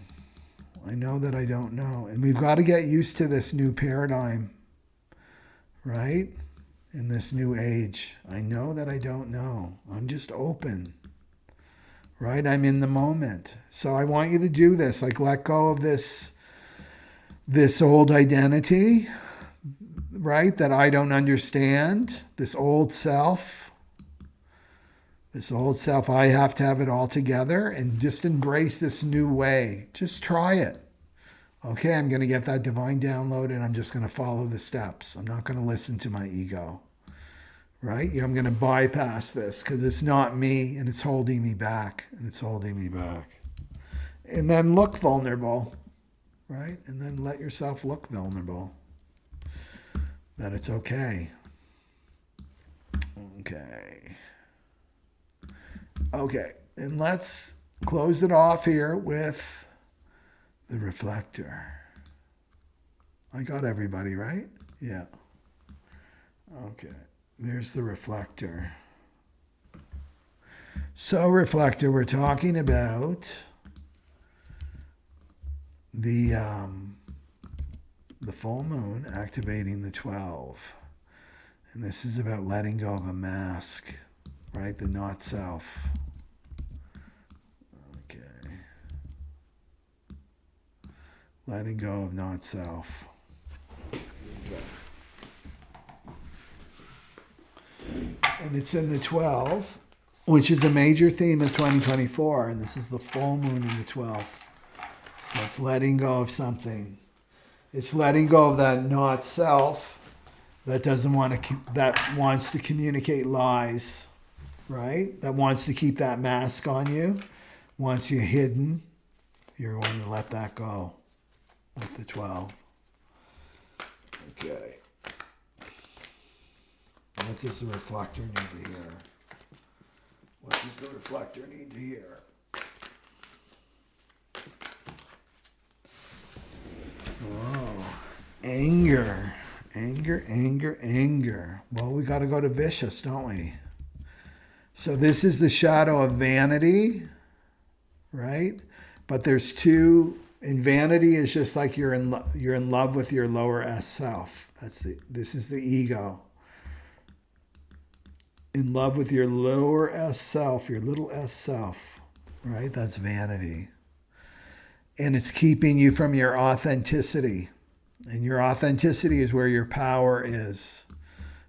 I know that I don't know. And we've got to get used to this new paradigm, right? In this new age. I know that I don't know. I'm just open, right? I'm in the moment. So I want you to do this, like let go of this old identity, right? That I don't understand, this old self. This old self, I have to have it all together, and just embrace this new way. Just try it. Okay, I'm going to get that divine download and I'm just going to follow the steps. I'm not going to listen to my ego. Right? I'm going to bypass this because it's not me and it's holding me back. And it's holding me back. And then look vulnerable. Right? And then let yourself look vulnerable. That it's okay. Okay. Okay. And let's close it off here with the reflector. I got everybody, right? Yeah. Okay. There's the reflector. So, reflector, we're talking about the full moon activating the 12. And this is about letting go of a mask, right? The not self. Okay. Letting go of not self. And it's in the 12, which is a major theme of 2024. And this is the full moon in the 12th. So it's letting go of something. It's letting go of that not self that doesn't want to, that wants to communicate lies, right? That wants to keep that mask on you. Once you're hidden, you're going to let that go with the 12. Okay. What does the reflector need to hear? What does the reflector need to hear? Oh, anger. Anger. Well, we got to go to vicious, don't we? So this is the shadow of vanity, right? But there's two. And vanity is just like you're in love with your lower S self. This is the ego. In love with your lower S self, your little S self, right? That's vanity. And it's keeping you from your authenticity. And your authenticity is where your power is,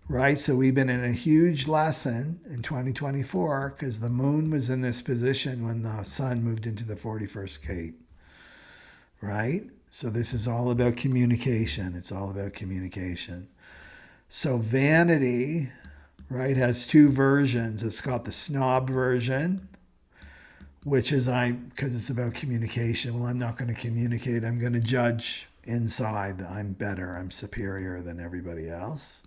right? So we've been in a huge lesson in 2024 because the moon was in this position when the sun moved into the 41st gate, right? So this is all about communication. It's all about communication. So vanity, right, has two versions. It's got the snob version, which is because it's about communication. Well, I'm not going to communicate. I'm going to judge inside that I'm better. I'm superior than everybody else.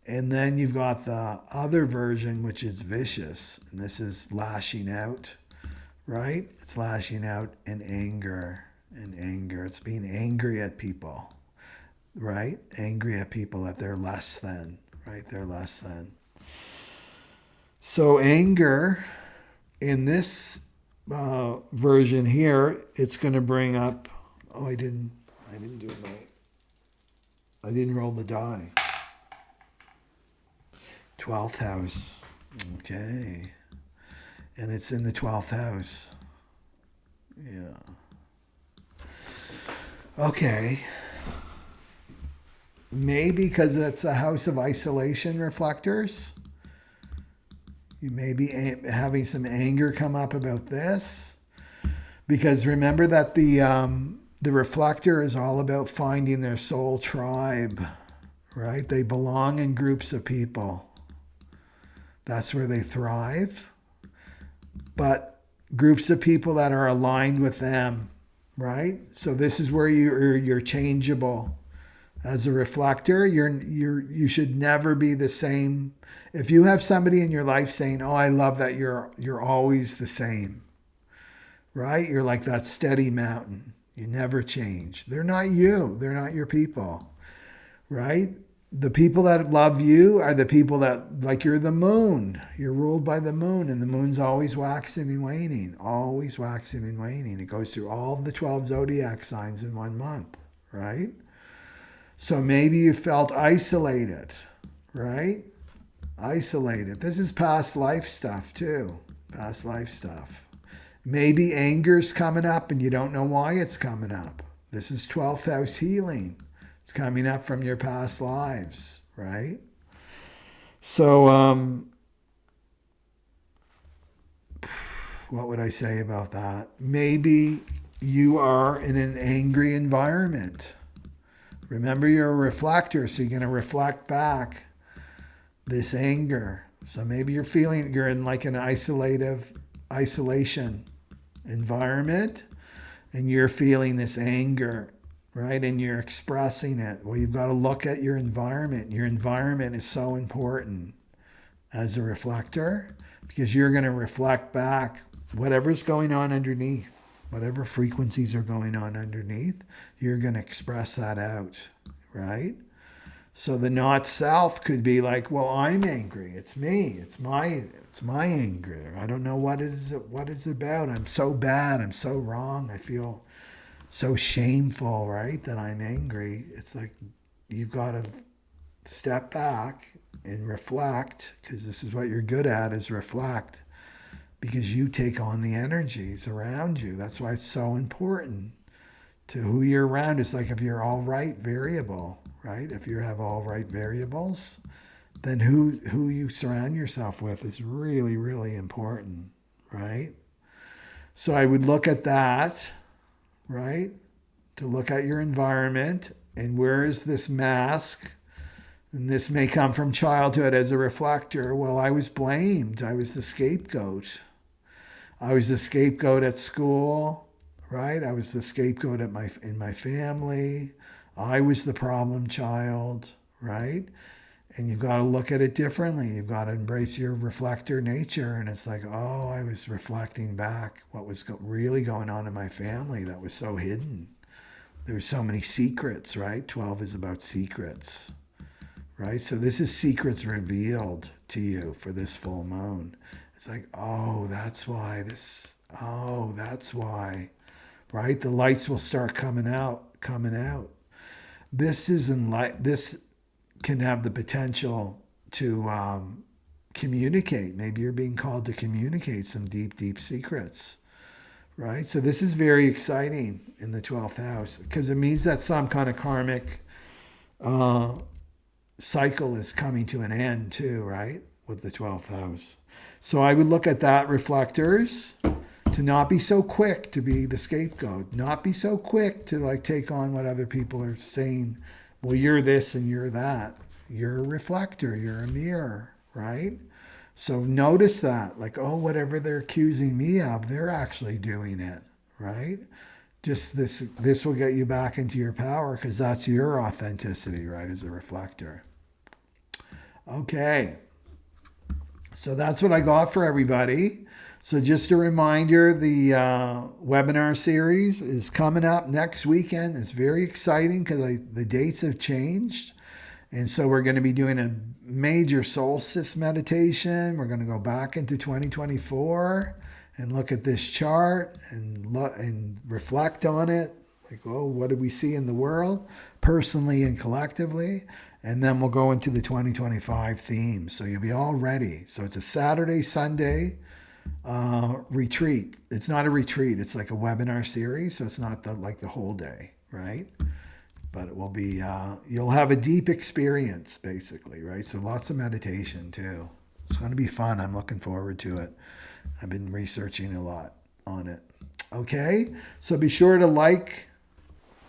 And then you've got the other version, which is vicious. And this is lashing out, right? It's lashing out in anger. It's being angry at people, right? Angry at people that they're less than, right? They're less than. So anger in this version here, it's going to bring up, I didn't roll the die. 12th house. Okay. And it's in the 12th house. Yeah. Okay. Maybe because it's a house of isolation, reflectors. You may be having some anger come up about this. Because remember that the reflector is all about finding their soul tribe, right? They belong in groups of people. That's where they thrive. But groups of people that are aligned with them, right? So this is where you're changeable. As a reflector, you should never be the same. If you have somebody in your life saying, "Oh, I love that you're always the same," right? You're like that steady mountain. You never change. They're not you. They're not your people, right? The people that love you are the people that, like, you're the moon. You're ruled by the moon, and the moon's always waxing and waning, always waxing and waning. It goes through all the 12 zodiac signs in 1 month, right? So maybe you felt isolated, right? Isolated. This is past life stuff too. Past life stuff. Maybe anger's coming up and you don't know why it's coming up. This is 12th house healing. It's coming up from your past lives, right? So what would I say about that? Maybe you are in an angry environment. Remember, you're a reflector, so you're going to reflect back this anger. So maybe you're feeling you're in like an isolation environment, and you're feeling this anger, right? And you're expressing it. Well, you've got to look at your environment. Your environment is so important as a reflector, because you're going to reflect back whatever's going on underneath. Whatever frequencies are going on underneath, you're going to express that out, right? So the not self could be like, well, I'm angry. It's me. It's my anger. I don't know what it's about. I'm so bad. I'm so wrong. I feel so shameful, right? That I'm angry. It's like you've got to step back and reflect, because this is what you're good at, is reflect, because you take on the energies around you. That's why it's so important to who you're around. It's like if you're all right variable, right? If you have all right variables, then who you surround yourself with is really, really important, right? So I would look at that, right? To look at your environment, and where is this mask? And this may come from childhood as a reflector. Well, I was blamed. I was the scapegoat. I was the scapegoat at school, right? I was the scapegoat in my family. I was the problem child, right? And you've got to look at it differently. You've got to embrace your reflector nature. And it's like, oh, I was reflecting back what was really going on in my family that was so hidden. There were so many secrets, right? 12 is about secrets, right? So this is secrets revealed to you for this full moon. It's like, oh, that's why, right? The lights will start coming out. This can have the potential to communicate. Maybe you're being called to communicate some deep, deep secrets, right? So this is very exciting in the 12th house, because it means that some kind of karmic cycle is coming to an end too, right? With the 12th house. So I would look at that, reflectors, to not be so quick to be the scapegoat, not be so quick to like take on what other people are saying. Well, you're this and you're that. You're a reflector, you're a mirror, right? So notice that, like, oh, whatever they're accusing me of, they're actually doing it, right? Just this will get you back into your power, because that's your authenticity, right, as a reflector. Okay. So that's what I got for everybody. So just a reminder, the webinar series is coming up next weekend. It's very exciting because the dates have changed. And so we're going to be doing a major solstice meditation. We're going to go back into 2024 and look at this chart and reflect on it. Like, oh, what do we see in the world, personally and collectively? And then we'll go into the 2025 theme. So you'll be all ready. So it's a Saturday, Sunday retreat. It's not a retreat. It's like a webinar series. So it's not like the whole day, right? But it will be, you'll have a deep experience, basically, right? So lots of meditation, too. It's going to be fun. I'm looking forward to it. I've been researching a lot on it. Okay? So be sure to like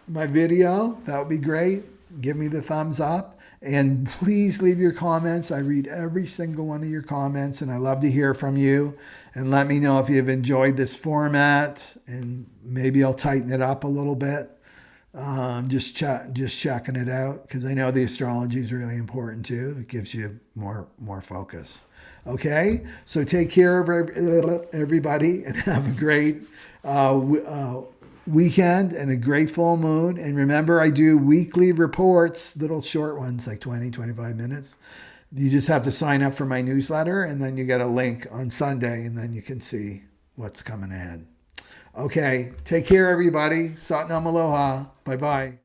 my video. That would be great. Give me the thumbs up. And please leave your comments. I read every single one of your comments, and I love to hear from you. And let me know if you've enjoyed this format, and maybe I'll tighten it up a little bit. Just checking it out, because I know the astrology is really important too. It gives you more focus. Okay, so take care of everybody, and have a great weekend and a great full moon. And remember, I do weekly reports, little short ones, like 20-25 minutes. You just have to sign up for my newsletter, and then you get a link on Sunday, and then you can see what's coming ahead. Okay, take care, everybody. Satnam Aloha. Bye-bye.